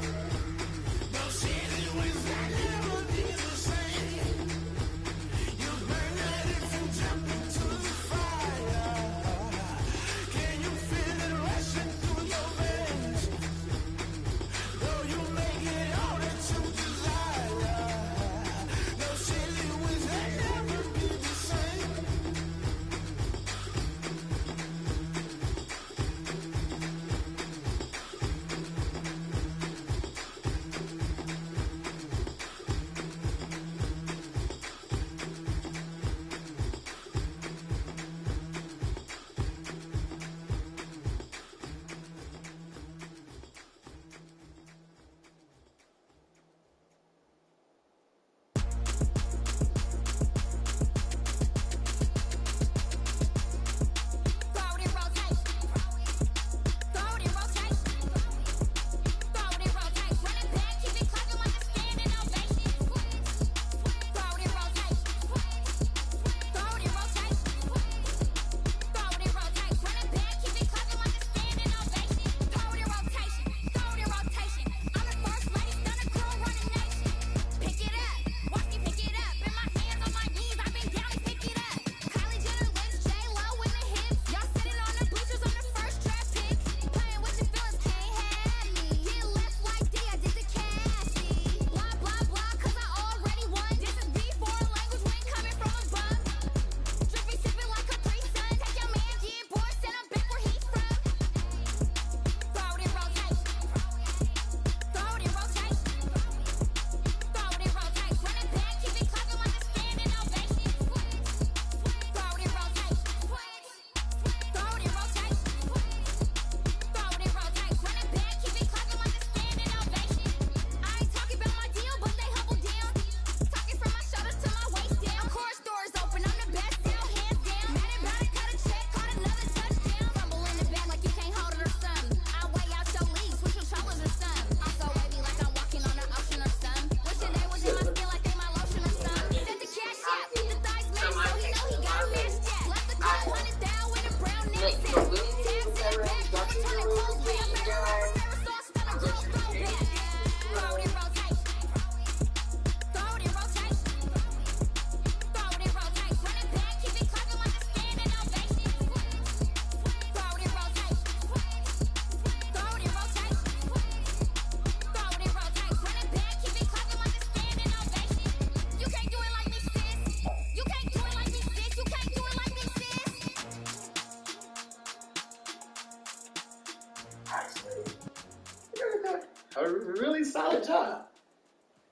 a really solid job.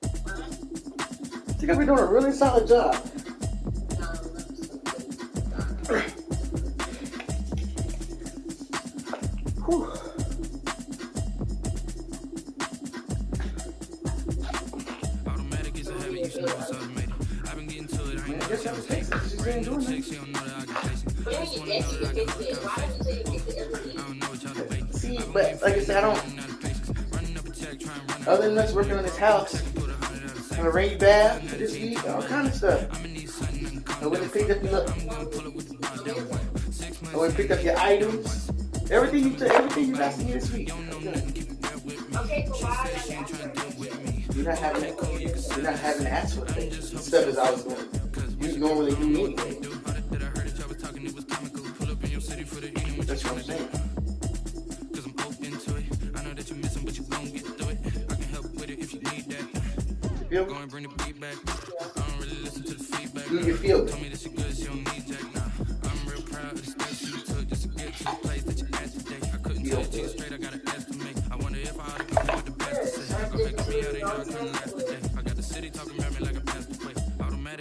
I think I've been doing a really solid job. Whew. Automatic is a habit, you should know it's automated. I've been getting to it, I ain't know that I was hating. Brand new chick, she don't know that I can place it. I just wanna know that I can hold a conversation. I don't know what y'all debating. See, but like I said, I don't. Other than us working on this house, having a rainy bath this week, all kind of stuff. I went and picked up your I went and picked up your items. Everything you asked me this week. Okay, so why You're not having to ask for things. Stuff is always going. You normally do anyway. That's what I'm saying. You feel me? Do you feel me?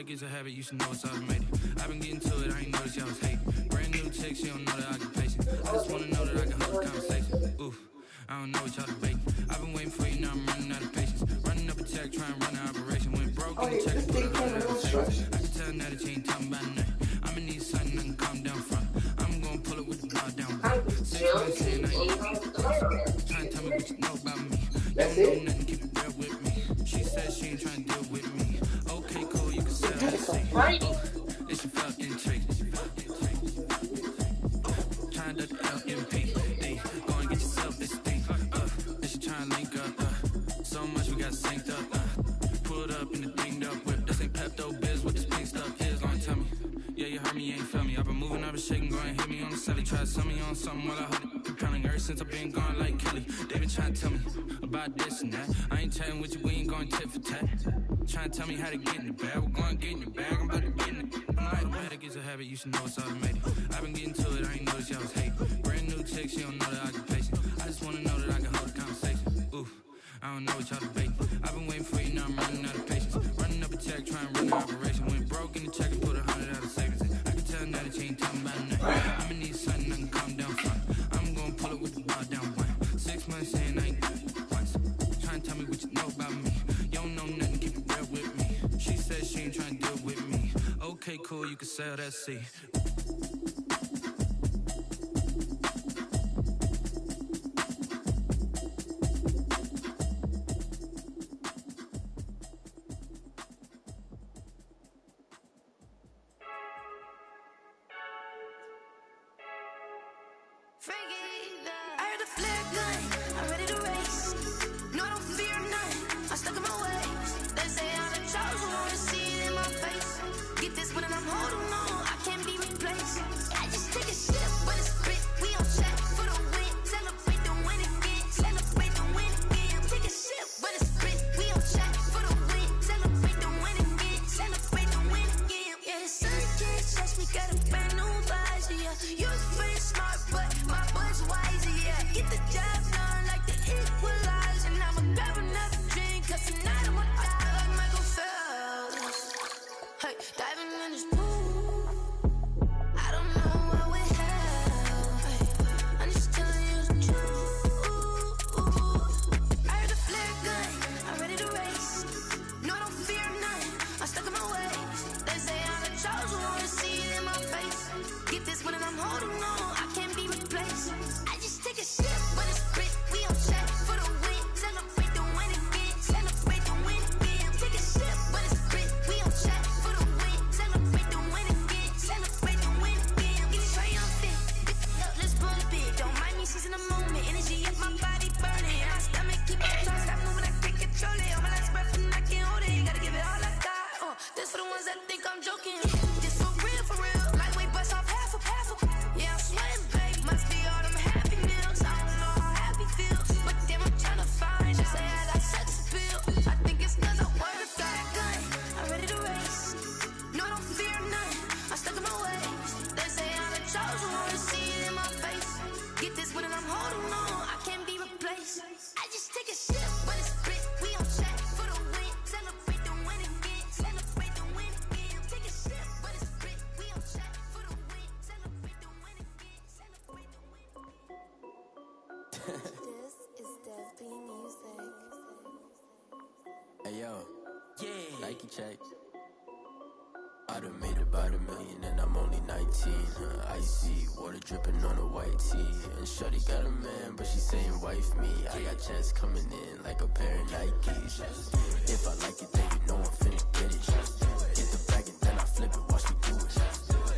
Is a habit, you should know it's automated. I've been getting to it, I ain't noticed y'all was hating. Brand new chick, she don't know that I can place it. I just wanna know that I can hold a conversation. Oof, I don't know what y'all debating. I've been waiting for you, now I'm running out of patience. Running up a check, trying to run an operation. Went broke, in the check, put a hundred out of savings. I can tell now that you ain't talking about nothing. I'ma need something I can calm down from. I'm gonna pull it with the bar down. 6 months in, I ain't trying to tell me what you know about me. You don't know nothing, keep it real with me. She said she ain't trying to deal with me. Okay, cool, you can sell that seat. It's your fucking trick. Trying to LMP. Go and get yourself this thing. This you trying to link up. So much we got synced up. Pulled up in the dinged up whip. This ain't Pepto Biz. What this pink stuff is, don't tell me. Yeah, you heard me, you ain't feel me. I've been moving, I've been shaking, go and hit me on the celly. Try to sell me on something while I hold it compelling. Ever since I've been gone like Kelly, they been trying to tell me about this and that. I ain't chatting with you, we ain't going tit for tat. Trying to tell me how to get in the bag. We're going to get in the bag, I'm about to get in it. Automatic is a habit, you should know it's automated. I've been getting to it, I ain't noticed y'all was hating. Brand new chick, she don't know that I can place it. I just wanna know that I can hold a conversation. Oof, I don't know what y'all debating. I've been waiting for you, now I'm running out of patience. Running up a check, trying to run an operation. Went broke in the check and put 100 out of savings. I can tell now that you ain't talking about nothing. I'ma need something I can calm down from. I'm gonna pull it with the bar down one. 6 months in, I ain't once. Trying to tell me what you know about me. You don't know nothing, keep it real with me. She said she ain't trying to deal with me. Okay, cool, you can sell that seat. I heard the flare gun, I'm ready to race. No, I don't fear none, I'm stuck in my ways. They say I'm the chosen, wanna see it in my face. Get this one and I'm holding on, I can't be replaced. Nike check. I done made about $1 million and I'm only 19. Icy water dripping on a white tee. And shorty got a man, but she saying wife me. I got checks coming in like a pair of Nikes. If I like it, then you know I'm finna get it. Get the bag and then I flip it, watch me do it.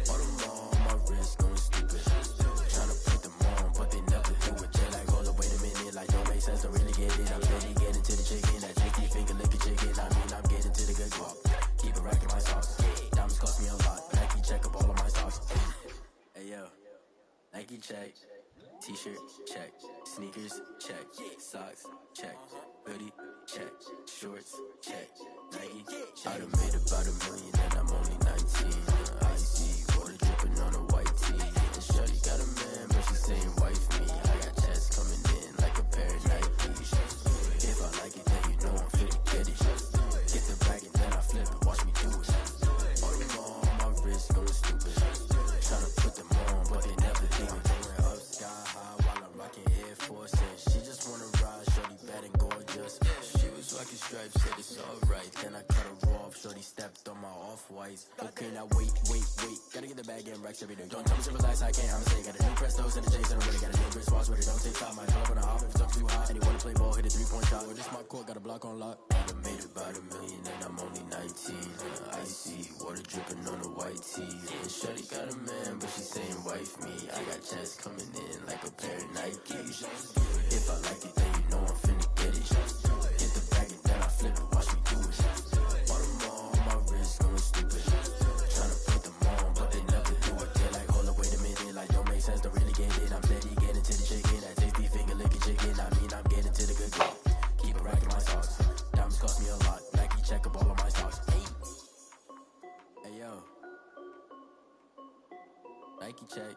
All them on my wrist going stupid. Tryna put them on, but they never do it. They're like, hold up, wait a minute, like don't make sense, don't really get it. I'm ready, get into the chicken, that tricky finger licking chicken. I mean, I'm getting to the good guap. Keep it racking my sauce. Diamonds cost me a lot. Nike check up all of my stocks. Hey yo, Nike check. T-shirt check. Sneakers check. Socks check. Hoodie check. Shorts check. Nike check. I done made about $1 million and I'm only 19. Icy water dripping on a white tee. And shorty got a man, but she saying wife me. I got checks coming in like a pair of Nikes. If I like it, then you know I'm finna get it. Get the bag and then I flip it, watch me do it. All them on my wrist going stupid. Tryna put them on, but they never do it. They went up sky high while I'm rocking Air Force. And she just wanna ride, shorty bad and gorgeous. She was rocking stripes, said it's alright. Then I cut her off, shorty stepped on my off-whites. Okay, now wait. Gotta get the bag and racks every day. Don't tell me to relax, I can't, I'ma say. Got a new Prestos and a J's and I really got a new wristwatch, but it don't take time. I pull up on a hop if it's up too hot. And he wanna play ball, hit a 3-point shot. With this my court, got a block on lock. I done made about $1 million and I'm only 19. Icy water dripping on a white tee. And shorty got a man, but she saying wife me. I got checks coming in like a pair of Nikes. If I like it, then you know I'm finna get it. Get the bag and then I flip it, watch me do it. All them on my wrist going stupid. Tryna put them on, but they never do it. They're like, hold up, wait a minute, like don't make sense, don't really get it. I'm steady getting to the chicken, that tasty finger licking chicken. I mean, I'm getting to the good guap. Keep it racking my sauce. Diamonds cost me a lot. Nike check up all of my stocks. Hey yo, Nike check.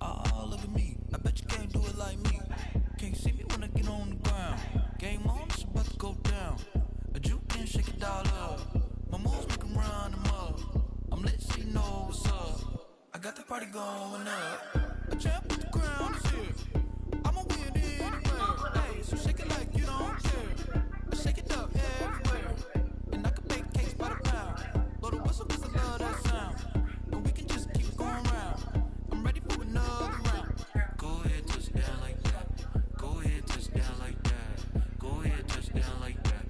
Oh, look at me. I bet you can't do it like me. Can't see me when I get on the ground. Game on, it's about to go down. A juke and shake it all up. My moves make 'em run them up. I'm lit so you know what's up. I got the party going up. A champ with the crown is here. I'ma win anywhere. Hey, so shake it like you don't care. I shake it up everywhere. And I can bake cakes by the pound. Blow the whistle 'cause I love that sound. And we can just keep going round. I'm ready for another round. Go ahead, touch down like that. Go ahead, touch down like that. Go ahead, touch down like that.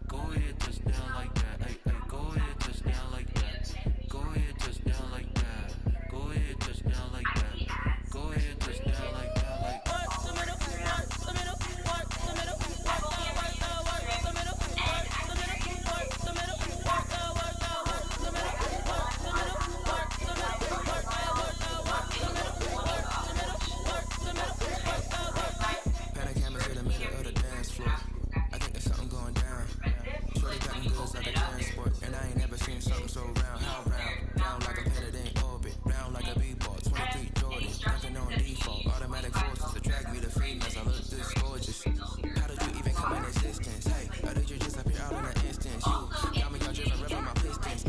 Go ahead, touch down like that. Hey, go ahead, touch down like that. Go ahead, touch down like that. Go ahead, touch down like that. Go ahead, touch down like that. Like Panic cameras in the middle of the dance floor. I think there's something going down. Shorty got them goods like a transport, and I ain't never seen something so round. How round? Round like a planet in orbit. Round like a b-ball. 23 Jordan. Nothing on default. Automatic forces attract me to females. I look this gorgeous. How did you even come in existence? Hey, how did you just appear out in an instance? You got me all driven, ripping my pistons. I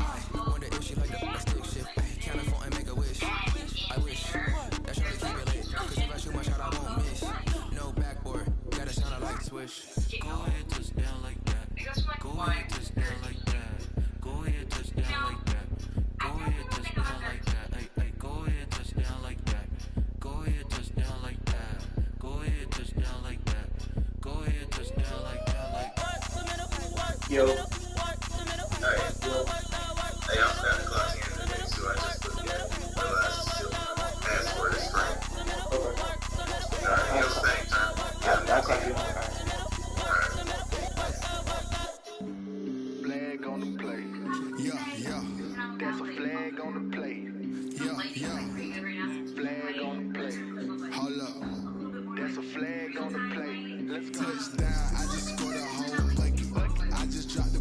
wonder if she like the stick shift. Hey, count it for and make a wish. I wish that shorty keep it lit. 'Cause if I shoot my shot, I won't miss. No backboard, gotta sound like swish. go ahead, touch down like that. Go ahead, touch down like that. Go ahead, touch down like that. Go ahead, touch down like that. Hey, go ahead, touch down like that. Go ahead, touch down like that. Go ahead, touch down like that. Go ahead, touch down like that. Like Yo. Alright, well, hey, I'm Santa Claus here today, so I just looked at the last still password is free. Alright, yo, same time. That's like it. Flag on the play. Yeah. That's a flag on the play. Yeah. Flag on the play. Hold up. That's a flag on the play. Let's go. Touchdown. I just scored a whole bucket. I just dropped the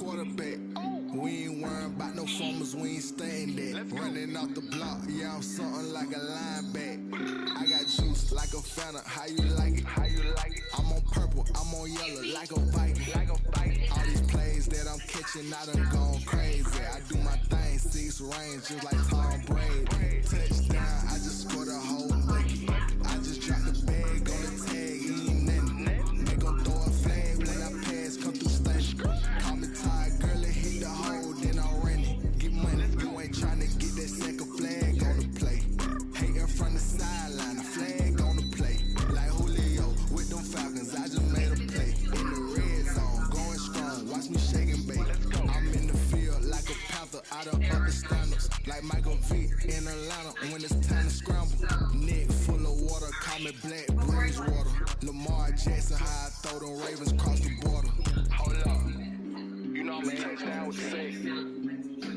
quarterback. We ain't worrying about no formers, we ain't staying there. Running off the block, yeah, I'm something like a linebacker. I got juice like a Fanta, how you like it? How you like it? I'm on purple, I'm on yellow, like a Viking. All these plays that I'm catching, I done gone crazy. I do my thing, 6 range, just like Tom Brady. Touchdown, I just scored a whole bucket. I just dropped the bag on the tag, he ain't nothing. They gon' throw a flag when I pass, come through station. Call me tired, girl, it hit the hole, then I ran it. Get money, you ain't tryna get that second flag on the play. Hating from the sideline, a flag on the play. Like Julio with them Falcons, I just made a play. In the red zone, going strong, watch me shake and bake. I'm in the field like a panther, out of other standards. Like Michael Vick in Atlanta, when it's time to scramble. Neck full of water, call me Black Bridgewater. Lamar Jackson, how I throw them Ravens cross the border. Hold up, you know I'm a touchdown with the safety.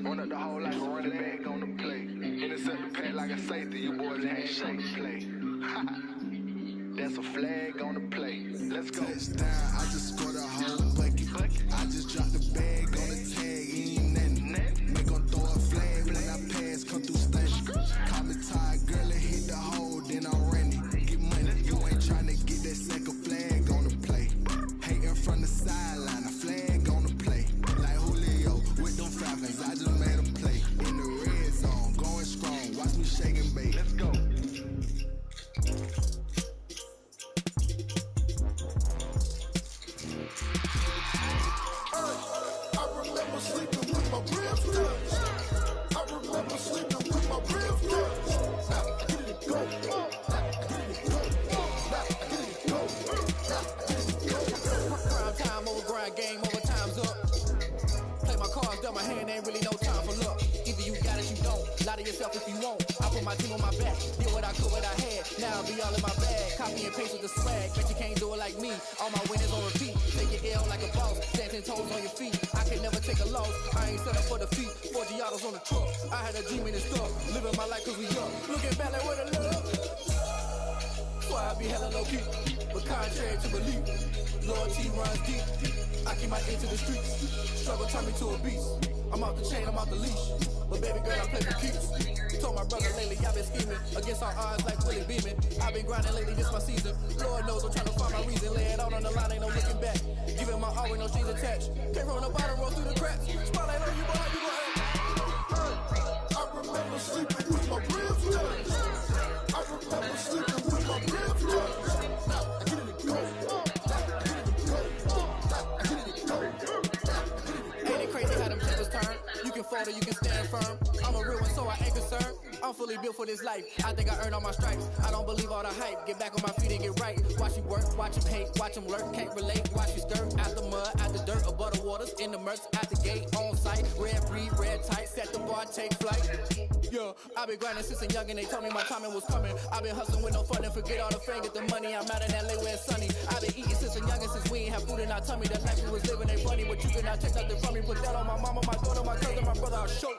Run up the hole like a running back on the play. Intercept the pack like a safety, you boys ain't shake play. That's a flag on the play. Let's go. Touchdown, I just scored a whole bucket. I just dropped the bag on the tag, he ain't nothing. Make them throw a flag when I pass, come through station. Call me tired, girl, it hit the hole, then I ran it. Get money, you ain't tryna get that second flag on the play. Hating from the sideline, a flag on the play. Like Julio with them Falcons, I just made a play. In the red zone, going strong, watch me shake and bake. Let's go. I remember sleeping with my ribs touched. I remember sleeping with my ribs touched. Now I get it go. Prime time over grind, game over, time's up. Play my cards, dealt my hand, ain't really no time for luck. Either you got it, you don't. Lie to yourself if you won't. I put my team on my back, did what I could, what I had. Now I'll be all in my bag. Copy and paste with the swag, bet you can't do it like me. All my winners on repeat. Take your L like a boss, dancing toes on your feet. I can never take a loss, I ain't set up for defeat. 4 Giottos on the truck, I had a dream in the stuff. Living my life cause we up, looking back like what a love. Why I be hella low key, but contrary to belief, loyalty runs deep. I keep my ear to the streets, struggle turn me to a beast. I'm off the chain, I'm off the leash, but baby girl I play for keeps. Told my brother lately I've been scheming against all odds like Willie Beeman. I've been grinding lately, this my season. Lord knows I'm trying to find my reason. Lay it out on the line, ain't no looking back. Giving my all with no strings attached. Can't roll the bottom, roll through the cracks. Spotlight on you, boy, how you gon' I remember sleeping with my ribs touched. I remember sleeping with my ribs touched. Now I get it go. Ain't it crazy how them tables turn? You can fold or you can stand firm. I'm a real one, so I ain't concerned. I'm fully built for this life. I think I earned all my stripes. I don't believe all the hype. Get back on my feet and get right. Watch you work, watch him hate, watch him lurk. Can't relate, watch you skirt. Out the mud, out the dirt, above the waters, in the murks, out the gate, on site. Red breed, red tight, set the bar, take flight. Yeah, I been grinding since a young and they told me my timing was coming. I been hustling with no fun and forget all the fame, get the money. I'm out in LA where it's sunny. I been eating since a young and since we ain't have food in our tummy. The life we was living ain't funny, but you cannot take nothing from me. Put that on my mama, my daughter, my cousin, my brother, I'll show.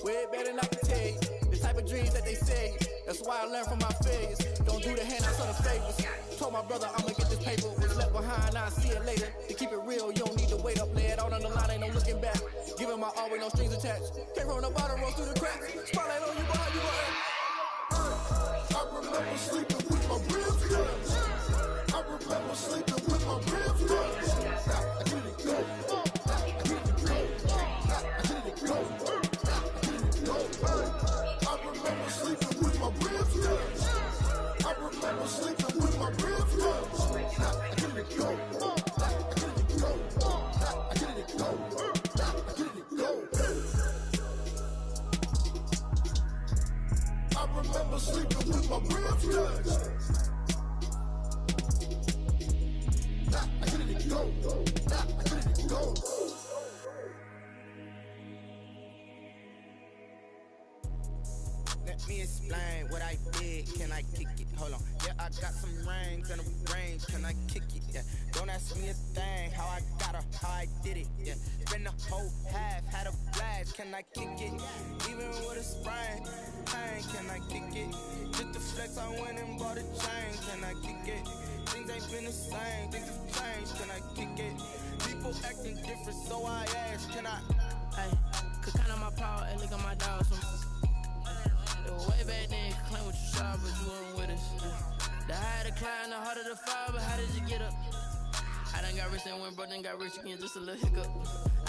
Way better than I can tell you. The type of dreams that they say. That's why I learned from my failures. Don't do the handouts on the favors. Told my brother I'ma get this paper. Was left behind, I'll see it later. To keep it real, you don't need to wait up. Lay it out on the line, ain't no looking back. Giving my all with no strings attached. Can't roll the bottom, roll through the cracks. Spotlight on you, boy, how you gon' I remember sleeping with my ribs touched. I remember sleeping with my ribs touched. Now I get it go. I remember sleeping with my ribs touched. I remember sleeping with my ribs touched. Now I get it go. I get it go. I get it go. I remember sleeping with my ribs touched. Now I get it go. I get it go. Let me explain what I did. Can I kick it? Hold on. Yeah, I I got some rings and a range, can I kick it? Yeah, don't ask me a thing, how I got her, how I did it. Yeah, spend the whole half, had a blast, can I kick it? Even with a sprain, pain, can I kick it? Just the flex, I went and bought a chain, can I kick it? Things ain't been the same, things have changed, can I kick it? People acting different, so I ask, can I? Hey, could count on my power, and look at my dogs. It was way back then, could claim what you saw, but you weren't with us. The higher the climb, the harder the fall, but how did you get up? I done got rich and went broke, then got rich again, just a little hiccup.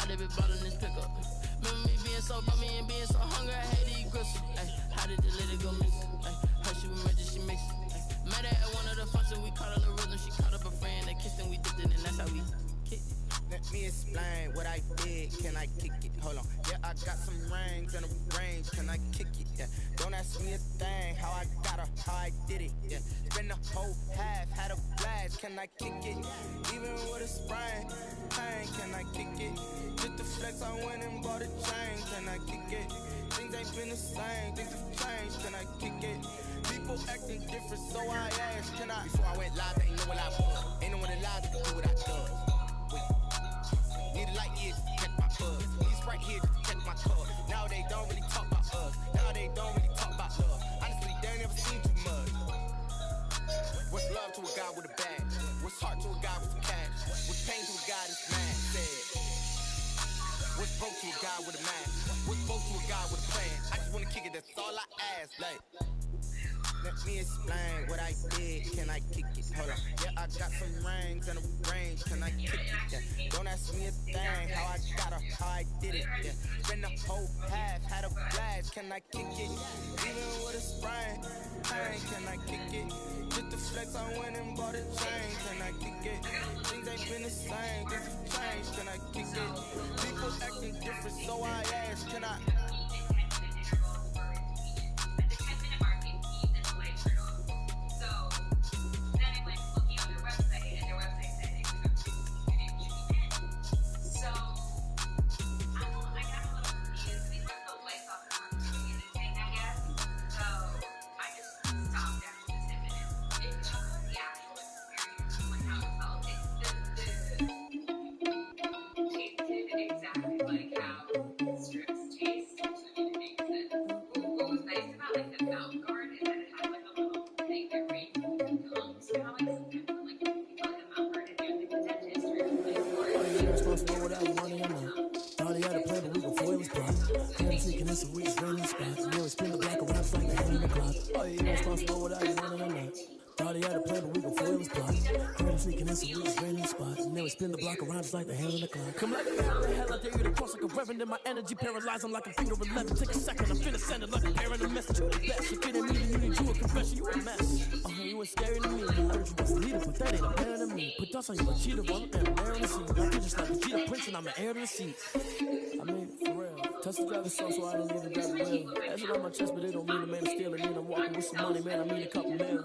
I done been ballin' this pickup. Remember me being so bummy and being so hungry, I had to eat gristle. Ay, how did the lady go miss? Ay, her she was magic, she mixed it. Met her at one of the functions, we caught her the rhythm, she caught up a friend, they kissed and we dipped it, and that's how we kicked it. Let me explain what I did, can I kick it? Hold on, yeah, I got some rings and a range, can I kick it? Yeah, don't ask me a thing, how I got her, how I did it. Yeah, spend the whole half, had a blast, can I kick it? Even with a sprain, pain, can I kick it? Just the flex, I went and bought a chain, can I kick it? Things ain't been the same, things have changed, can I kick it? People acting different, so I asked, can I? Before I went live, they ain't know what I was. Ain't no one alive that can do what I does. Need a light years to check my buzz. These right here to check my cuz. Now they don't really talk about us. Now they don't really talk about love. Honestly, they ain't never seen too much. What's love to a guy with a bag? What's heart to a guy with some cash? What's pain to a guy that's mad? Said. What's broke to a guy with a man? What's broke to a guy with a plan? I just wanna kick it, that's all I ask. Like, let me explain what I did, can I kick it? Hold on, yeah, I got some rings and a range, can I kick it? Yeah, don't ask me a thing, how I got her, how I did it. Yeah, spend the whole half, had a blast, can I kick it? Even with a sprain, pain, can I kick it? Just the flex, I went and bought a chain, can I kick it? Things ain't been the same, things have changed, can I kick it? People acting different, so I ask, can I? Like the hell in the clock. Come like the hell, I dare you to cross like a reverend, and my energy paralyzed. I'm like a finger 11. Take a second, I'm finna send it like a parent. A message you the best. You fitting me, then you need you a confession. You a mess. You ain't scary to me. I heard you was a leader, but that ain't a parent to me. Put dust on you, a cheater, one and a bear in the seat. I feel just like a cheetah prince, and I'm an heir to the seat. I mean, for real. Touch the driver's song, so I didn't even grab the wheel. That's it on my chest, but it don't mean a man is stealing. Mean I'm walking with some money, man. I mean a couple mil.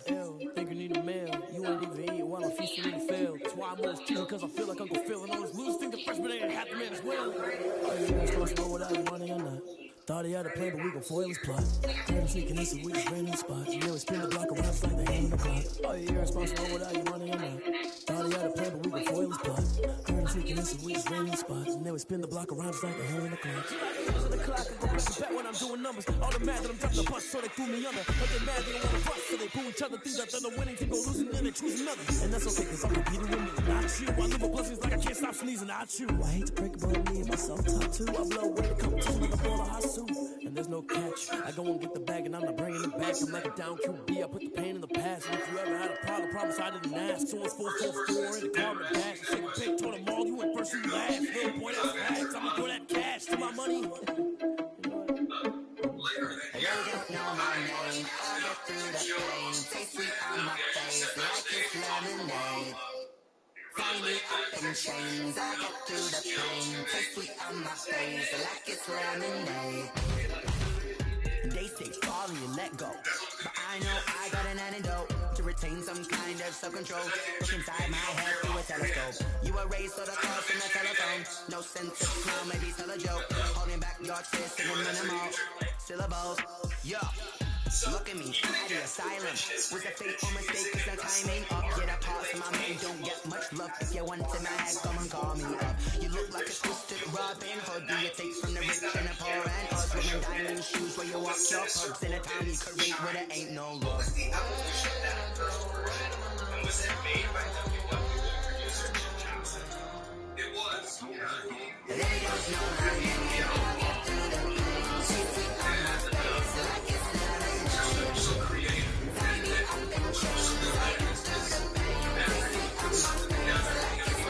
Ew, think you need a meal. You ain't even eat while I'm feasting in the field. That's why I'm always cheating, cause I feel like Uncle Phil. And all this lose think the freshman ain't half the man as well. Are you responsible without your money or not? Thought he had a plan, but we gon' foil his plot. Heard him sneaking in, so we just ran in the spot. You know, spin the block around just like the hand in the clock. Are you irresponsible without your money or not? Thought he had a plan, but we gon' foil his plot. Heard him sneaking in, so we just ran in the spot. And then we spin the block around just like the hand in the clock. Hands in the clock, I go back to back when I'm doing numbers. All the mad that I'm dropping the bus, so they threw me under. But they mad, they don't wanna bust, so they boo each other. Think that they're the winning team, go losing, then they choose another. And that's okay, cause I'm competing with me, not you. I live with blessings like I can't stop sneezing, not you. I hate to break it, but me and myself top two. I blow away the competition like a ball of hot soup. And there's no catch. I go and get the bag and I'm not bringing it back. I'm like a down QB. I put the pain in the past. And if you ever had a problem I didn't ask. So it's 444 in the car with dash. Shake a pick, told them all you went first, you last. Little boy, that's facts. I'ma throw that cash to my money. They don't know my name. I get through the pain. Taste sweet on my face like it's lemonade. Tie me up in chains. I get through the pain. Taste sweet on my face like it's lemonade. They say sorry and let go, but I know I got an antidote to retain some kind of self-control. Look inside my head through a telescope. You erase all the calls from the telephone. No sense of smile, maybe tell a joke. Holding back your tears, singing minimal syllables. Yeah. Look at me, at the asylum. Was a fate or mistake, cause the time ain't up. Get a pass from my man, don't get much love. If you want to my head, come and call me up. You look like a twisted Robin Hood. Do you take from the rich and the poor and us? Wearing diamond shoes where you walk your pubs. In a town you create where there ain't no love. Was the album shut down first origin? And was it made by WW producer Jim Johnson? It was. They don't know how you get to the place. Sitting on my face like it's not so creative. Find me up and change like it's to the pain. Sitting on my face like it's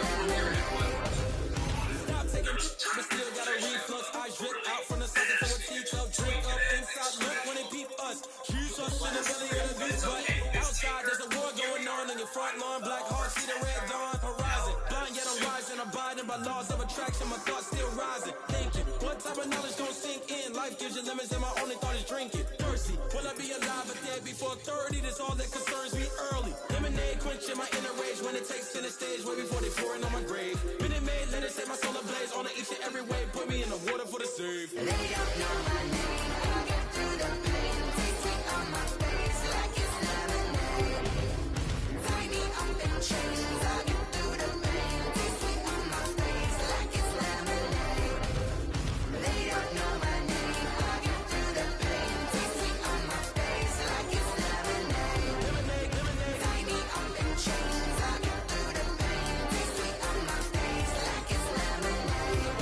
Stop taking but still got a reflux. I drip out from the socket to a tea-cup. Drink up inside, look when they peep us. Choose us in the belly of the beast, but outside there's a war going on in your front lawn. Black heart, see the red dawn horizon. Blind yet I'm rising, abiding by laws of attraction. My thoughts still rising. Thinking, what type of knowledge don't sink in? Life gives you limits and my only thought is drinking. Thirsty, will I be alive or dead before 30? That's all that concerns me early. Lemonade quenching my inner rage when it takes to the stage way before they pour it on my grave. Minute Maid, let it set my soul ablaze on each and every way. Put me in the water for the save. They don't know my name. I get through the pain. Sitting on my face like it's lemonade. Find me up in chains. I get through the pain. Sitting on my face like it's lemonade. They don't know my name. I get through the pain. Sitting on my face like it's lemonade. Find me up in chains. I get through the pain. Sitting on my face like it's lemonade.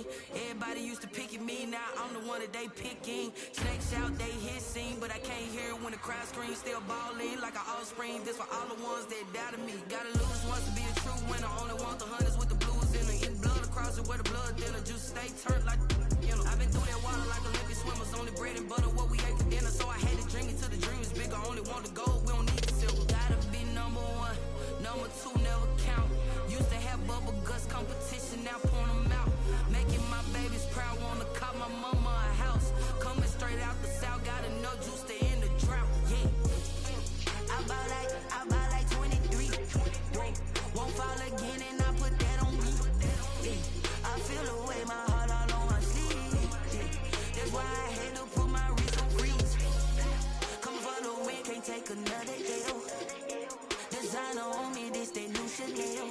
picking. Everybody used to pick at me, now I'm the one that they picking. Snakes out, they hissing, but I can't hear when the crowd screams. Still balling like an offspring. This for all the ones that doubted me. Gotta lose once to be a true winner. Only want the hunters with the blues in it. Eat blood across it where the blood dinner. Juice stay turned like you know. I've been through that water like Olympic swimmers. Only bread and butter what we ate for dinner. So I had to drink it till the dream is bigger. Only want the gold, we don't need the silver. Gotta be number one, number two never count. Used to have bubble guts competition, now point them out. Making my babies proud, wanna cop my mama a house. Coming straight out the south, got enough juice to end the drought. Yeah. I buy like 23. Won't fall again and I put that on me. Yeah. I feel the way, my heart all on my sleeve. Yeah. That's why I had to put my wrist on freeze. Come for the win, can't take another L. Designer on me, this that new Chanel.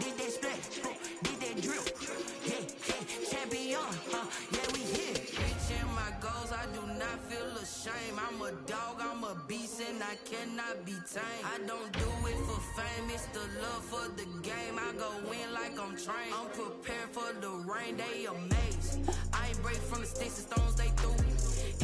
Did that splash, did that drill. Yeah, yeah, champion, yeah, we here. Reaching my goals, I do not feel ashamed. I'm a dog, I'm a beast, and I cannot be tamed. I don't do it for fame, it's the love for the game. I go in like I'm trained. I'm prepared for the rain, they amazed. I ain't break from the sticks and stones they threw.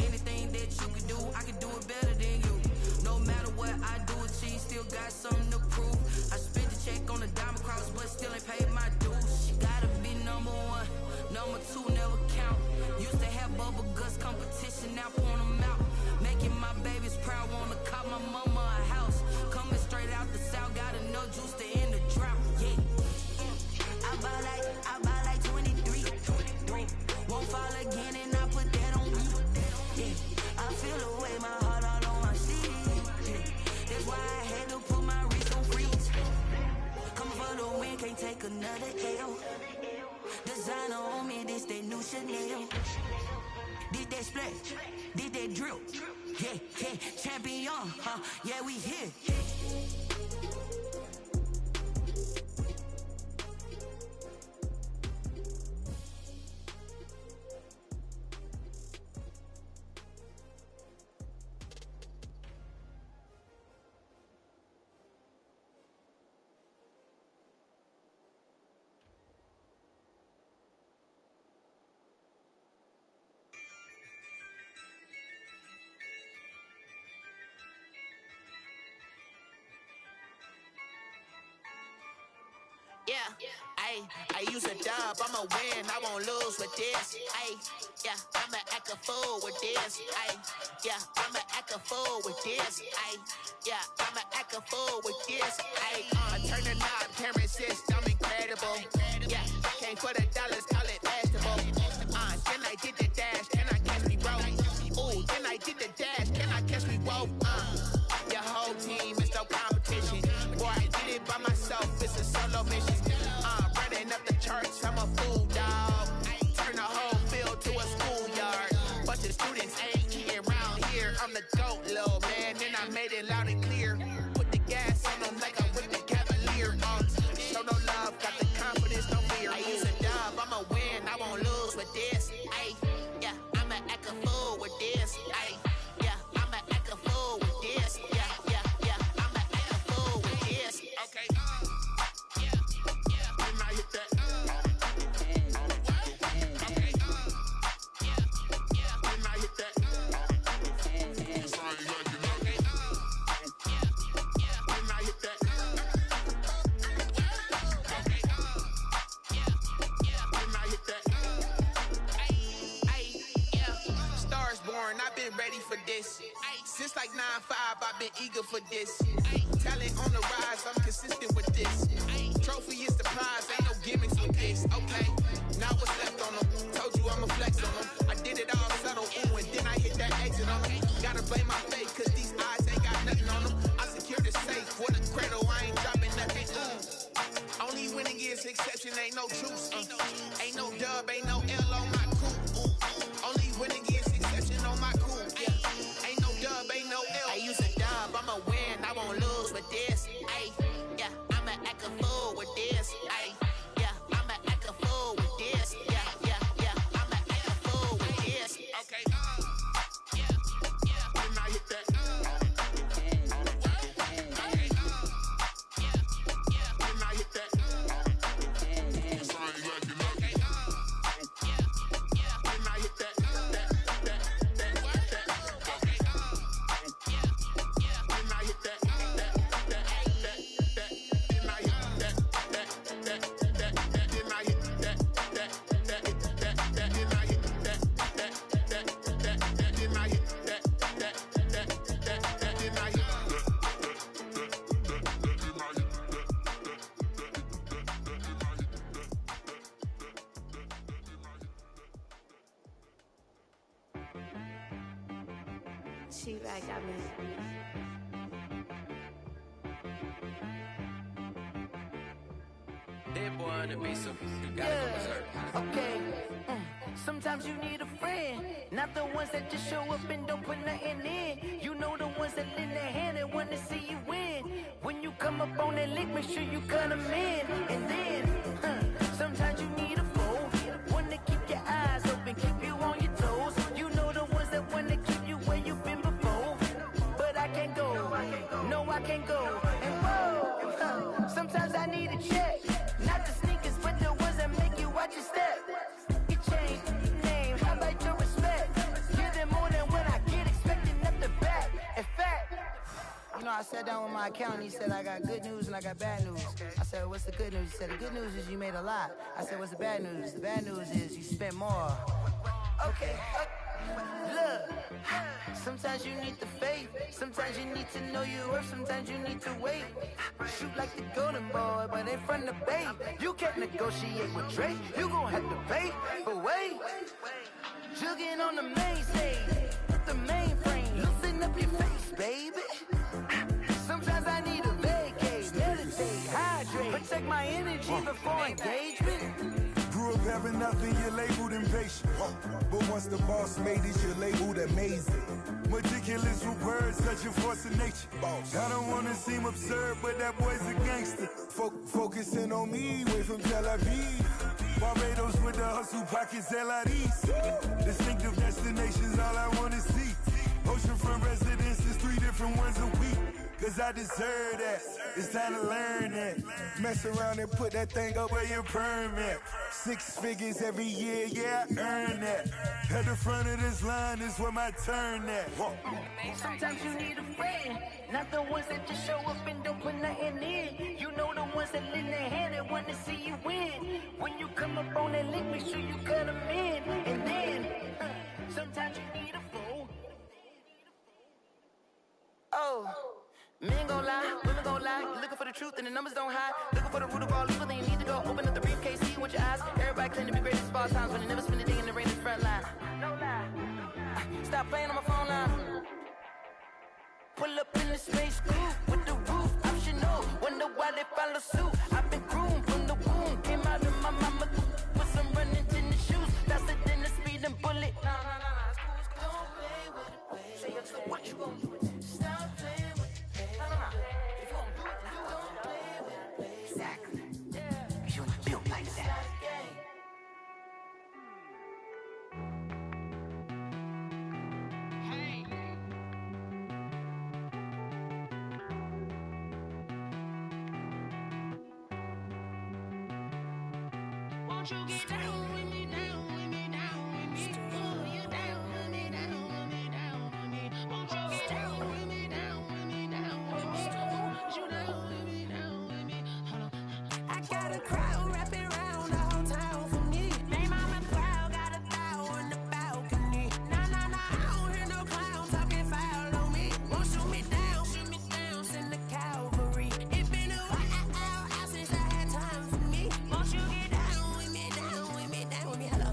Anything that you can do, I can do it better than you. No matter what I do, achieve, still got something to prove. I spent the check on the diamond cross, but still ain't paid my dues. Gotta be number one, number two never count. Used to have bubble guts competition, now point them out. Making my babies proud, wanna cop my mama a house. Coming straight out the south, got enough juice to end the drought. Yeah. I buy like 23. Won't fall again and I put that on me. Yeah. I feel the way, my heart all on my sleeve. Yeah. That's why I had to put my wrist on freeze. Come for the win, can't take another L. Designer on me, this that new Chanel. Did that splash, did that drill. Yeah, yeah, champion, yeah, we here. Yeah, I use a dub, I'ma win, I won't lose with this. Yeah, I'ma act a fool with this. Yeah, I'ma act a fool with this. Yeah, I'ma act a fool with this. I turn the knob, camera assist, I'm incredible. Yeah, came for the dollars, call it vegetable. Then I did the dash, can I catch me, bro? Ooh, then I did the dash, can I catch me, whoa? Your whole team is no competition. Boy, I did it by myself, it's a solo mission. Running up the charts, I'm a fool, dog. Turn the whole field to a schoolyard. Bunch of students ain't eating around here. I'm the GOAT, little man, and I made it loud and clear. Put the gas on them like I'm with the Cavalier. Show no love, got the confidence, no fear. I use a dub, I'ma win, I won't lose with this. Yeah, I'ma act a fool with this. Yeah, I'ma act a fool with this. Yeah, I'ma act a fool with this. Okay. When I hit that. Okay. When I hit that. When I hit that. When I hit that. Stars born, I've been ready for this. Since like 9-5, I've been eager for this. Talent on the rise, I'm consistent with this. Trophy is the prize, ain't no gimmicks with this. Okay, now what's left on them? Told you I'ma flex on them. I did it all subtle, ooh, and then I hit that exit on them. Gotta blame my fate, cause these eyes ain't got nothing on them. I secured the safe with a cradle, I ain't dropping nothing. Only winning is exception, ain't no truce. Ain't no dub, ain't no L on my coupe. Only winning is exception on my coupe. Yeah, ain't no dub, ain't no L. I use a dub, I'ma win, I won't lose with this. Yeah, I'ma act a fool with this. Yeah, I'ma act a fool with this. Yeah, I'ma act a fool with this. Okay. When I hit that. Okay. When I hit that. cheap act got me. Dead boy on the beat, so you gotta go berserk. Okay. Sometimes you need a friend, not the ones that just show up and don't put nothing in. You know the ones that lend their hand and want to see you win. When you come up on that lick, make sure you cut them in. And then, sometimes you need a foe, one to keep your eyes open, keep you on your toes. You know the ones that want to keep you where you've been before. But I can't go, no I can't go. And whoa, sometimes I need a check. Not the sneakers, but the ones that make you watch your step. You change name, highlight your respect. Give them more than what I get, expecting nothing back. In fact, you know, I sat down with my accountant. He said, I got good news and I got bad news. I said, what's the good news? He said, the good news is you made a lot. I said, what's the bad news? The bad news is you spent more. Okay. Look, sometimes you need the faith. Sometimes you need to know your worth. Sometimes you need to wait. Shoot like the golden boy, but in front of the bay. You can't negotiate with Drake. You gon' have to pay. But wait, jugging on the main stage, the mainframe. Loosen up your face, baby. Sometimes I need a vacate, meditate, hydrate, protect my energy before engagement. Grew up having nothing, you're labeled impatient. But once the boss made it, you're labeled amazing. Meticulous with words, such a force of nature. I don't wanna seem absurd, but that boy's a gangster. Focusing on me, way from Tel Aviv. Barbados with the hustle pockets, LIDs. Distinctive destinations, all I wanna see. Oceanfront residences, 3 different ones a week. Cause I deserve that, it's time to learn that. Mess around and put that thing up where your permit. 6 figures every year, yeah, I earn that. At the front of this line is where my turn at. Sometimes you need a friend, not the ones that just show up and don't put nothing in. You know the ones that lend their hand and want to see you win. When you come up on that lick, make sure you cut them in. And then, sometimes you need a fool. Oh. Men gon' lie, women gon' lie. You looking for the truth and the numbers don't hide. Looking for the root of all evil, then you need to go open up the briefcase, see with your eyes. Everybody claim to be greatest of all times, but they never spend a day in the rain in the front line. No lie. Stop playing on my phone line. Pull up in the space coupe with the roof optional. Wonder why they follow suit. I've been groomed from the womb. Came out of my mama with some running in the shoes. Faster than a speeding bullet. Nah, don't play with it, baby. Say what you gon' do? Stop playing. Exactly. You're not built like that. Hey. Won't you get down with me, down with me, down with me? Oh, you down with me, down with me, down with me. Won't you get down with me, down with me, down with me? Oh, you down with me, down with me? Hold on. I got a crowd wrapping around the whole town for me. Name on my crowd, got a bow on the balcony. Nah, I don't hear no clown talking foul on me. Won't shoot me down, send the cavalry. It been a while since I had time for me. Won't you get down with me, down with me, down with me? Hello.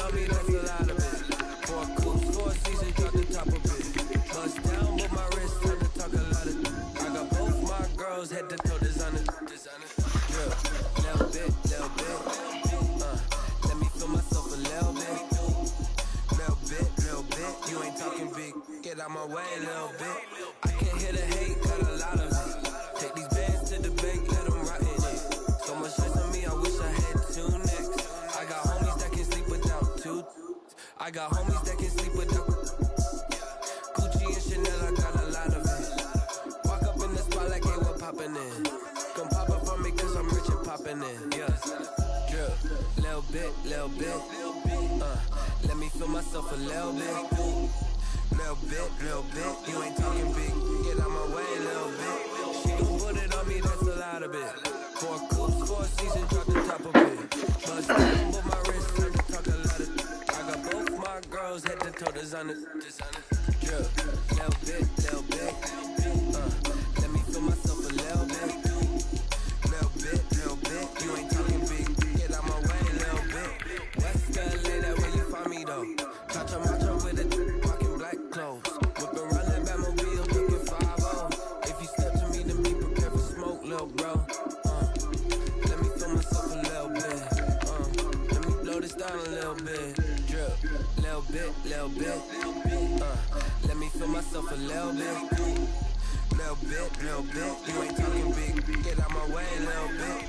on me, that's a lot of it. 4 coops, 4 seasons, drop the top of it. Bust down, but my wrist time to talk a lot of. I got both my girls head to toe designer. Drip, little bit. Let me feel myself a little bit. Little bit. You ain't talking big. Get out my way a little bit. I can't hear the hate, got a lot of it. Take these bands to the bank, let them rot in it. So much stress on me, I wish I had 2 necks. I got homies that can sleep without 2. I got homies that can sleep without Gucci and Chanel, I got a lot of it. Walk up in the spot like, hey, what poppin' in? Come pop up on me cause I'm rich and poppin' in. Yes, drip, little bit. Let me feel myself a little bit. Little bit. You ain't talking big. Get out my way a little bit. She gon' put it on me, that's a lot of it. 4 coops, 4 seasons, drop the top of it. Bust down, but my wrist turn to talk a lot of. I got both my girls head to toe designer. Drip, little bit. Let me feel myself a little bit. Little bit. You ain't talking big. Get out my way a little bit. West LA, that where you find me though. Macho with it, rockin' black clothes. Whippin' around that Batmobile, looking 5-0. If you step to me, then be prepared for smoke, little bro. Let me feel myself a little bit. Let me blow this down a little bit. Drip, little bit. Let me feel myself a little bit. Little bit. You ain't talking big. Get out my way a little bit.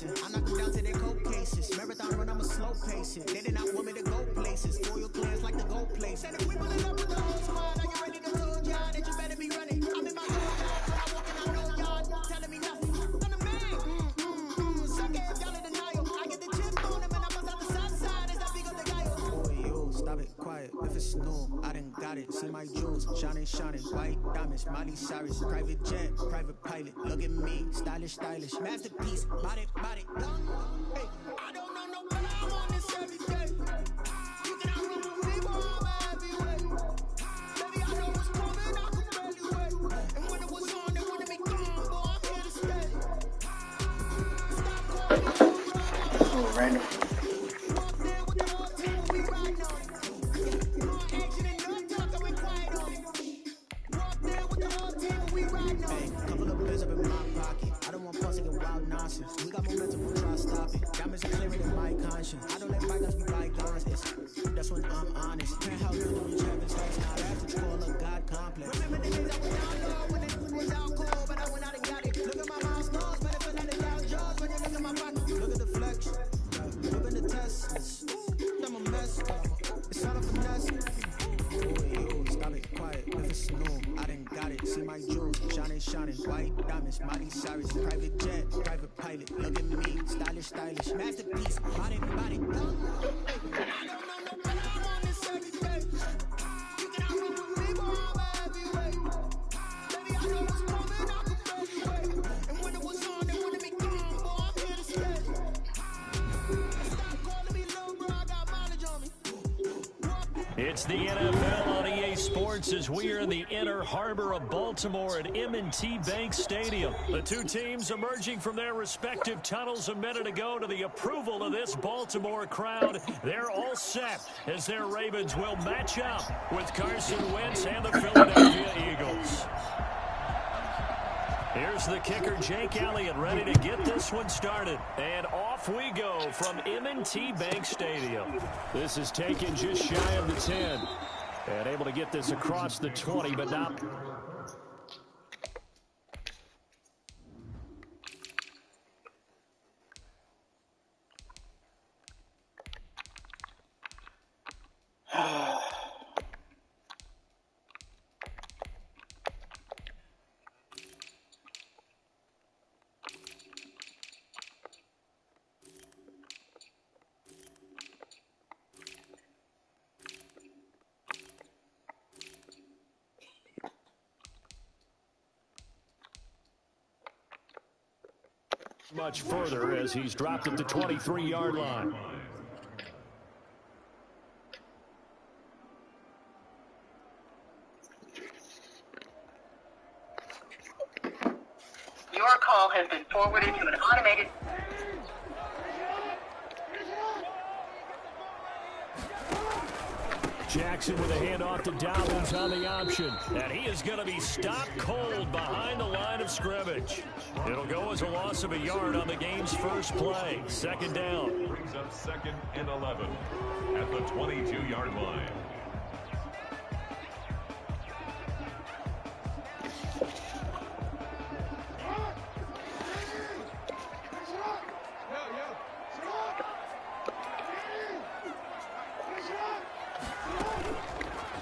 I knock them down to their cold cases. Marathon run, I'm a slow pacing. They did not want me to go places. Royal clans like to go places. Said if we pulling up with the whole squad, are you ready to told y'all that you better be running? I'm in my own yard, but I'm walking out no yard, telling me nothing. I'm the man. Suck it if y'all in denial. I get the chip on them and I bust out the south side. Is that big of the guy? Boy, yo, stop it, quiet. If it's new, I done got it. See my jewels, shining. White diamonds, Miley Cyrus, private jet, private pilot. Look at me, stylish, masterpiece, body, done. Hey, I don't know no better, I'm on this every day. You can outrun me, but I'm everywhere. Baby, I know what's coming, I can barely wait. And when it was on, they wanted me gone, but I'm here to stay. Stop calling me, oh, random. We got momentum, we'll try to stop it. Diamonds are clearer than my conscience. I don't let bygones be bygones. That's when I'm honest. Penthouse building, reach heaven's heights. Now that's what you call a God complex. Remember the days I went down low when it was out cold, but I went out and got it. Look at my milestones, better feel like the Dow Jones when you look at my pocket. Look at the flex, whipping the Teslas. I'm a mess, it's all a finesse. Boy, yo, stop it, quiet. If it's new, I done got it. See my jewels, shining. White diamonds, Miley Cyrus, private jet, private pilot. Look at me, stylish, masterpiece, body, done. Hey, I don't know no better, I'm on this every day. You can outrun me, but I'm everywhere. Baby, I know what's coming, I can barely wait. And when it was on, they wanted me gone, but I'm here to stay. Stop calling me little bro, I got mileage on me. It's the NFL on EA Sports as we are in the inner harbor of Baltimore at M&T Bank Stadium. The two teams emerging from their respective tunnels a minute ago to the approval of this Baltimore crowd. They're all set as their Ravens will match up with Carson Wentz and the Philadelphia Eagles. Here's the kicker, Jake Elliott, ready to get this one started. And off we go from M&T Bank Stadium. This is taken just shy of the 10. And able to get this across the 20, but not. much further as he's dropped at the 23-yard line. Your call has been forwarded to an automated... Jackson with a handoff to Dobbins on the option. And he is going to be stopped cold behind the line of scrimmage. It'll go as a loss of a yard on the game's first play. Second down. Brings up 2nd and 11 at the 22-yard line.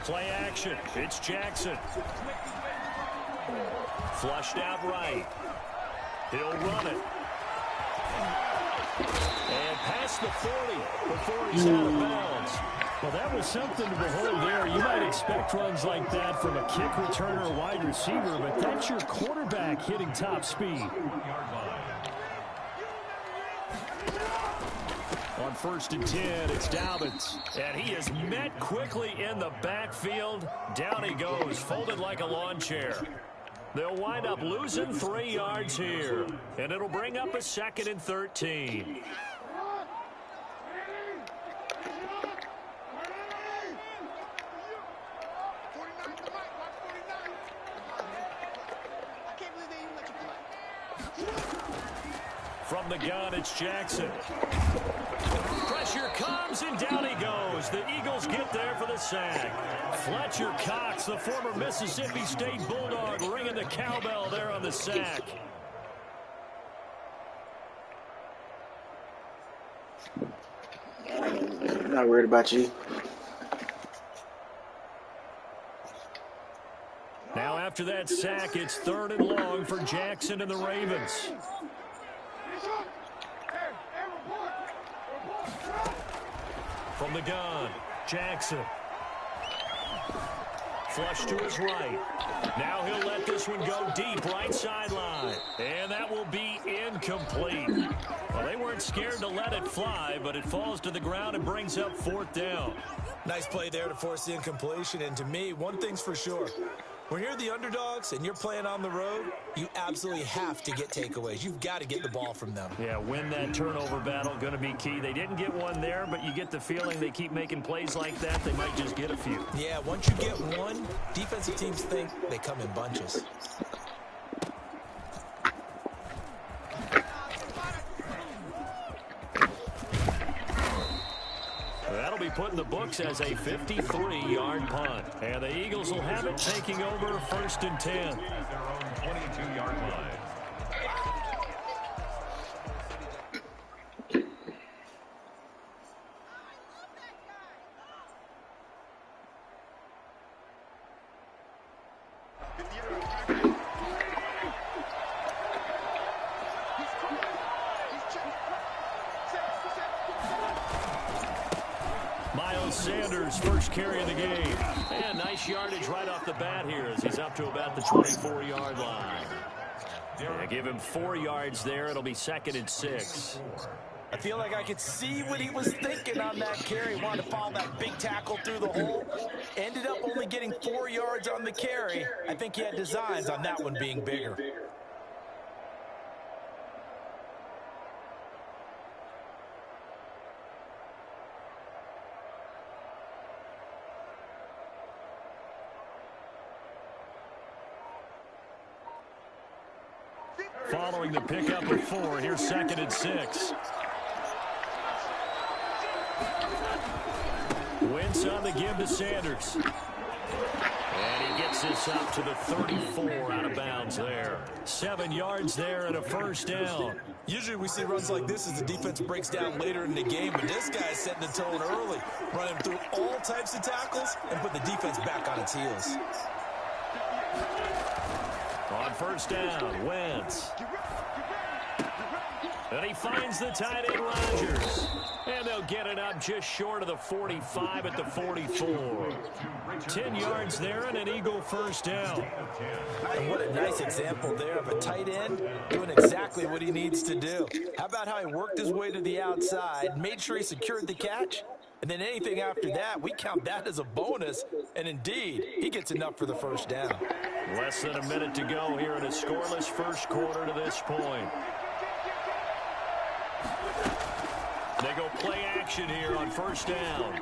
Play action. It's Jackson. Flushed out right. He'll run it. And past the 40 before he's out of bounds. Well, that was something to behold there. You might expect runs like that from a kick returner or wide receiver, but that's your quarterback hitting top speed. On 1st and 10, it's Dobbins. And he is met quickly in the backfield. Down he goes, folded like a lawn chair. They'll wind up losing 3 yards here. And it'll bring up a 2nd and 13. From the gun, it's Jackson. Pressure comes, and down he goes. The Eagles get there for the sack. Fletcher Cox, the former Mississippi State Bulldog, ringing the cowbell there on the sack. I'm not worried about you. Now after that sack, it's 3rd and long for Jackson and the Ravens. From the gun, Jackson. Flush to his right. Now he'll let this one go deep, right sideline. And that will be incomplete. Well, they weren't scared to let it fly, but it falls to the ground and brings up 4th down. Nice play there to force the incompletion. And to me, one thing's for sure. When you're the underdogs and you're playing on the road, you absolutely have to get takeaways. You've got to get the ball from them. Yeah, win that turnover battle, going to be key. They didn't get one there, but you get the feeling they keep making plays like that, they might just get a few. Yeah, once you get one, defensive teams think they come in bunches. That'll be put in the books as a 53-yard punt. And the Eagles will have it, taking over 1st and 10. Their own 22-yard line. Sanders first carry of the game. And nice yardage right off the bat here as he's up to about the 24-yard line. Yeah, give him 4 yards there. It'll be 2nd and 6. I feel like I could see what he was thinking on that carry. He wanted to follow that big tackle through the hole. Ended up only getting 4 yards on the carry. I think he had designs on that one being bigger. Following the pickup of 4, here's 2nd and 6. Wentz on the give to Sanders. And he gets this up to the 34 out of bounds there. 7 yards there and a 1st down. Usually we see runs like this as the defense breaks down later in the game, but this guy's setting the tone early, running through all types of tackles and put the defense back on its heels. On 1st down, Wentz. And he finds the tight end, Rodgers. And they'll get it up just short of the 45 at the 44. 10 yards there and an Eagle first down. And what a nice example there of a tight end doing exactly what he needs to do. How about how he worked his way to the outside, made sure he secured the catch, and then anything after that, we count that as a bonus. And indeed, he gets enough for the first down. Less than a minute to go here in a scoreless first quarter to this point. They go play action here on first down.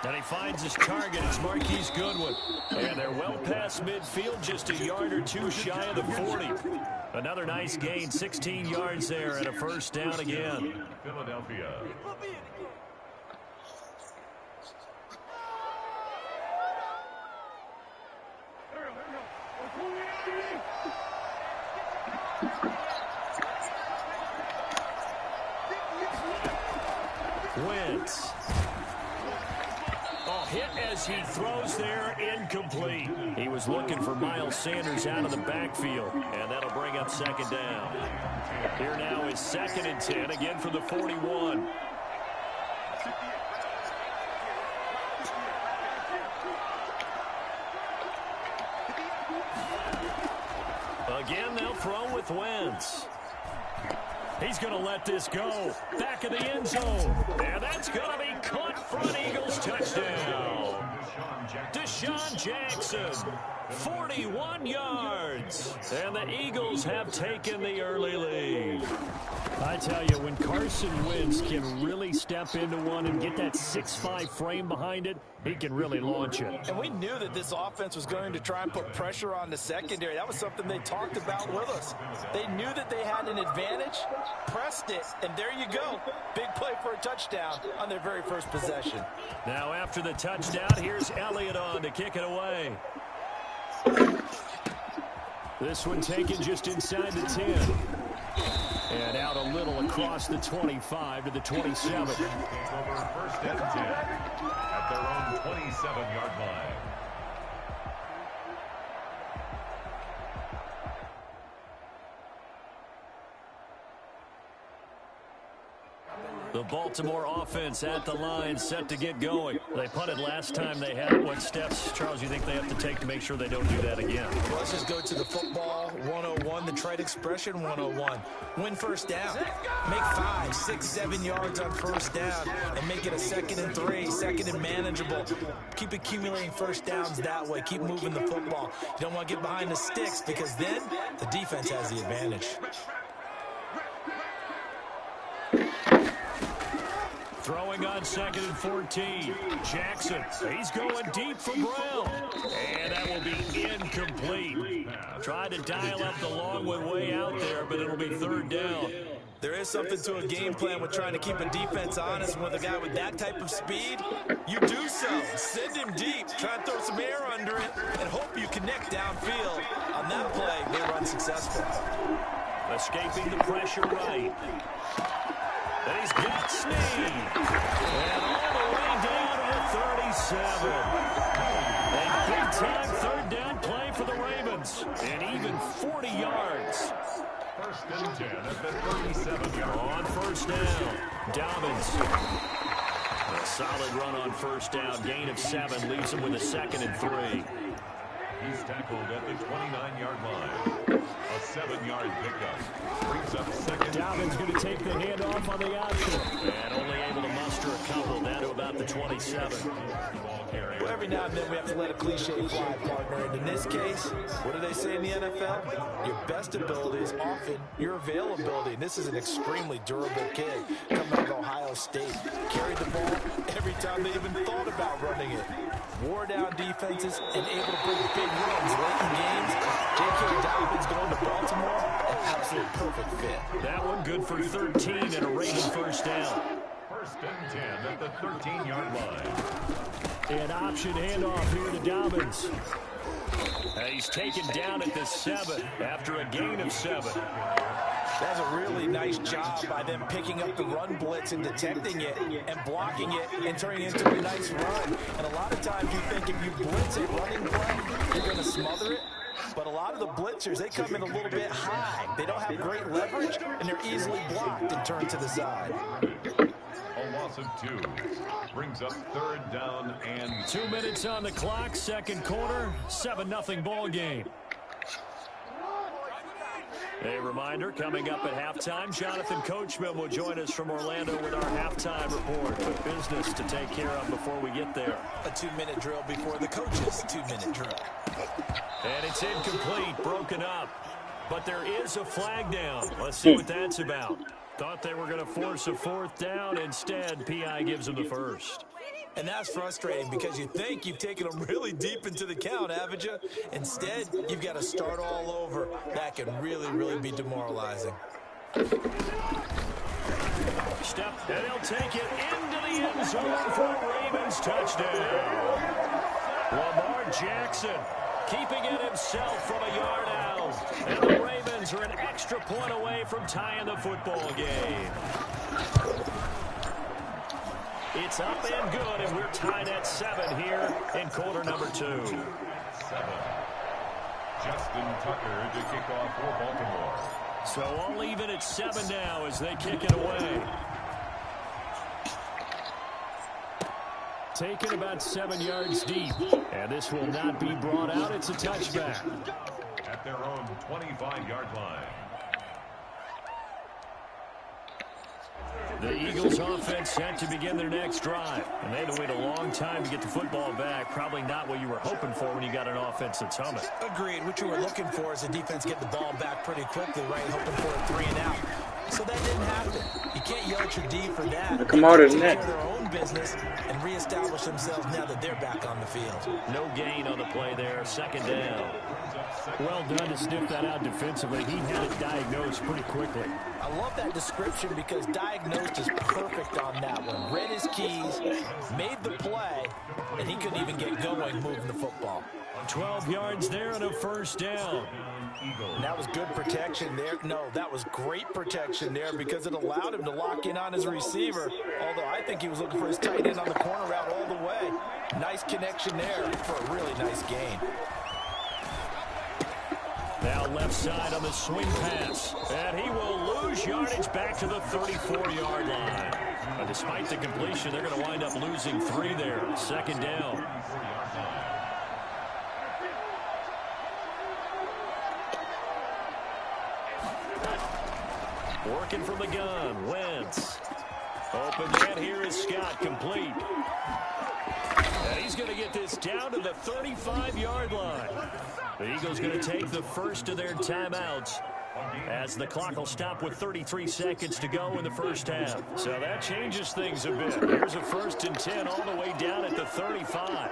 And he finds his target. It's Marquise Goodwin. And they're well past midfield, just a yard or two shy of the 40. Another nice gain, 16 yards there and a first down again. Philadelphia. Wentz. Oh, hit as he throws there, incomplete. He was looking for Miles Sanders out of the backfield, and that'll bring up second down. Here now is 2nd and 10, again from the 41. Again, they'll throw with Wentz. He's going to let this go. Back of the end zone. And that's going to be caught for an Eagles touchdown. Deshaun Jackson, 41 yards. And the Eagles have taken the early lead. I tell you, when Carson Wentz can really step into one and get that 6'5" frame behind it, he can really launch it. And we knew that this offense was going to try and put pressure on the secondary. That was something they talked about with us. They knew that they had an advantage, pressed it, and there you go. Big play for a touchdown on their very first possession. Now after the touchdown, here's Elliott on to kick it away. This one taken just inside the 10. And out a little across the 25 to the 27. Over 1st and 10 at their own 27-yard line. The Baltimore offense at the line, set to get going. They punted last time they had it. What steps, Charles, you think they have to take to make sure they don't do that again? Well, let's just go to the football 101, the trade expression 101. Win first down. Make 5, 6, 7 yards on first down and make it a 2nd and 3, 2nd and manageable. Keep accumulating first downs that way. Keep moving the football. You don't want to get behind the sticks because then the defense has the advantage. Throwing on 2nd and 14. Jackson, he's going deep for Brown. And that will be incomplete. Tried to dial up the long one way out there, but it'll be 3rd down. There is something to a game plan with trying to keep a defense honest. With a guy with that type of speed, you do so. Send him deep. Try and throw some air under it and hope you connect downfield. On that play, they run successful. Escaping the pressure right. And he's got Snead. And all the way down to the 37. A big-time 3rd down play for the Ravens. And even 40 yards. 1st and 10 at the 37-yard line. On first down, Dobbins. A solid run on first down. Gain of 7 leaves him with a 2nd and 3. He's tackled at the 29-yard line. A 7-yard pickup. Brings up 2nd. Dobbins going to take the handoff on the option. And only able to muster a couple down to about the 27. Well, every now and then we have to let a cliche fly, partner. And in this case, what do they say in the NFL? Your best ability is often your availability. And this is an extremely durable kid coming out of Ohio State. Carried the ball every time they even thought about running it. Wore down defenses and able to bring big runs late in games. J.K. Dobbins going to Baltimore, an absolute perfect fit. That one good for 13 and a Raven first down. 1st and 10 at the 13-yard line. An option handoff here to Dobbins. He's taken down at the 7 after a gain of 7. That's a really nice job by them picking up the run blitz and detecting it and blocking it and turning it into a nice run. And a lot of times you think if you blitz a running play, you're going to smother it. but a lot of the blitzers, they come in a little bit high. They don't have great leverage, and they're easily blocked and turned to the side. A loss of 2 brings up 3rd down and 2 minutes on the clock, second quarter, 7-0 ball game. A reminder, coming up at halftime, Jonathan Coachman will join us from Orlando with our halftime report. But business to take care of before we get there. A 2-minute drill before the coach's 2-minute drill. And it's incomplete, broken up. But there is a flag down. Let's see what that's about. Thought they were going to force a 4th down. Instead, P.I. gives them the first. And that's frustrating because you think you've taken them really deep into the count, haven't you? Instead, you've got to start all over. That can really, really be demoralizing. Step, and he'll take it into the end zone for a Ravens touchdown. Lamar Jackson keeping it himself from a yard out. And the Ravens are an extra point away from tying the football game. It's up and good, and we're tied at 7 here in quarter number 2. 7. Justin Tucker to kick off for Baltimore. So all even at 7 now as they kick it away. Taken about 7 yards deep, and this will not be brought out. It's a touchback. At their own 25-yard line. The Eagles offense set to begin their next drive. And they had to wait a long time to get the football back. Probably not what you were hoping for when you got an offense that's humming. Agreed. What you were looking for is the defense get the ball back pretty quickly, right? Hoping for a 3 and out. So that didn't happen. You can't yell at your D for that. They come out of the net. Take care of their own business and reestablish themselves now that they're back on the field. No gain on the play there. 2nd down. Well done to sniff that out defensively. He had it diagnosed pretty quickly. I love that description because diagnosed is perfect on that one. Read his keys, made the play, and he couldn't even get going moving the football. 12 yards there and a 1st down. And that was good protection there. No, that was great protection there because it allowed him to lock in on his receiver. Although I think he was looking for his tight end on the corner route all the way. Nice connection there for a really nice gain. Now left side on the swing pass. And he will lose yardage back to the 34-yard line. But despite the completion, they're going to wind up losing 3 there. 2nd down. Working from the gun, Wentz. Open man, here is Scott, complete. And he's going to get this down to the 35-yard line. The Eagles going to take the first of their timeouts as the clock will stop with 33 seconds to go in the first half. So that changes things a bit. Here's a 1st and 10 all the way down at the 35.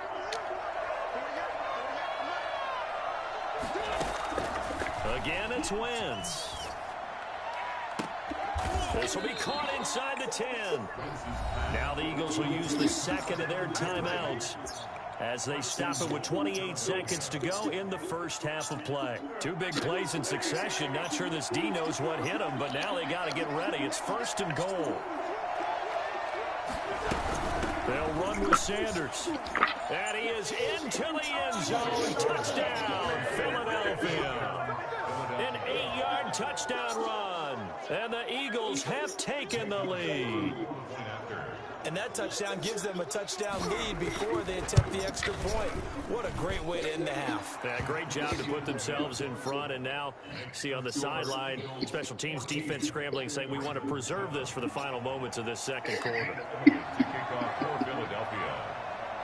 Again, it's Wentz. This will be caught inside the 10. Now the Eagles will use the 2nd of their timeouts as they stop it with 28 seconds to go in the first half of play. 2 big plays in succession. Not sure this D knows what hit them, but now they got to get ready. It's 1st and goal. They'll run with Sanders. And he is into the end zone. Touchdown, Philadelphia. An 8-yard touchdown run. And the Eagles have taken the lead. And that touchdown gives them a touchdown lead before they attempt the extra point. What a great way to end the half. Yeah, great job to put themselves in front. And now, see on the sideline, special teams defense scrambling, saying we want to preserve this for the final moments of this second quarter. To kick off for Philadelphia.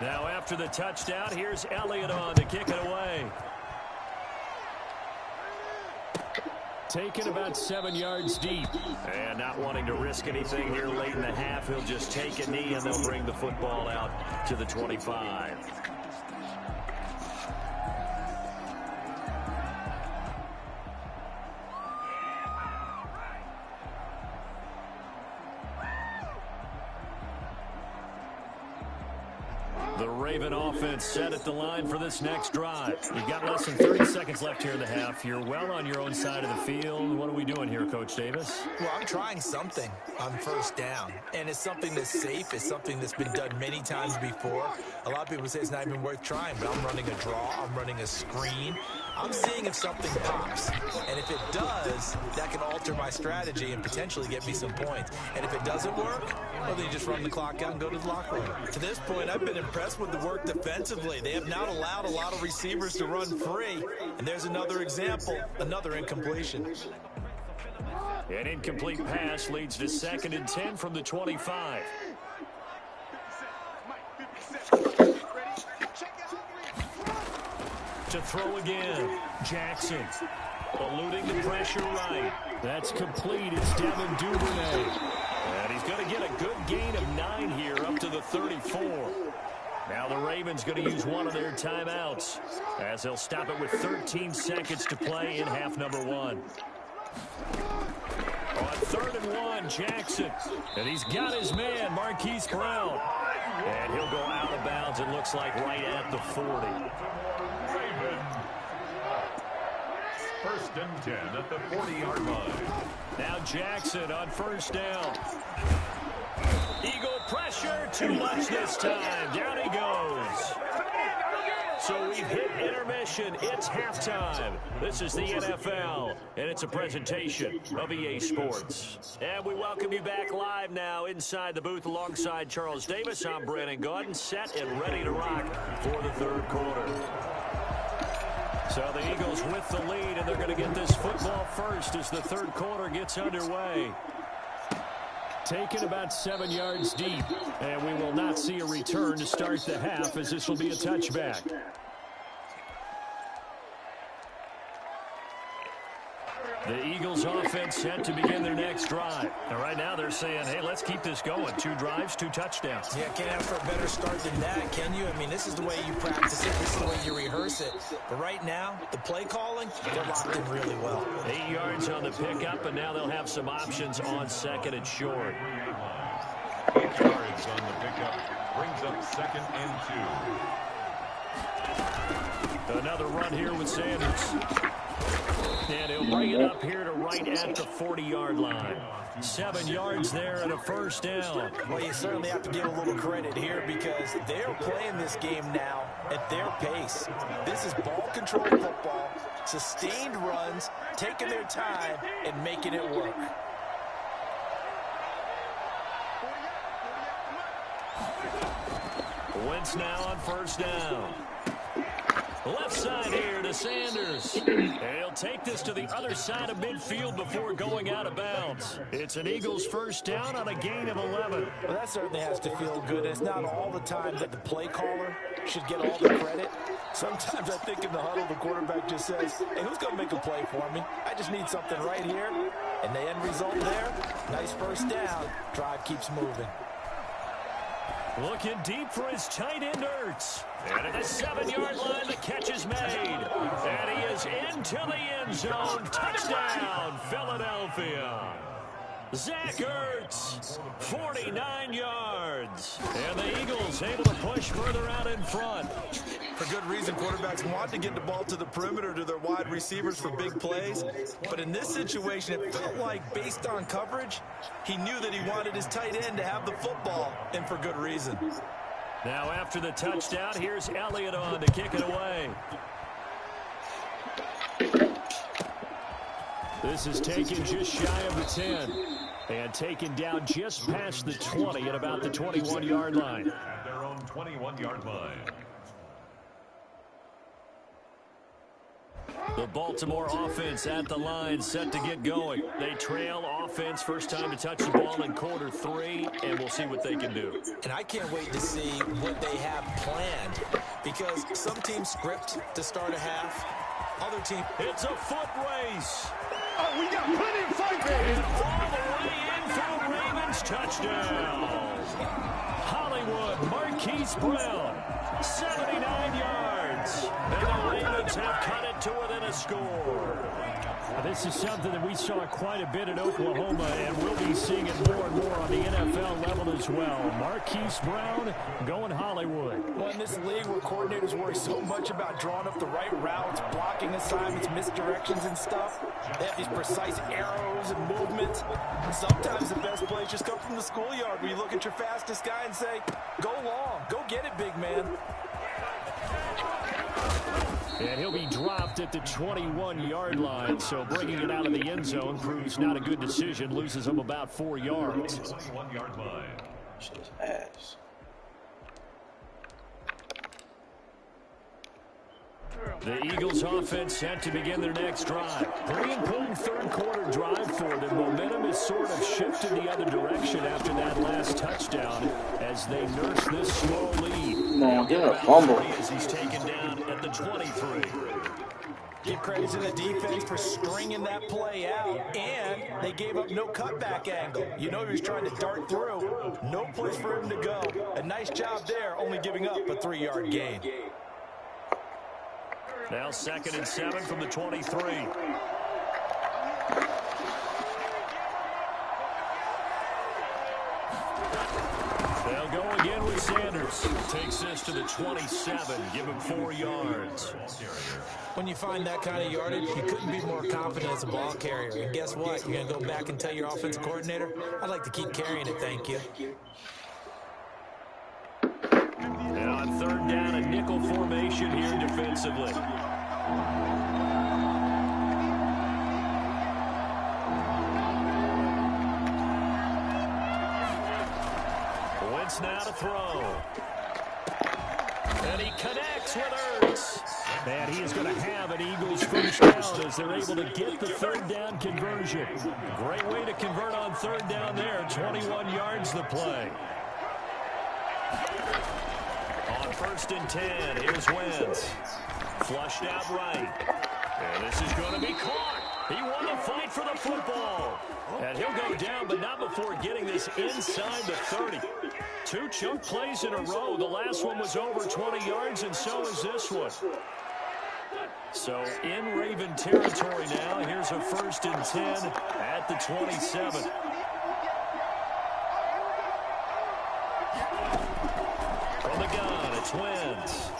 Now after the touchdown, here's Elliott on to kick it away. Taken about 7 yards deep. And not wanting to risk anything here late in the half, he'll just take a knee and they'll bring the football out to the 25. The Raven offense set at the line for this next drive. You've got less than 30 seconds left here in the half. You're well on your own side of the field. What are we doing here, Coach Davis? Well, I'm trying something on first down, and it's something that's safe. It's something that's been done many times before. A lot of people say it's not even worth trying, but I'm running a draw. I'm running a screen. I'm seeing if something pops, and if it does, that can alter my strategy and potentially get me some points. And if it doesn't work, well, then you just run the clock out and go to the locker room. To this point, I've been impressed with the work defensively. They have not allowed a lot of receivers to run free, and there's another example, another incompletion. An incomplete pass leads to 2nd and 10 from the 25. To throw again, Jackson eluding the pressure right. That's complete. It's Devin Duvernay. And he's going to get a good gain of 9 here up to the 34. Now the Ravens going to use one of their timeouts as they'll stop it with 13 seconds to play in half number 1. On 3rd and 1, Jackson. And he's got his man, Marquise Brown. And he'll go out of bounds, it looks like, right at the 40. First and 10 at the 40-yard line. Now Jackson on first down. Eagle pressure, too much this time. Down he goes. So we've hit intermission. It's halftime. This is the NFL, and it's a presentation of EA Sports. And we welcome you back live now inside the booth alongside Charles Davis. I'm Brandon Gaudin, set and ready to rock for the 3rd quarter. So the Eagles with the lead, and they're going to get this football first as the 3rd quarter gets underway. Taken about 7 yards deep, and we will not see a return to start the half as this will be a touchback. The Eagles offense set to begin their next drive. And right now they're saying, hey, let's keep this going. 2 drives, 2 touchdowns. Yeah, can't ask for a better start than that, can you? I mean, this is the way you practice it. This is the way you rehearse it. But right now, the play calling, they're locked in really well. 8 yards on the pickup, and now they'll have some options on 2nd and short. 8 yards on the pickup brings up 2nd and 2. Another run here with Sanders. And he'll bring it up here to right at the 40-yard line. 7 yards there and a first down. Well, you certainly have to give a little credit here because they're playing this game now at their pace. This is ball control football, sustained runs, taking their time and making it work. Wentz now on first down. Left side here to Sanders. And he'll take this to the other side of midfield before going out of bounds. It's an Eagles first down on a gain of 11. Well, that certainly has to feel good. It's not all the time that the play caller should get all the credit. Sometimes I think in the huddle, the quarterback just says, hey, who's going to make a play for me? I just need something right here. And the end result there, nice first down. Drive keeps moving. Looking deep for his tight end, Ertz. And at the 7-yard line, the catch is made. And he is into the end zone. Touchdown, Philadelphia. Zach Ertz, 49 yards. And the Eagles able to push further out in front. For good reason, quarterbacks want to get the ball to the perimeter to their wide receivers for big plays. But in this situation, it felt like, based on coverage, he knew that he wanted his tight end to have the football, and for good reason. Now after the touchdown, here's Elliott on to kick it away. This is taken just shy of the 10 and taken down just past the 20 at about the 21-yard line. At their own 21-yard line. The Baltimore offense at the line set to get going. They trail offense first time to touch the ball in quarter 3, and we'll see what they can do. And I can't wait to see what they have planned because some teams script to start a half. Other team, it's a foot race. Oh, we got plenty of fight back. And all the way in for the Ravens touchdown. Hollywood, Marquise Brown, 79 yards. And the Ravens have cut it to within a score. This is something that we saw quite a bit at Oklahoma, and we'll be seeing it more and more on the NFL level as well. Marquise Brown going Hollywood. Well, in this league where coordinators worry so much about drawing up the right routes, blocking assignments, misdirections and stuff, they have these precise arrows and movements. And sometimes the best plays just come from the schoolyard where you look at your fastest guy and say, go long, go get it, big man. And he'll be dropped at the 21-yard line, so bringing it out of the end zone proves not a good decision, loses him about 4 yards. 21-yard line. Ass. The Eagles offense set to begin their next drive. Pretty important third quarter drive for them. Momentum has sort of shifted the other direction after that last touchdown as they nurse this small lead. Man, get a fumble. As he's taken down at the 23. Give credit to the defense for stringing that play out, and they gave up no cutback angle. You know he was trying to dart through. No place for him to go. A nice job there, only giving up a 3-yard gain. Now 2nd and 7 from the 23. They'll go again with Sanders. Takes this to the 27. Give him 4 yards. When you find that kind of yardage, you couldn't be more confident as a ball carrier. And guess what? You're going to go back and tell your offensive coordinator, I'd like to keep carrying it, thank you. And on 3rd down, a nickel formation here defensively. Wentz now to throw. And he connects with Ertz. And he is going to have an Eagles first down as they're able to get the 3rd down conversion. Great way to convert on 3rd down there. 21 yards the play. On 1st and 10, here's Wentz. Flushed out right. And this is going to be caught. He won the fight for the football. And he'll go down, but not before getting this inside the 30. 2 chunk plays in a row. The last one was over 20 yards, and so is this one. So in Raven territory now. Here's a 1st and 10 at the 27. From the gun, it's Wentz.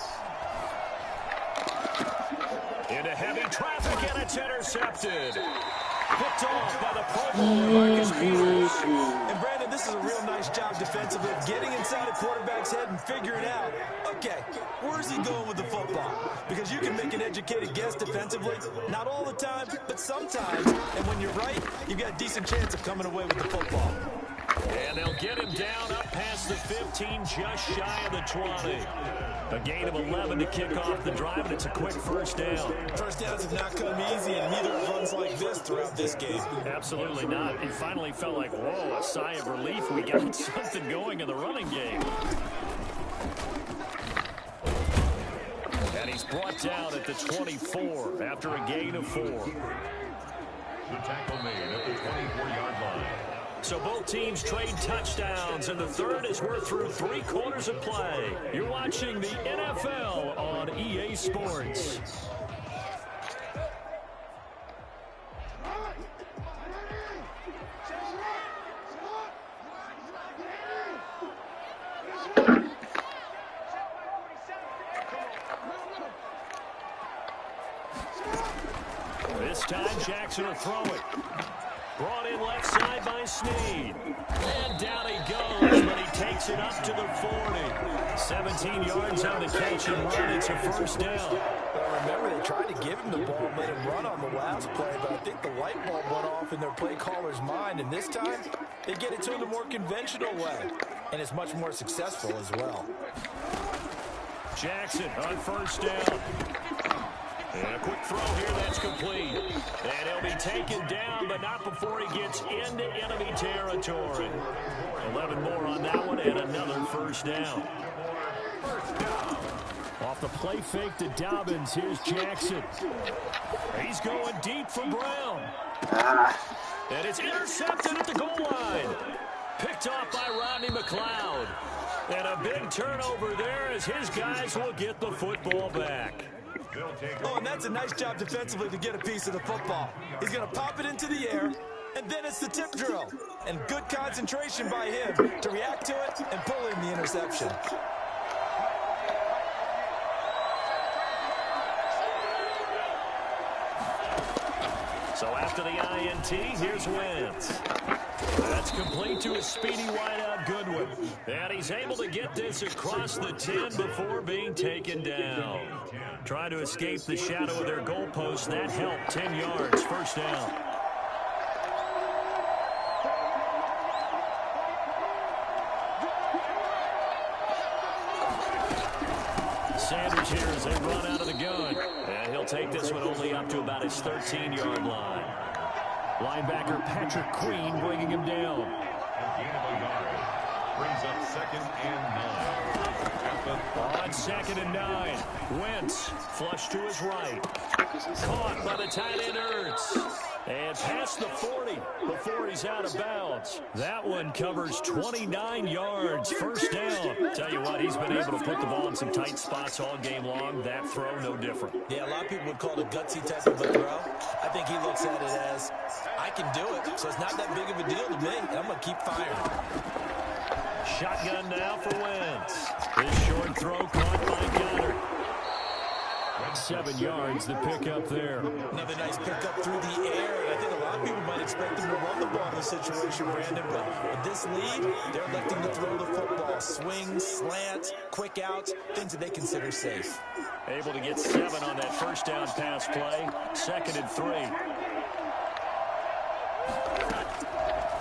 Into heavy traffic, and it's intercepted. Picked off by the Pro Bowler, Marcus Peters. And Brandon, this is a real nice job defensively of getting inside a quarterback's head and figuring out, okay, where's he going with the football? Because you can make an educated guess defensively, not all the time, but sometimes. And when you're right, you've got a decent chance of coming away with the football. And they'll get him down up past the 15, just shy of the 20. A gain of 11 to kick off the drive, and it's a quick 1st down. First downs have not come easy, and neither have runs like this throughout this game. Absolutely not. It finally felt like, whoa, a sigh of relief. We got something going in the running game. And he's brought down at the 24 after a gain of 4. The tackle made at the 24-yard line. So both teams trade touchdowns, and the 3rd as we're through 3 quarters of play. You're watching the NFL on EA Sports. This time Jackson will throw it. Brought in left side by Snead. And down he goes, but he takes it up to the 40. 17 yards on the catch and run. It's a 1st down. Well, remember, they tried to give him the ball and let him run on the last play, but I think the light bulb went off in their play caller's mind, and this time they get it to him the more conventional way, and it's much more successful as well. Jackson on 1st down. And a quick throw here, that's complete. And he'll be taken down, but not before he gets into enemy territory. 11 more on that one, and another 1st down. Off the play fake to Dobbins, here's Jackson. He's going deep for Brown. And it's intercepted at the goal line. Picked off by Rodney McLeod. And a big turnover there as his guys will get the football back. Oh, and that's a nice job defensively to get a piece of the football. He's going to pop it into the air, and then it's the tip drill. And good concentration by him to react to it and pull in the interception. So after the INT, here's Wentz. That's complete to a speedy wideout Goodwin. And he's able to get this across the 10 before being taken down. Trying to escape the shadow of their goalpost. That helped. 10 yards, first down. Sanders here as they run out of the gun. And he'll take this one only up to about his 13-yard line. Linebacker Patrick Queen bringing him down. Gain of a yard. Brings up 2nd and 9. On 2nd and 9. Wentz flush to his right. Caught by the tight end Ertz. And past the 40 before he's out of bounds. That one covers 29 yards. First down. Tell you what, he's been able to put the ball in some tight spots all game long. That throw, no different. Yeah, a lot of people would call it a gutsy type of a throw. I think he looks at it as, I can do it, so it's not that big of a deal to me. I'm going to keep firing. Shotgun now for Wentz. His short throw caught by Goddard. 7 yards, the pickup there. Another nice pickup through the air. And I think a lot of people might expect them to run the ball in this situation, Brandon. But with this lead, they're electing to throw the football. Swings, slants, quick outs, things that they consider safe. Able to get 7 on that first down pass play. 2nd and 3.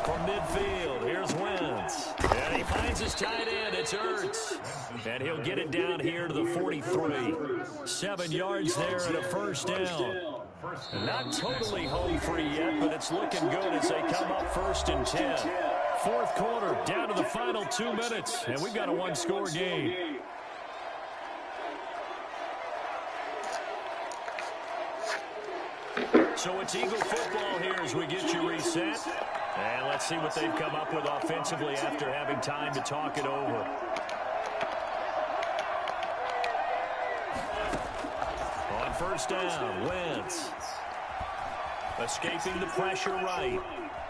From midfield, here's Wentz. And he finds his tight end. It's Ertz. And he'll get it down here to the 43. 7 yards there and a first down. Not totally home free yet, but it's looking good as they come up 1st and 10. Fourth quarter, down to the final 2 minutes. And we've got a one-score game. So it's Eagle football here as we get you reset. And let's see what they've come up with offensively after having time to talk it over. On first down, Wentz. Escaping the pressure right.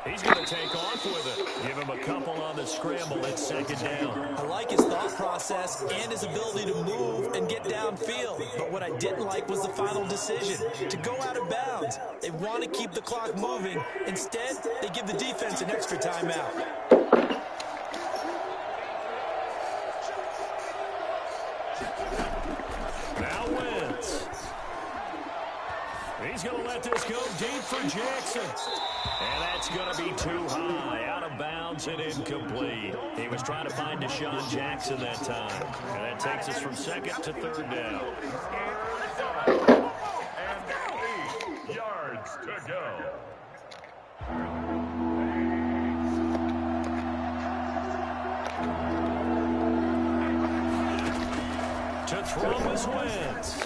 He's going to take off with it. Give him a couple on the scramble. It's 2nd down. I like his thought process and his ability to move and get downfield. But what I didn't like was the final decision, to go out of bounds. They want to keep the clock moving. Instead, they give the defense an extra timeout. Now Wentz. He's going to let this go deep for Jackson. And that's going to be too high, out of bounds and incomplete. He was trying to find Deshaun Jackson that time. And that takes us from 2nd to 3rd down. And 8 yards to go. To throw is Wentz.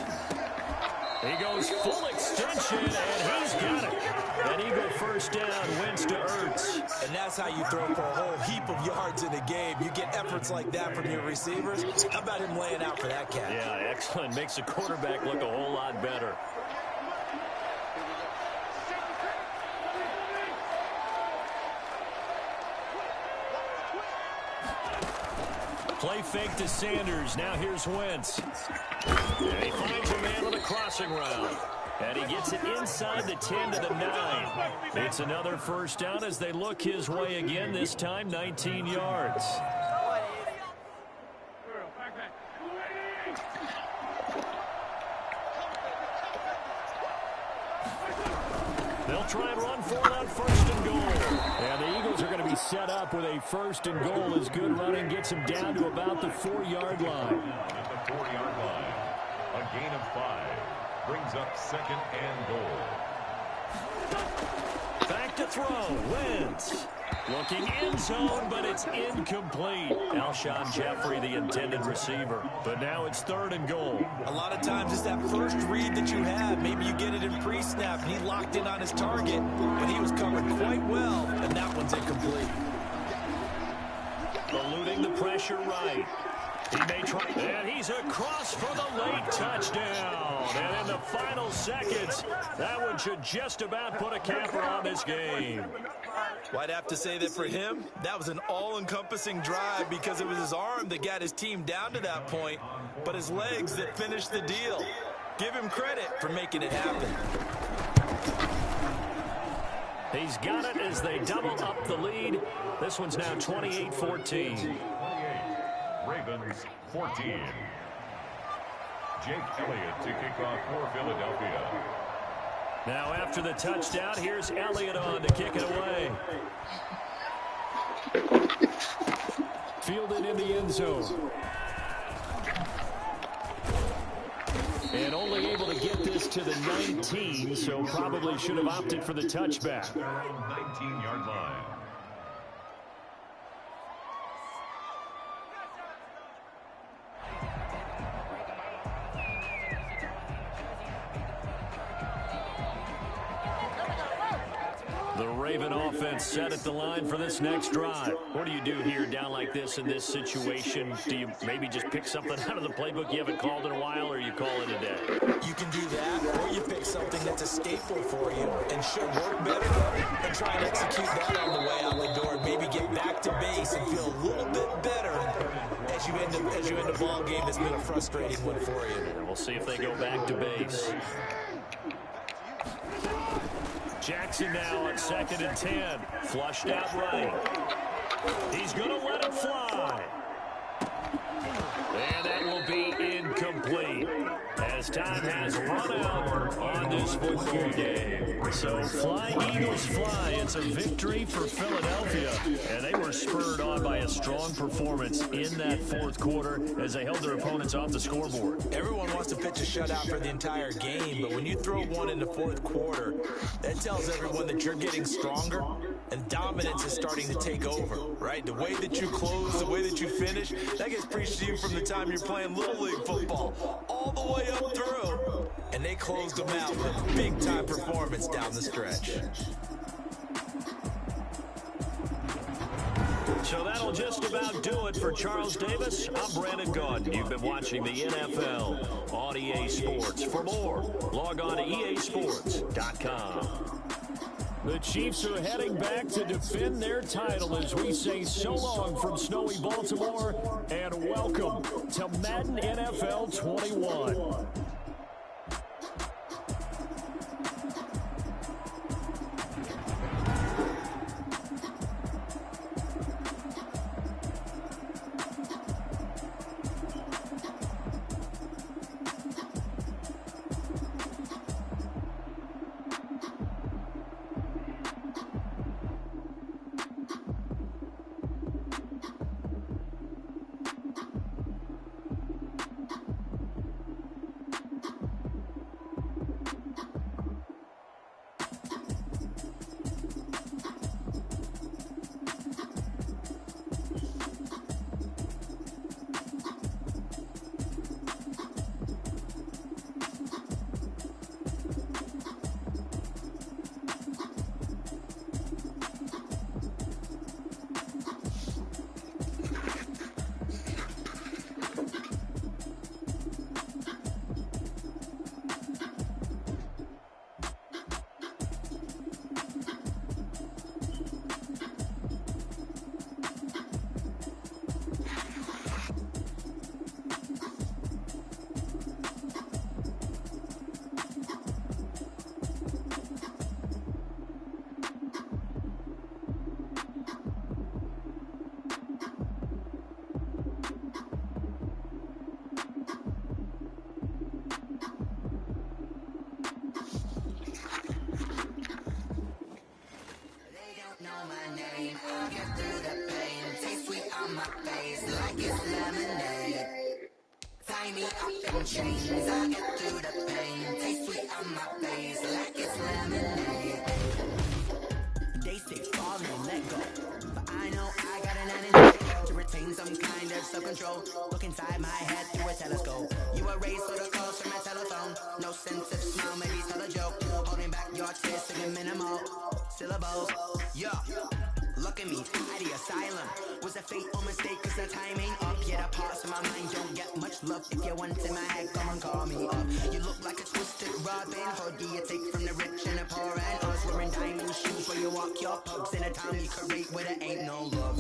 He goes full extension, and he's got it. An Eagle first down, Wentz to Ertz. And that's how you throw for a whole heap of yards in a game. You get efforts like that from your receivers. How about him laying out for that cat? Yeah, excellent. Makes the quarterback look a whole lot better. Play fake to Sanders. Now here's Wentz. And he finds a man on a crossing route. And he gets it inside the 10 to the 9. It's another first down as they look his way again, this time 19 yards. They'll try and run for it on 1st and goal. And the Eagles are going to be set up with a 1st and goal as good running gets them down to about the 4-yard line. At the 4-yard line, a gain of 5 brings up 2nd and goal. Back to throw, Wentz. Looking end zone, but it's incomplete. Alshon Jeffrey, the intended receiver. But now it's 3rd and goal. A lot of times it's that first read that you have. Maybe you get it in pre-snap, and he locked in on his target, but he was covered quite well, and that one's incomplete. Eluding the pressure right. He may try, and he's across for the late touchdown. And in the final seconds, that one should just about put a capper on this game. Well, I'd have to say that for him, that was an all-encompassing drive because it was his arm that got his team down to that point, but his legs that finished the deal. Give him credit for making it happen. He's got it as they double up the lead. This one's now 28-14. Ravens 14. Jake Elliott to kick off for Philadelphia. Now after the touchdown, here's Elliott on to kick it away. Fielded in the end zone. And only able to get this to the 19, so probably should have opted for the touchback. 19-yard line. The Raven offense set at the line for this next drive. What do you do here down like this in this situation? Do you maybe just pick something out of the playbook you haven't called in a while, or you call it a day? You can do that, or you pick something that's a staple for you and should work better, and try and execute that on the way out the door and maybe get back to base and feel a little bit better as you end a ball game that's been a frustrating one for you. And we'll see if they go back to base. Jackson now at 2nd and 10. Flushed out right. He's going to let it fly. And that will be incomplete as time has run out on this football game. So fly, Eagles, fly. It's a victory for Philadelphia. And they were spurred on by a strong performance in that fourth quarter as they held their opponents off the scoreboard. Everyone wants to pitch a shutout for the entire game, but when you throw one in the fourth quarter, that tells everyone that you're getting stronger and dominance is starting to take over, right? The way that you close, the way that you finish, that gets preached to you from the time you're playing Little League football all the way up through. And they closed them out with a big-time performance down the stretch. So that'll just about do it for Charles Davis. I'm Brandon Gaudin. You've been watching the NFL on EA Sports. For more, log on to easports.com. The Chiefs are heading back to defend their title as we say so long from snowy Baltimore and welcome to Madden NFL 21. Chains, I get through the pain. Taste sweet on my face like it's lemonade. They say fall and let go, but I know I got an antidote to retain some kind of self-control. Look inside my head through a telescope. You erase all the calls from my telephone. No sense of smile, maybe tell a joke. Holding back your tears, singing minimal syllables. Yeah. Look at me, at the asylum. Was a fate or mistake, cause the time ain't up. Yeah, the parts of my mind don't get much love. If you want in my head, come and call me up. You look like a twisted Robin Hood. Do you take from the rich and the poor and us? Wearing diamond shoes where you walk your pugs in a town you create where there ain't no love.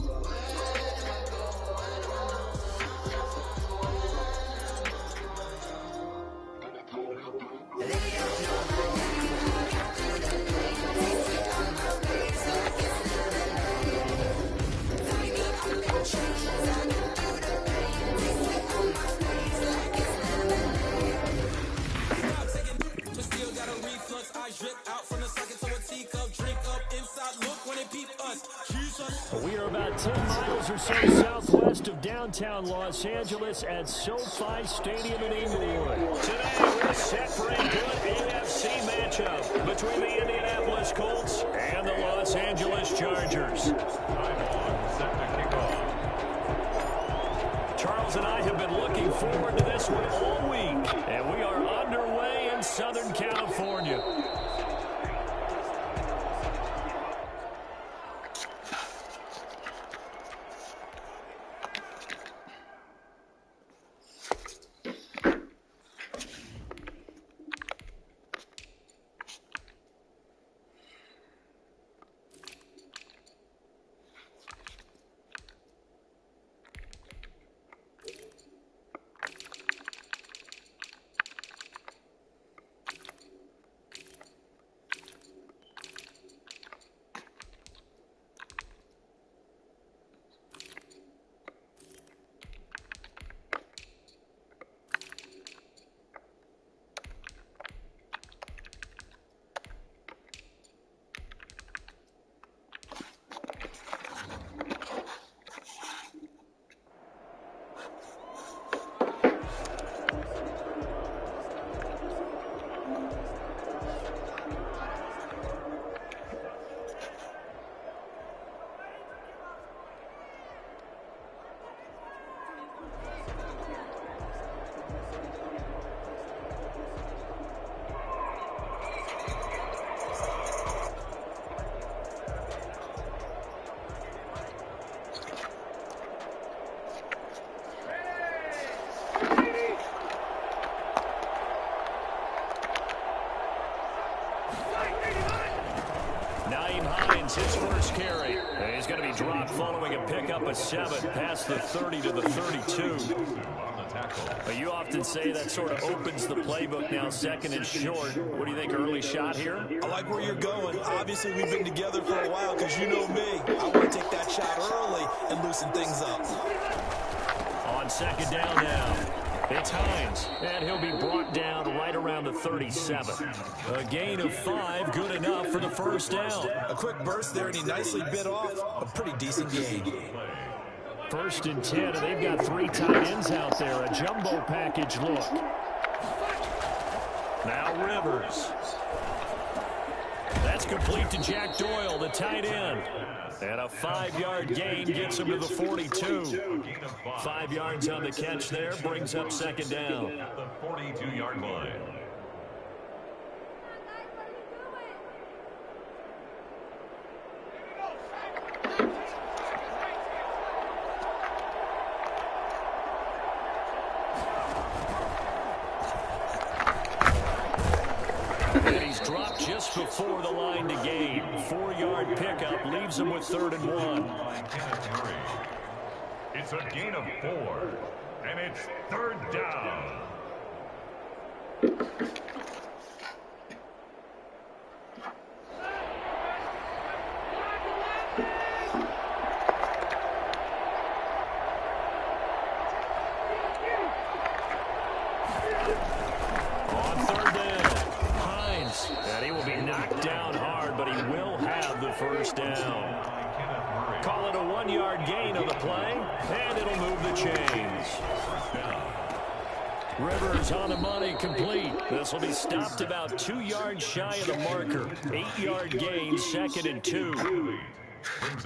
We are about 10 miles or so southwest of downtown Los Angeles at SoFi Stadium in Inglewood. Today we're set for a good AFC matchup between the Indianapolis Colts and the Los Angeles Chargers. Charles and I have been looking forward to this one all week, and we are underway in Southern California. His first carry. He's going to be dropped following a pickup of 7 past the 30 to the 32. You often say that sort of opens the playbook now, second and short. What do you think, early shot here? I like where you're going. Obviously, we've been together for a while because you know me. I want to take that shot early and loosen things up. On second down now. It's Hines, and he'll be brought down right around the 37. A gain of 5, good enough for the first down. A quick burst there, and he nicely bit off a pretty decent gain. First and 10, and they've got 3 tight ends out there. A jumbo package look. Now Rivers. That's complete to Jack Doyle, the tight end. And a 5-yard gain gets him to the 42. 5 yards on the catch there, brings up second down. At the 42-yard line. And he's dropped just before the line to gain. 4-yard pickup leaves him with 3rd and 1. It's a gain of 4, and it's 3rd down. On 3rd down, Hines, and he will be knocked down hard, but he will have the first down. Call it a 1-yard gain on the play, and it'll move the chains. Rivers on the money, complete. This will be stopped about 2 yards shy of the marker. 8-yard gain, 2nd and 2.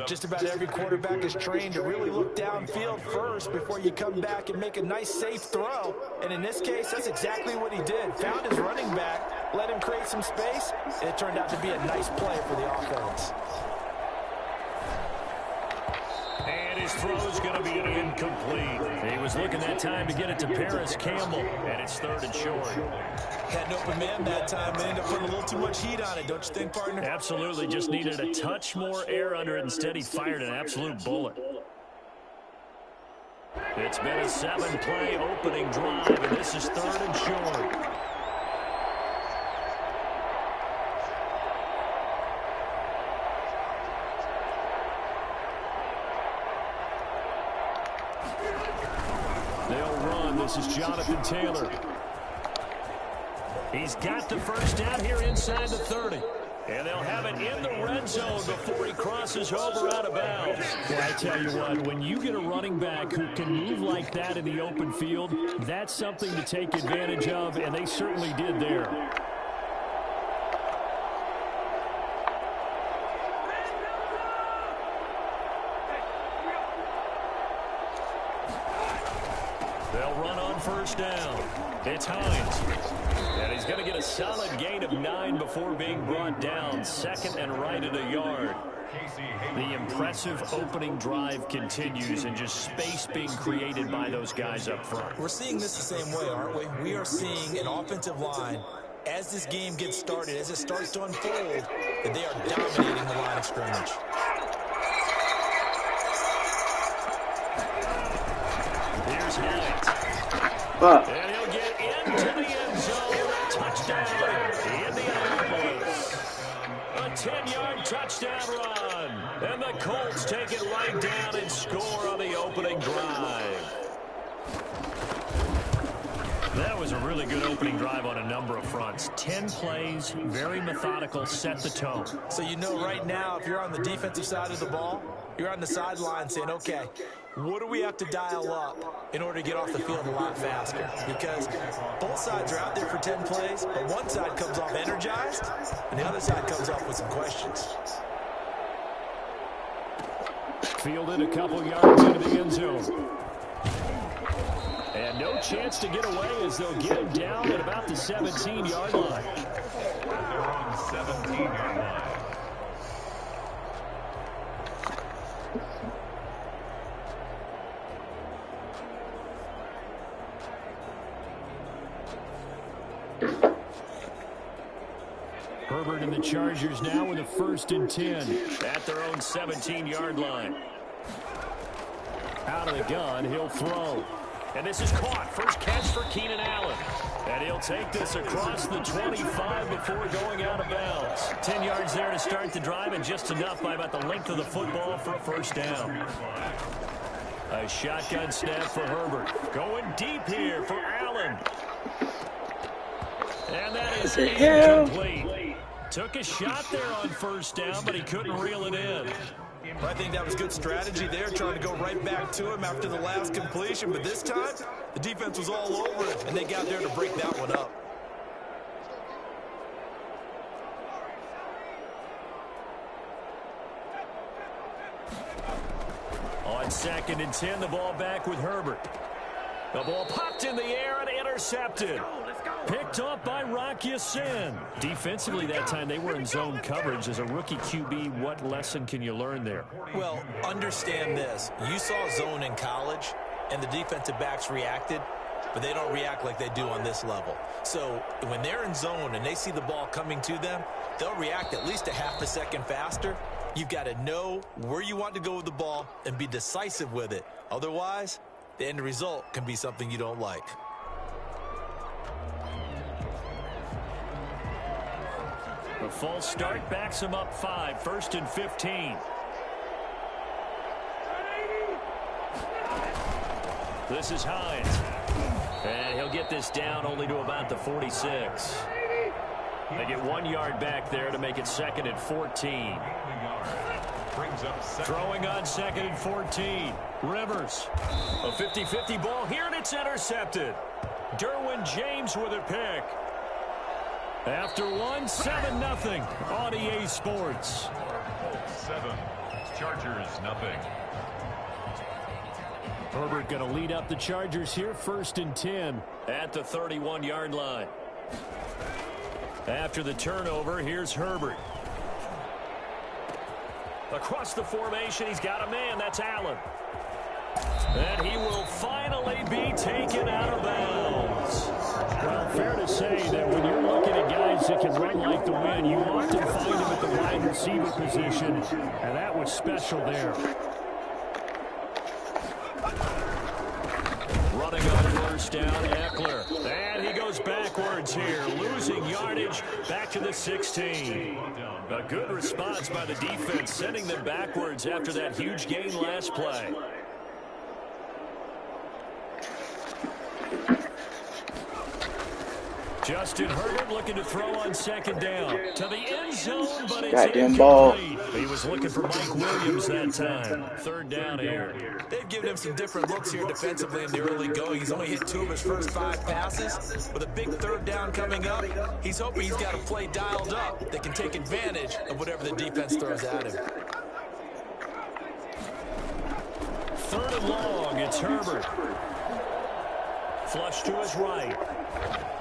Just about every quarterback is trained to really look downfield first before you come back and make a nice, safe throw. And in this case, that's exactly what he did. Found his running back, let him create some space, and it turned out to be a nice play for the offense. And His throw's going to be incomplete. He was looking that time to get it to Paris Campbell, and it's 3rd and short. Had an open man that time, but ended up putting a little too much heat on it, don't you think, partner? Absolutely. Just needed a touch more air under it. Instead, he fired an absolute bullet. It's been a 7-play opening drive, and this is 3rd and short. They'll run. This is Jonathan Taylor. He's got the first down here inside the 30. And they'll have it in the red zone before he crosses over out of bounds. Well, I tell you what, when you get a running back who can move like that in the open field, that's something to take advantage of, and they certainly did there. They'll run on first down. It's Hines. And he's going to get a solid gain of 9 before being brought down. 2nd and right at a yard. The impressive opening drive continues and just space being created by those guys up front. We're seeing this the same way, aren't we? We are seeing an offensive line, as this game gets started, as it starts to unfold, that they are dominating the line of scrimmage. Here's Hines. And he'll get into the end zone. Touchdown, Indianapolis. A 10-yard touchdown run. And the Colts take it right down and score on the opening drive. That was a really good opening drive on a number of fronts. 10 plays, very methodical, set the tone. So you know right now, if you're on the defensive side of the ball, you're on the sideline saying, okay, what do we have to dial up in order to get off the field a lot faster? Because both sides are out there for 10 plays, but one side comes off energized, and the other side comes off with some questions. Fielded a couple yards into the end zone. And no chance to get away as they'll get him down at about the 17-yard line. They're on the 17-yard line. Herbert and the Chargers now with a 1st and 10 at their own 17-yard line. Out of the gun, he'll throw. And this is caught. First catch for Keenan Allen. And he'll take this across the 25 before going out of bounds. 10 yards there to start the drive, and just enough by about the length of the football for a first down. A shotgun snap for Herbert. Going deep here for Allen. And that is incomplete. Took a shot there on first down, but he couldn't reel it in. I think that was good strategy there, trying to go right back to him after the last completion. But this time, the defense was all over it, and they got there to break that one up. On 2nd and 10, the ball back with Herbert. The ball popped in the air and intercepted. Picked up by Rock Ya-Sin. Defensively that time, they were in zone coverage. As a rookie QB, what lesson can you learn there? Well, understand this. You saw zone in college, and the defensive backs reacted, but they don't react like they do on this level. So when they're in zone and they see the ball coming to them, they'll react at least a half a second faster. You've got to know where you want to go with the ball and be decisive with it. Otherwise, the end result can be something you don't like. The false start backs him up 5. 1st and 15. This is Hines. And he'll get this down only to about the 46. They get 1 yard back there to make it 2nd and 14. Throwing on 2nd and 14. Rivers. A 50-50 ball here, and it's intercepted. Derwin James with a pick. After 7-0 on EA Sports. 7, Chargers nothing. Herbert going to lead up the Chargers here, 1st and 10 at the 31-yard line. After the turnover, here's Herbert. Across the formation, he's got a man. That's Allen. And he will finally be taken out of bounds. Well, fair to say that when you're looking at guys that can run like the wind, you often find them at the wide receiver position, and that was special there. Running on first down, Eckler. And he goes backwards here, losing yardage back to the 16. A good response by the defense, sending them backwards after that huge gain last play. Justin Herbert looking to throw on second down to the end zone, but it's incomplete. He was looking for Mike Williams that time. Third down here. They've given him some different looks here defensively in the early going. He's only hit 2 of his first 5 passes. With a big third down coming up, he's hoping he's got a play dialed up that can take advantage of whatever the defense throws at him. Third and long, it's Herbert. Flush to his right.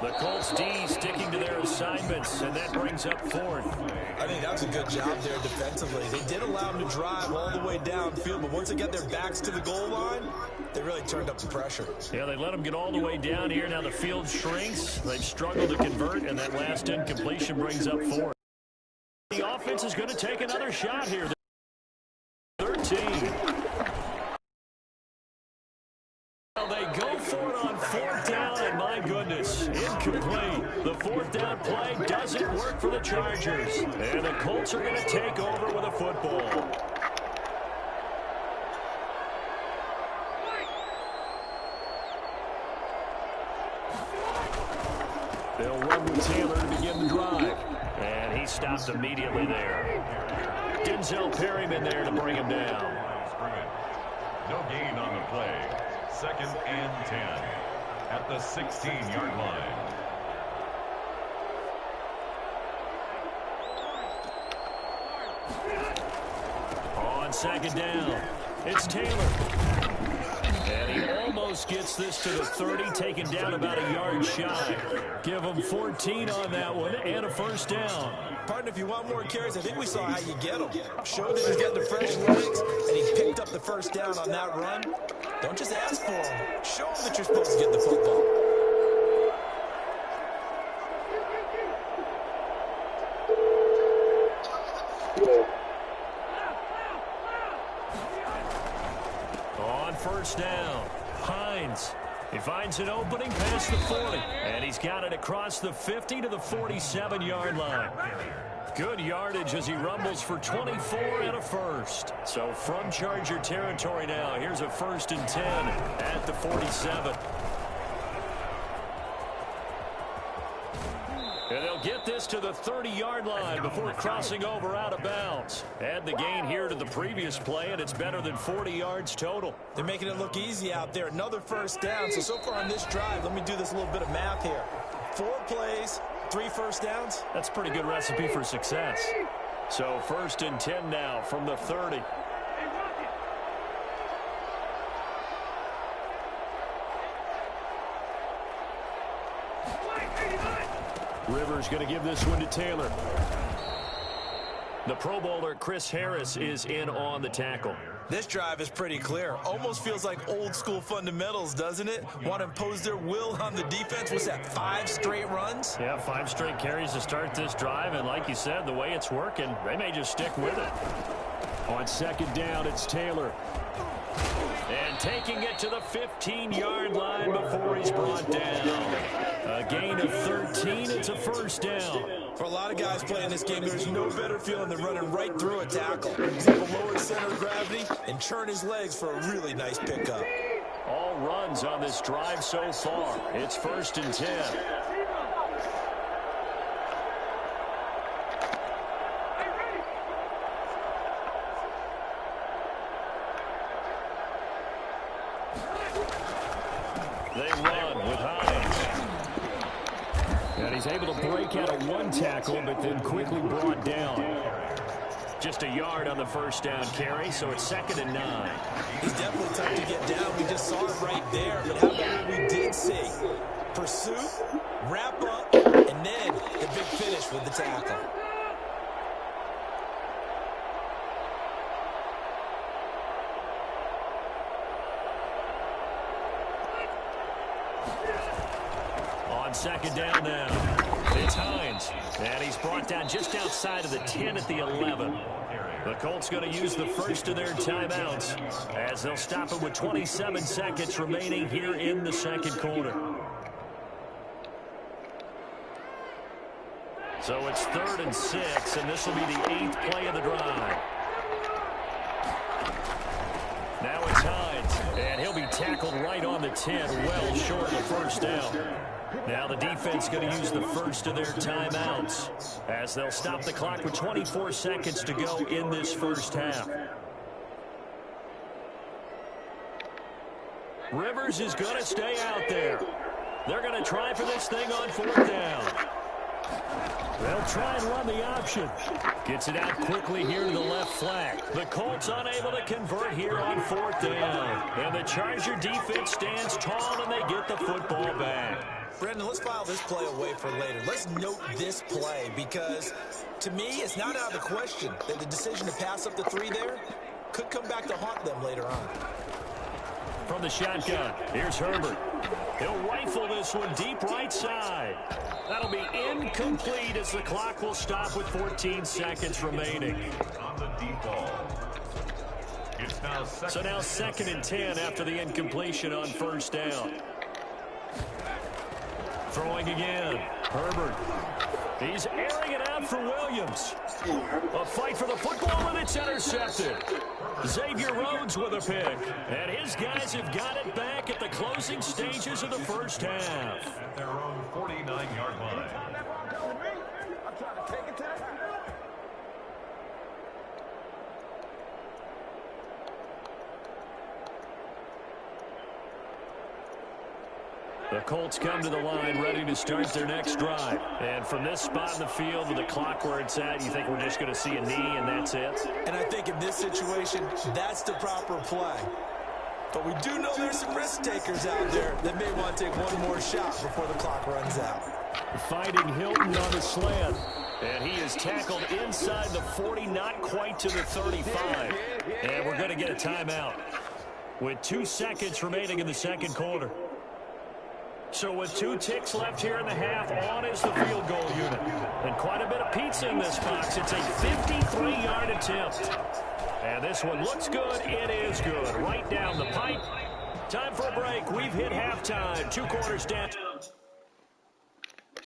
The Colts D sticking to their assignments, and that brings up fourth. I think that was a good job there defensively. They did allow him to drive all the way downfield, but once they got their backs to the goal line, they really turned up the pressure. Yeah, they let him get all the way down here. Now the field shrinks. They've struggled to convert, and that last incompletion brings up fourth. The offense is going to take another shot here. 13. Well, they go for it on fourth down, and my goodness, incomplete. The fourth down play doesn't work for the Chargers. And the Colts are going to take over with a football. They'll run with Taylor to begin the drive. And he stopped immediately there. Denzel Perryman there to bring him down. No gain on the play. 2nd and 10 at the 16-yard line. On second down, it's Taylor. And he almost gets this to the 30, taken down about a yard shy. Give him 14 on that one and a first down. Partner, if you want more carries, I think we saw how you get them. Showed that he's got the fresh legs, and he picked up the first down on that run. Don't just ask for him. Show him that you're supposed to get the football. On first down, Hines. He finds an opening past the 40, and he's got it across the 50 to the 47-yard line. Good yardage as he rumbles for 24 and a first. So from Charger territory now, here's a 1st and 10 at the 47. And they'll get this to the 30-yard line before crossing over out of bounds. Add the gain here to the previous play, and it's better than 40 yards total. They're making it look easy out there. Another first down. So far on this drive, let me do this little bit of math here. 4 plays, 3 first downs. That's a pretty good recipe for success. So 1st and 10 now from the 30. Rivers going to give this one to Taylor. The Pro Bowler Chris Harris is in on the tackle. This drive is pretty clear. Almost feels like old school fundamentals, doesn't it? Want to impose their will on the defense. What's that, 5 straight runs? Yeah, 5 straight carries to start this drive. And like you said, the way it's working, they may just stick with it. On second down, it's Taylor. And taking it to the 15-yard line before he's brought down. A gain of 13. It's a first down. For a lot of guys playing this game, there's no better feeling than running right through a tackle. He's able to lower his center of gravity and turn his legs for a really nice pickup. All runs on this drive so far. It's 1st and 10. They run with Hines. And he's able to break out of 1 tackle, but then quickly brought down. Just a yard on the first down carry, so it's 2nd and 9. He's definitely tough to get down. We just saw it right there. But how about what we did see? Pursuit, wrap up, and then the big finish with the tackle. On second down now, it's Hines. And he's brought down just outside of the 10 at the 11. The Colts going to use the first of their timeouts as they'll stop it with 27 seconds remaining here in the second quarter. So it's 3rd and 6, and this will be the 8th play of the drive. Now it's Hines, and he'll be tackled right on the 10, well short of the first down. Now the defense going to use the first of their timeouts as they'll stop the clock with 24 seconds to go in this first half. Rivers is going to stay out there. They're going to try for this thing on 4th down. They'll try and run the option. Gets it out quickly here to the left flank. The Colts unable to convert here on 4th down. And the Charger defense stands tall and they get the football back. Brendan, let's file this play away for later. Let's note this play because, to me, it's not out of the question that the decision to pass up the 3 there could come back to haunt them later on. From the shotgun, here's Herbert. He'll rifle this one deep right side. That'll be incomplete as the clock will stop with 14 seconds remaining. On the deep ball. It's now So now 2nd and 10 after the incompletion on 1st down. Throwing again. Herbert. He's airing it out for Williams. A fight for the football, and it's intercepted. Xavier Rhodes with a pick. And his guys have got it back at the closing stages of the first half. At their own 49-yard line. The Colts come to the line ready to start their next drive. And from this spot in the field with the clock where it's at, you think we're just going to see a knee and that's it? And I think in this situation, that's the proper play. But we do know there's some risk takers out there that may want to take one more shot before the clock runs out. Fighting Hilton on the slant. And he is tackled inside the 40, not quite to the 35. And we're going to get a timeout with 2 seconds remaining in the second quarter. So with 2 ticks left here in the half, on is the field goal unit. And quite a bit of pizza in this box. It's a 53-yard attempt. And this one looks good. It is good. Right down the pipe. Time for a break. We've hit halftime. 2 quarters down.